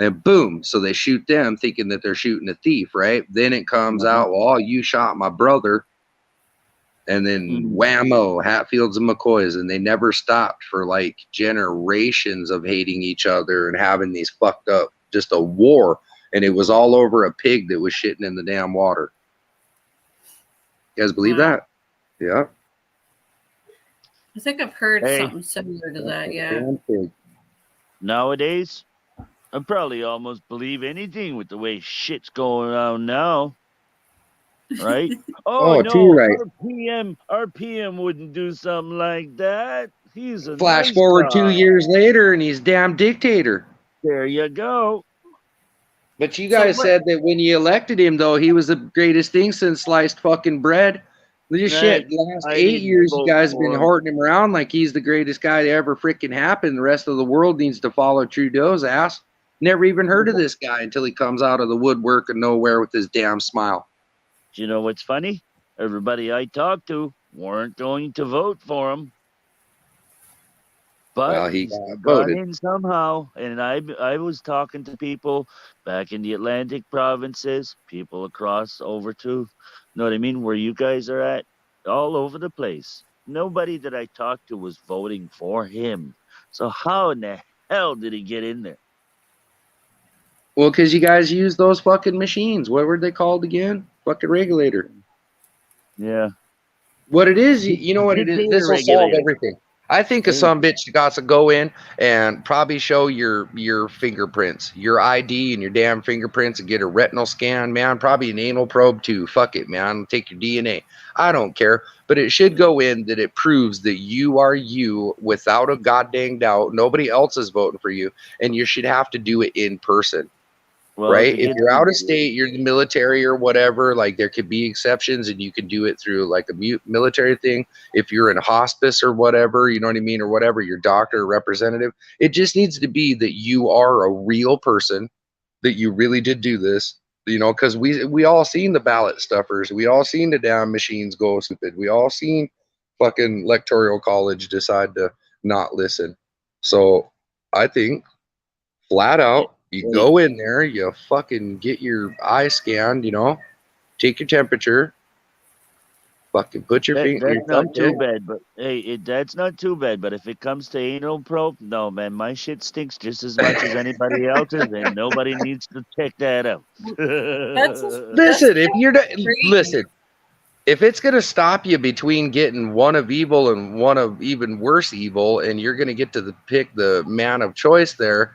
And boom, so they shoot them thinking that they're shooting a thief, right? Then it comes out, well, you shot my brother. And then whammo, Hatfields and McCoys. And they never stopped for like generations of hating each other and having these fucked up, just a war. And it was all over a pig that was shitting in the damn water. You guys believe Wow. that? Yeah. I think I've heard Hey. something similar to that. Yeah. Damn pig. Nowadays, I probably almost believe anything with the way shit's going on now. Right? Oh, no, too right. Our PM wouldn't do something like that. He's a Flash nice forward guy. 2 years later and he's damn dictator. There you go. But you guys what- said that when you elected him, though, he was the greatest thing since sliced fucking bread. This Right. shit, the last I 8 didn't years, you vote guys have for been him. horting him around like he's the greatest guy to ever freaking happen. The rest of the world needs to follow Trudeau's ass. Never even heard of this guy until he comes out of the woodwork and nowhere with his damn smile. Do you know what's funny? Everybody I talked to weren't going to vote for him. But Well, he he's got got voted. in somehow. And I was talking to people back in the Atlantic provinces, people across over to, you know what I mean, where you guys are at, all over the place. Nobody that I talked to was voting for him. So how in the hell did he get in there? Well, because you guys use those fucking machines. What were they called again? Fucking regulator. Yeah. What it is, you know what it is? Dictator This will solve regulator. everything. I think of Hey. some bitch got to go in and probably show your fingerprints, your ID and your damn fingerprints, and get a retinal scan, man. Probably an anal probe too. Fuck it, man. Take your DNA. I don't care, but it should go in that it proves that you are you without a goddamn doubt. Nobody else is voting for you, and you should have to do it in person. Well, Right? to If get you're out the- of state, you're in the military or whatever, like there could be exceptions and you can do it through like a military thing. If you're in hospice or whatever, you know what I mean, or whatever, your doctor or representative, it just needs to be that you are a real person, that you really did do this, you know, because we all seen the ballot stuffers. We all seen the damn machines go stupid. We all seen fucking electoral college decide to not listen. So I think flat out, you go in there, you fucking get your eye scanned, you know, take your temperature, fucking put your finger, your That's thumb not too in. bad, but hey, that's not too bad. But if it comes to anal probe, no, man, my shit stinks just as much as anybody else's, and nobody needs to check that out. Listen, if you're listen, if it's gonna stop you between getting one of evil and one of even worse evil, and you're gonna get to pick the man of choice there,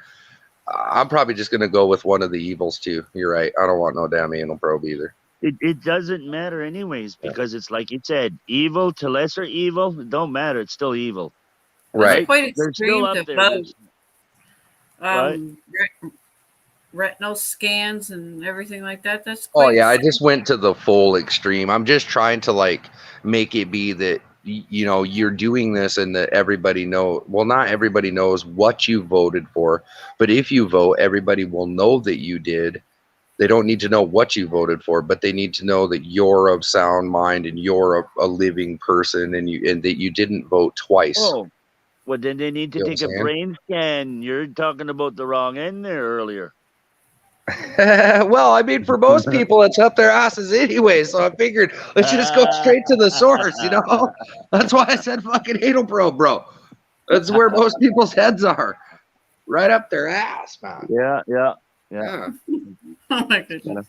I'm probably just gonna go with one of the evils too. You're right. I don't want no damn anal probe either. It doesn't matter anyways, because it's like you said, evil to lesser evil, it don't matter. It's still evil. Right. It's quite They're still extreme up to there. vote. What? Retinal scans and everything like that. That's Oh quite yeah, I just went to the full extreme. I'm just trying to like make it be that you know you're doing this and that everybody know. Well, not everybody knows what you voted for, but if you vote, everybody will know that you did. They don't need to know what you voted for, but they need to know that you're of sound mind and you're a living person, and that you didn't vote twice. Oh, well, then they need to You know take what a I'm saying? brain scan. You're talking about the wrong end there earlier. Well, I mean, for most people, it's up their asses anyway. So I figured let's just go straight to the source. You know, that's why I said fucking anal probe, bro. That's where most people's heads are, right up their ass, man. Yeah. Yeah. Oh my goodness.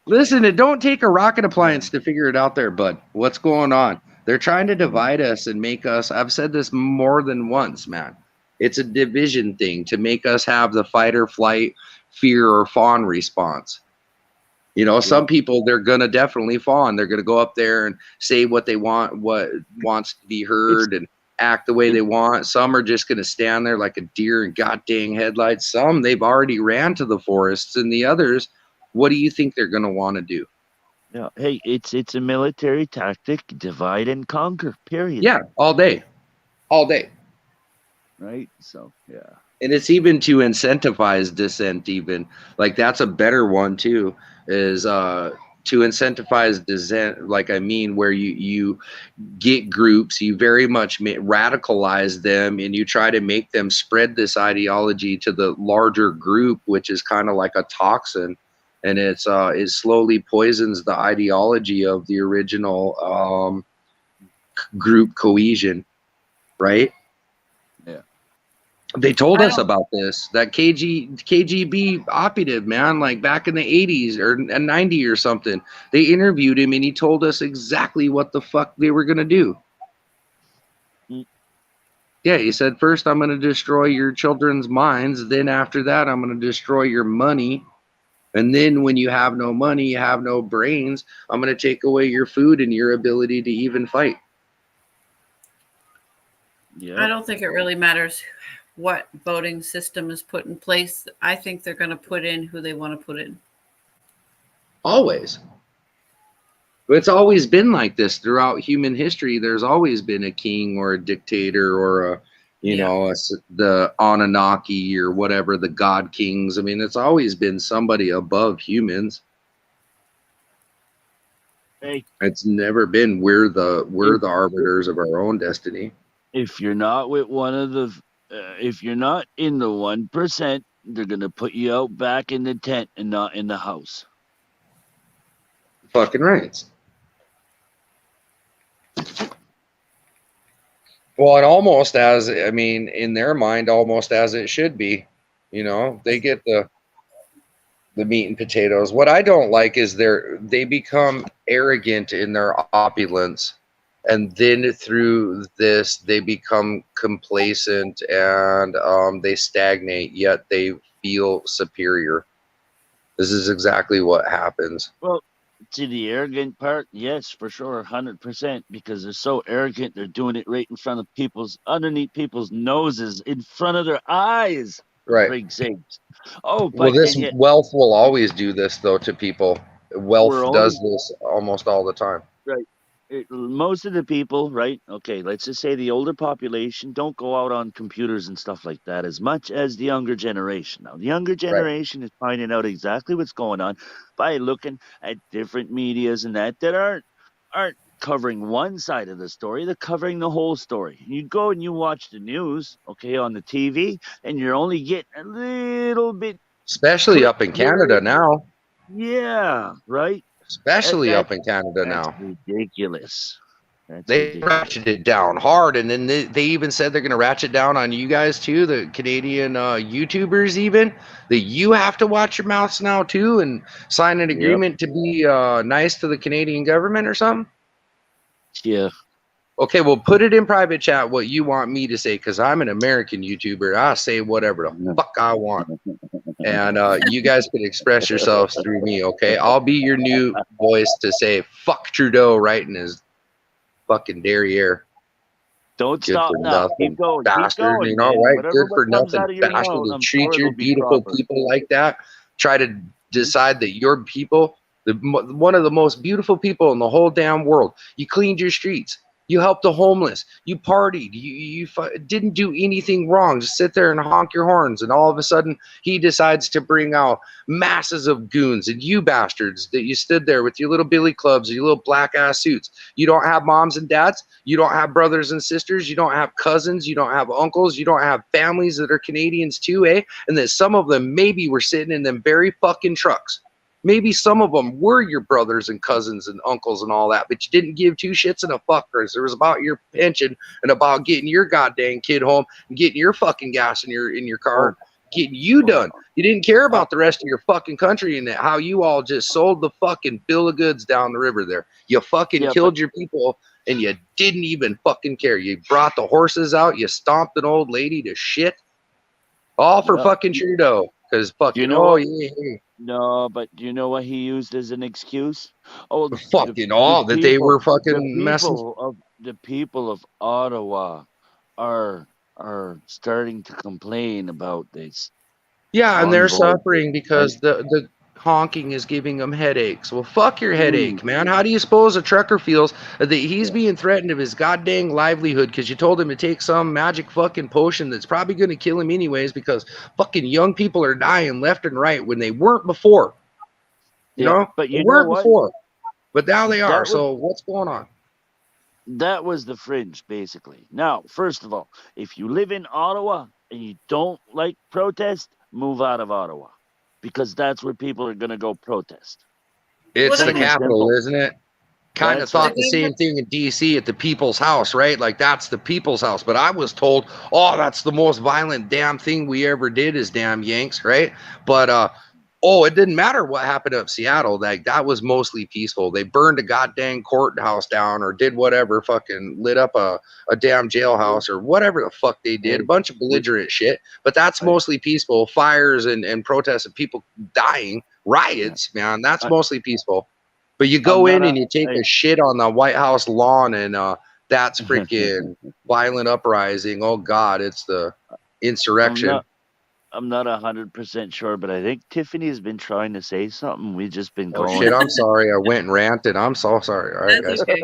Listen, it don't take a rocket appliance to figure it out there, bud. What's going on? They're trying to divide us and make us. I've said this more than once, man. It's a division thing to make us have the fight or flight, fear or fawn response. You know, some people, they're going to definitely fawn. They're going to go up there and say what they want, what wants to be heard, and act the way they want. Some are just going to stand there like a deer in goddamn headlights. Some, they've already ran to the forests. And the others, what do you think they're going to want to do? Yeah. Hey, it's a military tactic, divide and conquer, period. Yeah, all day. All day. Right? So, yeah. And it's even to incentivize dissent, even. Like, that's a better one, too, is to incentivize dissent. Like, I mean, where you get groups, you very much radicalize them, and you try to make them spread this ideology to the larger group, which is kind of like a toxin. And it slowly poisons the ideology of the original group cohesion, right? They told us about this, that KGB operative, man, like back in the 80s or 90 or something. They interviewed him and he told us exactly what the fuck they were going to do. Yeah, he said, first, I'm going to destroy your children's minds. Then after that, I'm going to destroy your money. And then when you have no money, you have no brains, I'm going to take away your food and your ability to even fight. Yeah. I don't think it really matters what voting system is put in place. I think they're going to put in who they want to put in. Always. But it's always been like this throughout human history. There's always been a king or a dictator or the Anunnaki or whatever, the god kings. I mean, it's always been somebody above humans. Hey. It's never been we're the arbiters of our own destiny. if you're not with one of the, if you're not in the 1%, they're gonna put you out back in the tent and not in the house. Fucking right. Well, and almost as, I mean, in their mind, almost as it should be. You know, they get the meat and potatoes. What I don't like is they become arrogant in their opulence, and then through this they become complacent and they stagnate. Yet they feel superior. This is exactly what happens. Well, to the arrogant part, yes, for sure, 100%, because they're so arrogant, they're doing it right in front of underneath people's noses, in front of their eyes. For Right. frig sakes. Oh, Well, but this and yet wealth will always do this though to people. Wealth we're does only this almost all the time. right. Most of the people, right? Okay, let's just say the older population don't go out on computers and stuff like that as much as the younger generation. Now, the younger generation is finding out exactly what's going on by looking at different medias and that aren't covering one side of the story. They're covering the whole story. You go and you watch the news, okay, on the TV, and you're only getting a little bit. Especially up in Canada now. Yeah, right. Especially up in Canada That's now. ridiculous. That's They ridiculous. ratcheted it down hard, and then they even said they're going to ratchet down on you guys too, the Canadian YouTubers, even that you have to watch your mouths now too, and sign an Yep. agreement to be nice to the Canadian government or something. Yeah. Okay, well, put it in private chat what you want me to say, because I'm an American YouTuber. I say whatever the fuck I want, and you guys can express yourselves through me. Okay, I'll be your new voice to say fuck Trudeau right in his fucking derriere. Don't Good stop for now. nothing, Keep going. bastard. Keep going, You know, man. right? Whatever Good for what comes nothing, out of your bastard. mouth, To I'm treat sure your it'll be beautiful proper. people like that. Try to decide that your people, one of the most beautiful people in the whole damn world. You cleaned your streets. You helped the homeless. You partied. You didn't do anything wrong. Just sit there and honk your horns. And all of a sudden, he decides to bring out masses of goons. And you bastards that you stood there with your little billy clubs, your little black ass suits. You don't have moms and dads. You don't have brothers and sisters. You don't have cousins. You don't have uncles. You don't have families that are Canadians too, eh? And that some of them maybe were sitting in them very fucking trucks. Maybe some of them were your brothers and cousins and uncles and all that, but you didn't give two shits and a fuckers. It was about your pension and about getting your goddamn kid home and getting your fucking gas in your car, getting you done. You didn't care about the rest of your fucking country and how you all just sold the fucking bill of goods down the river there. You fucking killed your people and you didn't even fucking care. You brought the horses out. You stomped an old lady to shit. All for fucking Trudeau. Because fucking, No, but do you know what he used as an excuse? Oh, fucking all that they were fucking messing. The people of Ottawa are starting to complain about this. Yeah, and they're suffering because the honking is giving them headaches. Well, fuck your headache, man. How do you suppose a trucker feels that he's being threatened of his goddamn livelihood because you told him to take some magic fucking potion that's probably going to kill him anyways because fucking young people are dying left and right when they weren't before. You know? But they weren't before. But now they are. So what's going on? That was the fringe, basically. Now, first of all, if you live in Ottawa and you don't like protest, move out of Ottawa. Because that's where people are going to go protest. It's the capital, isn't it? Kind of thought the same thing in DC at the People's House, right? Like that's the People's House. But I was told, oh, that's the most violent damn thing we ever did is damn Yanks, right? But it didn't matter what happened up Seattle. Like that was mostly peaceful. They burned a goddamn courthouse down or did whatever, fucking lit up a damn jailhouse or whatever the fuck they did. A bunch of belligerent shit. But that's mostly peaceful. Fires and protests and people dying, riots, man. That's mostly peaceful. But you go in and you take a shit on the White House lawn and that's freaking violent uprising. Oh God, it's the insurrection. I'm not 100% sure, but I think Tiffany has been trying to say something. We've just been going. Oh shit! I'm sorry. I went and ranted. I'm so sorry. All right, guys. Okay.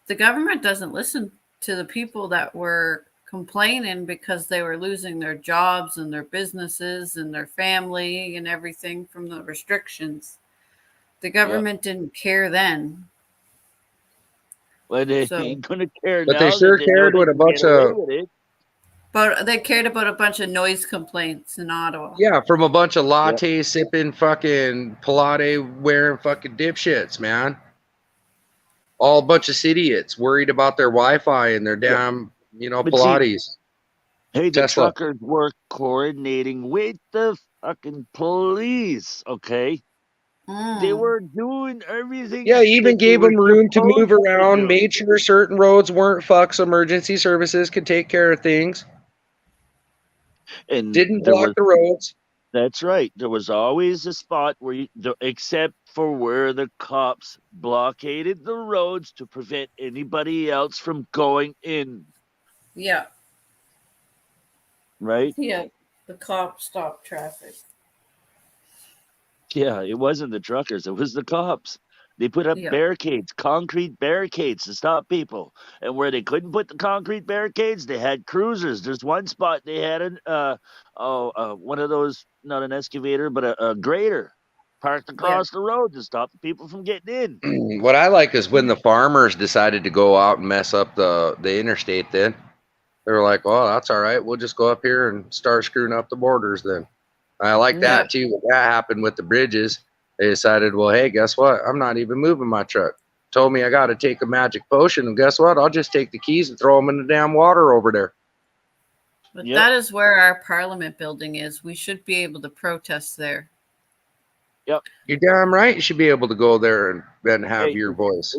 The government doesn't listen to the people that were complaining because they were losing their jobs and their businesses and their family and everything from the restrictions. The government didn't care then. But they So- ain't gonna care But now. they sure that know cared they when a can bunch get away of with it. But they cared about a bunch of noise complaints in Ottawa. yeah, from a bunch of latte sipping fucking Pilates wearing fucking dipshits, man. All a bunch of idiots worried about their Wi-Fi and their damn, But see, Pilates. hey, the Tesla. truckers were coordinating with the fucking police. Okay, they Mm. were doing everything. Yeah, he even that they gave were them room to move supposed to around, do. made sure certain roads weren't fucks. Emergency services could take care of things. And Didn't there block was. the roads. That's right. There was always a spot where except for where the cops blockaded the roads to prevent anybody else from going in. Yeah. Right? Yeah. The cops stopped traffic. Yeah, it wasn't the truckers, it was the cops. They put up Yeah. barricades, concrete barricades to stop people. And where they couldn't put the concrete barricades, they had cruisers. There's one spot they had one of those, not an excavator, but a grader parked across the road to stop the people from getting in. What I like is when the farmers decided to go out and mess up the interstate. Then they were like, "Well, that's all right. We'll just go up here and start screwing up the borders." Then I like that too. When that happened with the bridges, they decided, "Well, hey, guess what? I'm not even moving my truck. Told me I got to take a magic potion, and guess what? I'll just take the keys and throw them in the damn water over there." But Yep. that is where our parliament building is. We should be able to protest there. You're damn right. You should be able to go there and then have Hey, your voice.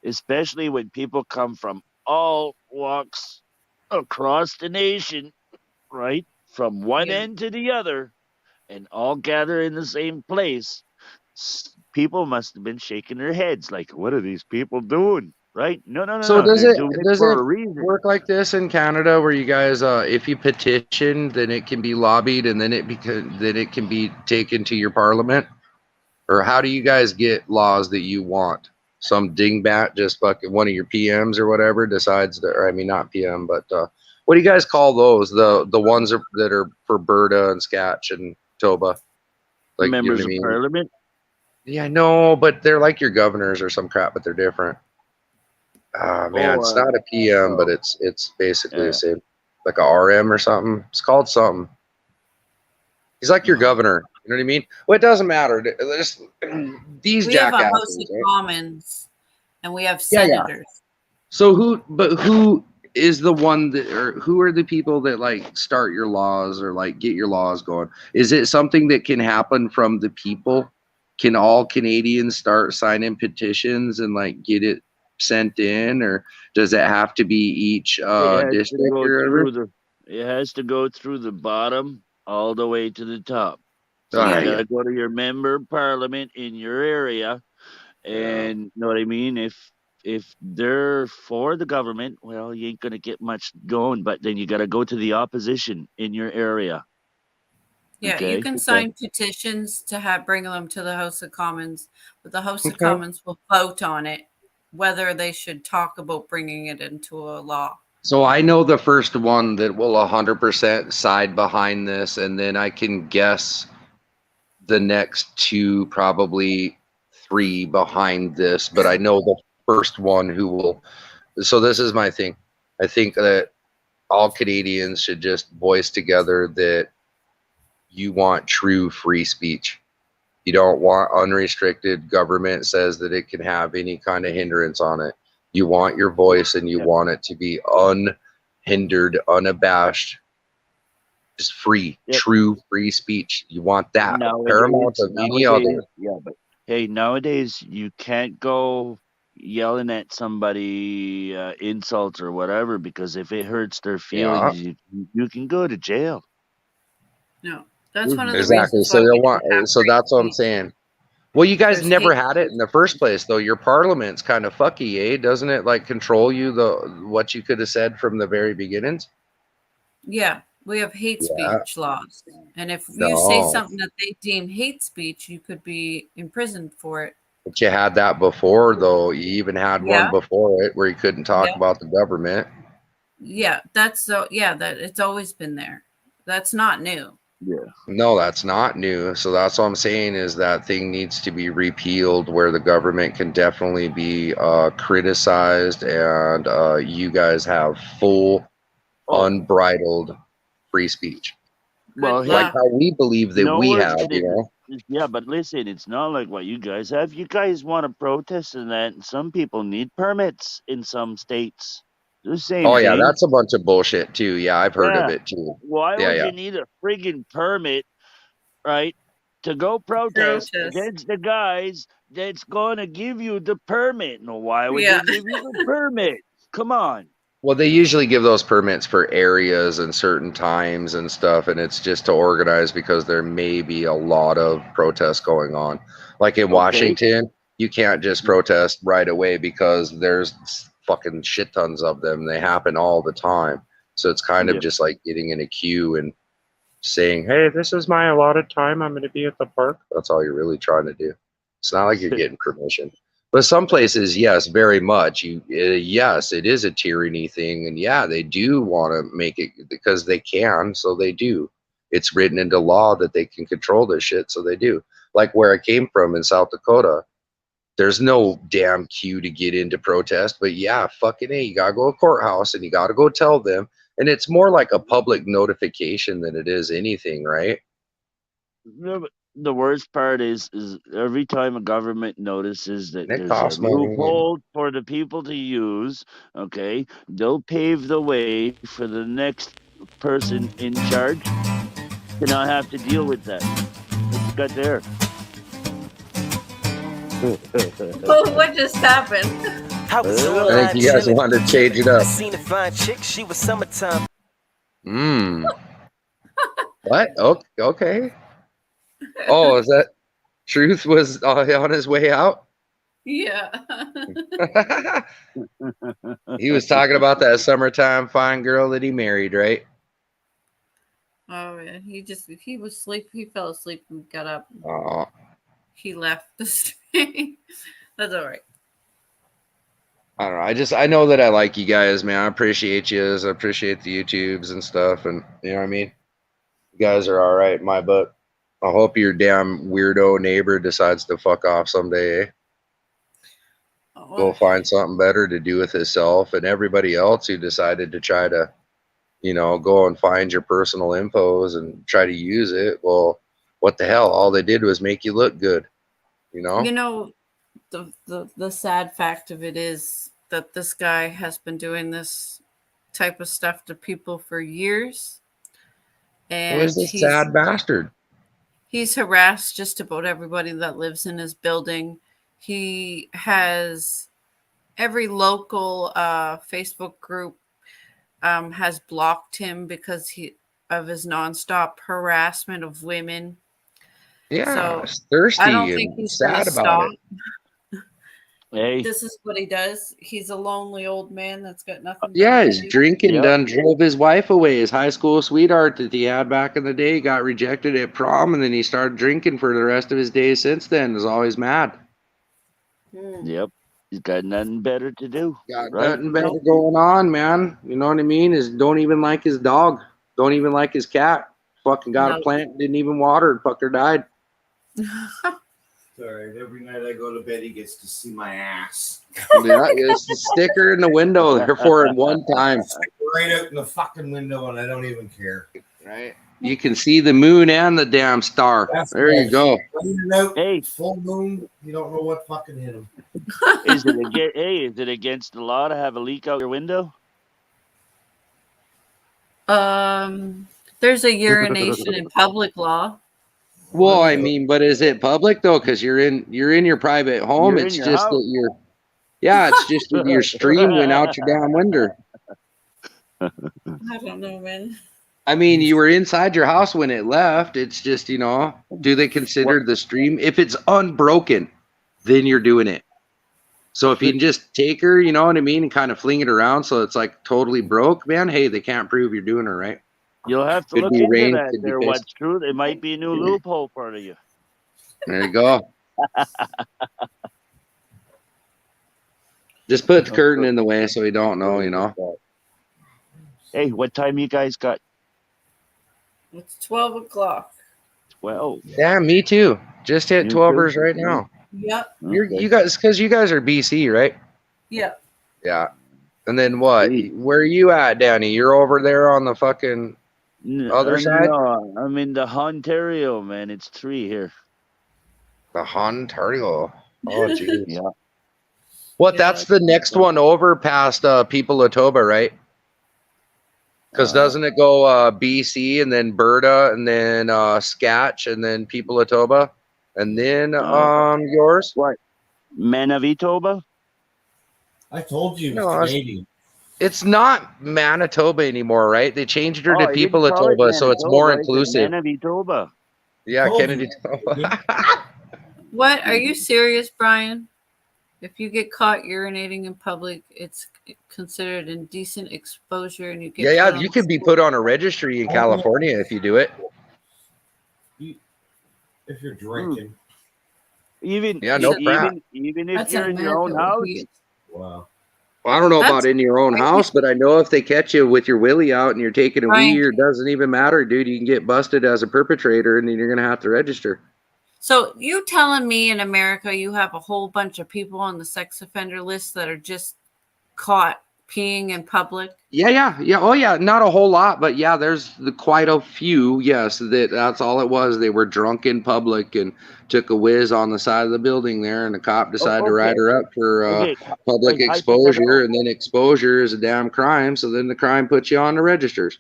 Especially when people come from all walks across the nation, right? From one Yeah. end to the other, and all gather in the same place. People must have been shaking their heads like, what are these people doing? Right? No. So does They're it doing does for it a reason. work like this in Canada, where you guys, if you petition, then it can be lobbied, and then it can be taken to your parliament? Or how do you guys get laws that you want? Some dingbat, just fucking one of your PMs or whatever, decides that, or I mean, not PM, but what do you guys call those? The ones that are for Berta and Scatch and Toba, like, Members you know what I of mean? Parliament. Yeah, I know, but they're like your governors or some crap, but they're different. Ah, man, it's not a PM, but it's basically the same, like a RM or something. It's called something. He's like your governor. You know what I mean? Well, it doesn't matter. There's these We have a House jackasses. of Right? Commons and we have Yeah, yeah. senators. So who is the one that, or who are the people that like start your laws or like get your laws going? Is it something that can happen from the people? Can all Canadians start signing petitions and like get it sent in, or does it have to be each It has to district go or whatever? through it has to go through the bottom all the way to the top. So Ah, you yeah. gotta go to your member of parliament in your area, and you know what I mean. If they're for the government, well, you ain't gonna get much going. But then you gotta go to the opposition in your area. Yeah, Okay. you can sign petitions to bring them to the House of Commons, but the House of Okay. Commons will vote on it, whether they should talk about bringing it into a law. So I know the first one that will 100% side behind this, and then I can guess the next two, probably three behind this, but I know the first one who will. So this is my thing. I think that all Canadians should just voice together that you want true free speech. You don't want unrestricted government says that it can have any kind of hindrance on it. You want your voice, and you want it to be unhindered, unabashed, just free, true free speech. You want that paramount of any other. Yeah, but hey, nowadays you can't go yelling at somebody insults or whatever, because if it hurts their feelings, you can go to jail. No, that's one of the Exactly. reasons So why you we want. don't have So free that's what I'm speech. saying. Well, you guys There's never hate had it in the first place, though. Your parliament's kind of fucky, eh? Doesn't it like control you what you could have said from the very beginnings? Yeah, we have hate Yeah. speech laws. And if you say No. something that they deem hate speech, you could be imprisoned for it. But you had that before, though. You even had Yeah. one before it where you couldn't talk Yeah. about the government. Yeah, that it's always been there. That's not new. No, that's not new. So that's what I'm saying is that thing needs to be repealed where the government can definitely be criticized and you guys have full, Oh, unbridled free speech. well, Good hey, Like luck. how we believe that no, we we're have, you getting. know? Yeah, but listen, it's not like what you guys have. You guys want to protest and that, and some people need permits in some states. The same Oh, yeah, thing. that's a bunch of bullshit too. Yeah, I've heard of Yeah. it too. Why Yeah, would yeah. you need a friggin' permit, right, to go protest Protest. against the guys that's gonna give you the permit? No, why would Yeah. they give you the permit? Come on. Well, they usually give those permits for areas and certain times and stuff, and it's just to organize because there may be a lot of protests going on. Like in Okay. Washington, you can't just protest right away because there's fucking shit tons of them. They happen all the time. So it's kind of Yeah. just like getting in a queue and saying, "Hey, this is my allotted time. I'm going to be at the park." That's all you're really trying to do. It's not like you're getting permission. But some places, yes, very much. Yes, it is a tyranny thing, and yeah, they do want to make it because they can, so they do. It's written into law that they can control this shit, so they do. Like where I came from in South Dakota, there's no damn queue to get into protest, but yeah, fucking A, you gotta go to courthouse and you gotta go tell them. And it's more like a public notification than it is anything, right? No, but the worst part is every time a government notices that And it there's a costs money. loophole for the people to use, okay, they'll pave the way for the next person in charge to not have to deal with that. What you got there? Oh, what just happened? I was I I think you guys chilling, wanted to change it up. I seen a fine chick, she was summertime. What? Okay. Oh, is that Truth was on his way out? Yeah. He was talking about that summertime fine girl that he married, right? Oh man, he was asleep. He fell asleep and got up. Oh, He left the stream. That's all right. I don't know. I know that I like you guys, man. I appreciate you. I appreciate the YouTubes and stuff, and you know what I mean. You guys are all right in my book. I hope your damn weirdo neighbor decides to fuck off someday. Eh? Go Oh, find something better to do with himself and everybody else who decided to try to, go and find your personal infos and try to use it. Well, what the hell? All they did was make you look good, you know? you know, the sad fact of it is that this guy has been doing this type of stuff to people for years, Who and is this sad bastard? he's harassed just about everybody that lives in his building. He has every local Facebook group has blocked him because of his nonstop harassment of women. Yeah, So it's thirsty I don't think and he's going to sad about stop. it. Hey, This is what he does. He's a lonely old man that's got nothing. Yeah, to his do. drinking Yep. done drove his wife away. His high school sweetheart that he had back in the day got rejected at prom, and then he started drinking for the rest of his days since then. Was always mad. yep. He's got nothing better to do. Got Right? nothing better going on, man. You know what I mean? Is don't even like his dog. Don't even like his cat. Fucking got a No. plant, didn't even water it. Fucker died. It's all right. Every night I go to bed, he gets to see my ass. Yeah, it's a sticker in the window there for him one time. Right out in the fucking window, and I don't even care. Right? You can see the moon and the damn star. That's There you right. go. Clean it out, Hey, full moon. You don't know what fucking hit him. is it against the law to have a leak out your window? There's a urination in public law. Well, I mean, but is it public though? Because you're in your private home. You're in It's your just house. that it's just that your stream went out your damn window. I don't know, man. I mean, you were inside your house when it left. It's just, do they consider the stream if it's unbroken? Then you're doing it. So if you can just take her, you know what I mean, and kind of fling it around so it's like totally broke, man. Hey, they can't prove you're doing it right. You'll have to Could look be into rain, that could be there. pissed. What's true? It might be a new loophole for you. There you go. Just put the curtain in the way so we don't know, Hey, what time you guys got? It's 12 o'clock. 12. Yeah, me too. Just hit You 12ers too? right now. Yep. Okay. You guys, because you guys are BC, right? Yep. Yeah. And then what? Sweet. Where are you at, Danny? You're over there on the fucking other side? No, I'm in the Ontario, man. It's 3 here. The Ontario. Oh, jeez. Yeah. What? Yeah. That's the next one over past People Latoba, right? Because doesn't it go BC and then Berta and then Skatch and then People Latoba and then yours? What? Manavitoba? I told you it was No, it's- Canadian. It's not Manitoba anymore, right? They changed her to I People didn't call it Latoba, so it's more Manitoba, I said inclusive. Manavitoba. Yeah, Told Kennedy. What? Are you serious, Brian? If you get caught urinating in public, it's considered indecent exposure, and you get Yeah, put on you could be put on a registry in California if you do it. If you're drinking. Even Yeah, no crap. even if That's you're a in your own Manitoba house. heat. Wow. Well, I don't know That's about in your own crazy. house, but I know if they catch you with your willy out and you're taking a Right. wee, it doesn't even matter, dude. You can get busted as a perpetrator, and then you're gonna have to register. So you telling me in America you have a whole bunch of people on the sex offender list that are just caught peeing in public? Yeah. Oh, yeah. Not a whole lot, but yeah, there's quite a few. Yes, that's all it was. They were drunk in public and took a whiz on the side of the building there, and the cop decided to write her up for Okay. public Like, exposure, and then exposure is a damn crime. So then the crime puts you on the registers.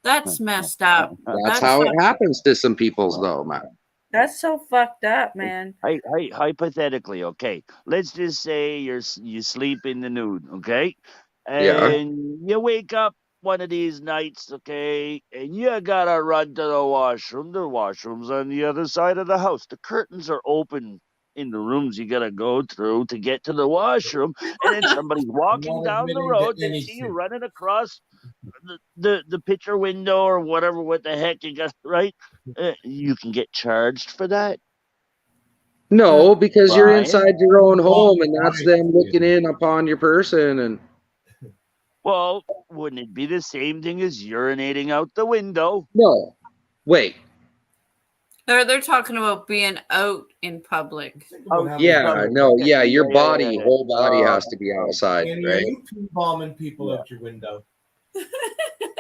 That's messed up. That's how it happens to some people's, though, man. That's so fucked up, man. Hypothetically, okay. Let's just say you sleep in the nude, okay? Yeah. And you wake up one of these nights, okay, and you gotta run to the washroom. The washroom's on the other side of the house. The curtains are open in the rooms you gotta go through to get to the washroom, and then somebody's walking Not down the admitting to road. They see you anything. running across the picture window or whatever. What the heck you got, right? You can get charged for that. No, because you're Brian? inside your own home, and that's them looking in upon your person. And Well, wouldn't it be the same thing as urinating out the window? no, wait. They're talking about being out in public. Think about how Yeah, many- no, yeah, your Yeah, body, yeah. whole body has to be outside, Danny, right? are you pee bombing people out your window?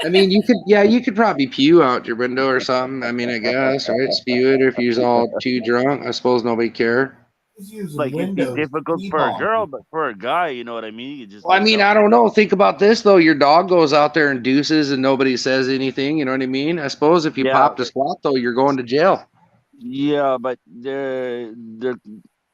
I mean, you could probably pew out your window or something. I mean, I guess, right? Spew it if you're all too drunk. I suppose nobody care. He's using Like, it'd be windows. to difficult pee for a bomb girl, people. but for a guy, you know what I mean? You just. Well, I mean, I don't know. Think about this though. Your dog goes out there and deuces, and nobody says anything. You know what I mean? I suppose if you Yeah. popped a squat though, you're going to jail. Yeah, but they're.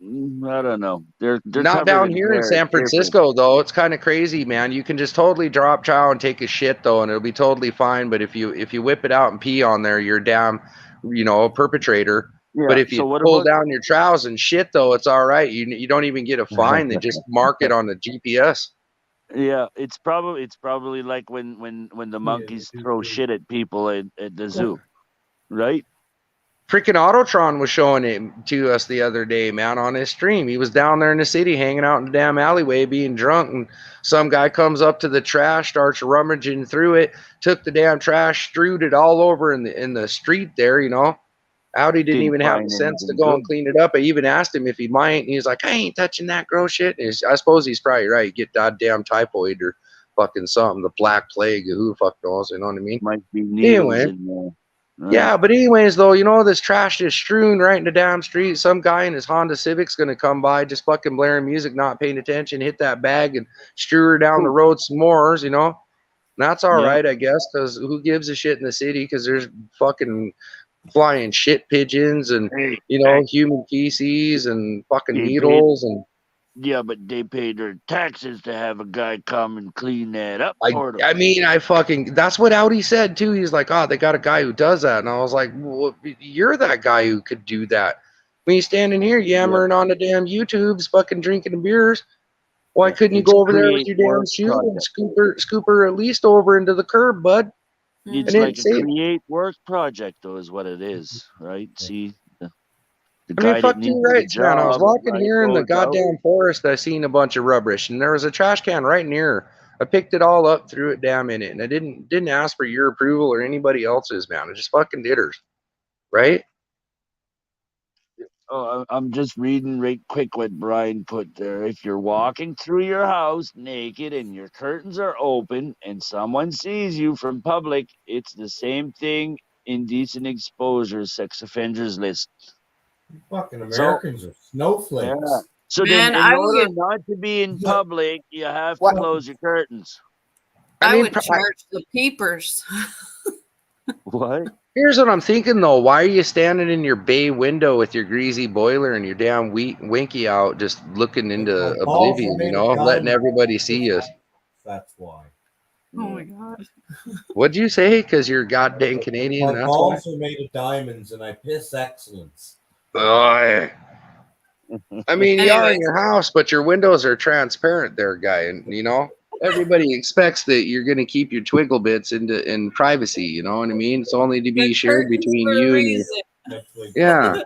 I don't know. They're Not covered down here in hair. San It's different. Francisco though. It's kind of crazy, man. You can just totally drop chow and take a shit though, and it'll be totally fine. But if you whip it out and pee on there, you're damn, a perpetrator. Yeah, But if you so what pull about- down your trousers and shit though, it's all right. You don't even get a fine. They just mark it on the GPS. Yeah, it's probably like when the monkeys throw shit at people at the zoo, right? Freaking Autotron was showing it to us the other day, man, on his stream. He was down there in the city hanging out in the damn alleyway being drunk, and some guy comes up to the trash, starts rummaging through it, took the damn trash, strewed it all over in the street there, Audi didn't even have the sense to go and clean it up. I even asked him if he might, and he's like, I ain't touching that gross shit. And I suppose he's probably right. Get goddamn typhoid or fucking something, the black plague, who the fuck knows, you know what I mean? Might be needles Anyway. in there. Yeah, but anyways, though, this trash is strewn right in the damn street. Some guy in his Honda Civic's gonna come by, just fucking blaring music, not paying attention, hit that bag and strew her down the road some more, And that's all right, I guess, because who gives a shit in the city? Because there's fucking flying shit pigeons and human feces and fucking needles and. Yeah, but they paid their taxes to have a guy come and clean that up for them. I mean, that's what Audi said too. He's like, oh, they got a guy who does that. And I was like, well, you're that guy who could do that. When you're standing here yammering on the damn YouTubes, fucking drinking beers, why couldn't you go over there with your damn shoe and scoop her at least over into the curb, bud? It's And like it's a safe. create work project, though, is what it is, right? See, the I guy mean, fuck that you, needs the right, man. I was job, walking right, here in the goes out. goddamn forest. I seen a bunch of rubbish, and there was a trash can right near I picked it all up, threw it down in it, and I didn't ask for your approval or anybody else's, man. I just fucking did hers, right? Oh, I'm just reading right quick what Brian put there. If you're walking through your house naked and your curtains are open and someone sees you from public, it's the same thing. Indecent exposure, sex offenders list. Fucking Americans are snowflakes. Yeah. So Man, then, in I order would- not to be in Yeah. public, you have to What? close your curtains. I mean, would charge the peepers. What? Here's what I'm thinking though. Why are you standing in your bay window with your greasy boiler and your damn winky out, just looking into My balls are oblivion? made You of know, letting diamonds. everybody see you. That's why. Oh my god. What'd you say? Because you're goddamn Canadian. My That's why. balls are made of diamonds, and I piss excellence. Ugh. I mean, you are in Anyways. your house, but your windows are transparent, there, guy. And you know, everybody expects that you're going to keep your twiggle bits in privacy. You know what I mean? It's only to be The shared curtains between for a you and your. reason. Netflix. Yeah,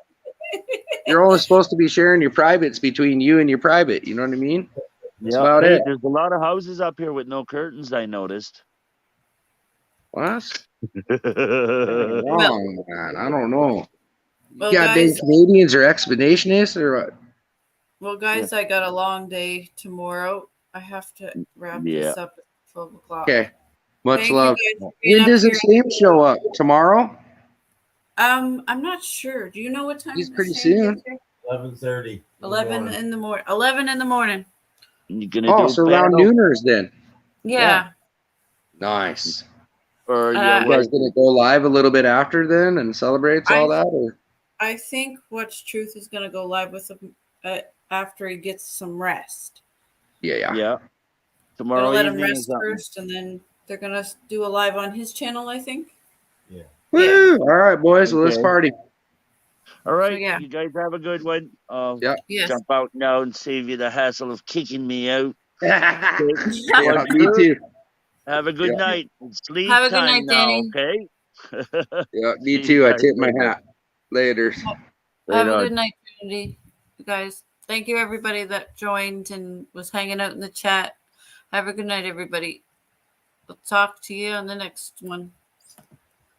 you're only supposed to be sharing your privates between you and your private. You know what I mean? That's about Hey, it. there's a lot of houses up here with no curtains, I noticed. What? Yeah, Wrong, man. I don't know. Well, Goddamn guys, Canadians are expeditionists or what? well, guys, I got a long day tomorrow. I have to wrap Yeah. this up at 12 o'clock. Okay. Much Thank you love. guys for being When up does the here. same show up? Tomorrow? I'm not sure. Do you know what time? He's the pretty same soon. gets here? 11:30. 11 in the morning. 11 in the morning. you gonna Oh, do so a around panel? nooners then. Yeah. Nice. Or Uh, You guys gonna go live a little bit after then and celebrates all that? Or? I think What's Truth is going to go live with him after he gets some rest. Yeah. Yeah. Gonna Tomorrow let him evening or rest something. first, and then they're going to do a live on his channel, I think. Woo! All right, boys. Well, let's Okay. party. All right, yeah. you guys have a good one. Yeah. Yes. Jump out now and save you the hassle of kicking me out. Yeah, Well, me too. Have a good Yeah. night. It's sleep Have a good time night, now, Danny. okay? Yeah, me See too. you I guys tip my later. hat. Later. Have Right a on. good night, Trinity. You guys. Thank you, everybody that joined and was hanging out in the chat. Have a good night, everybody. We'll talk to you on the next one.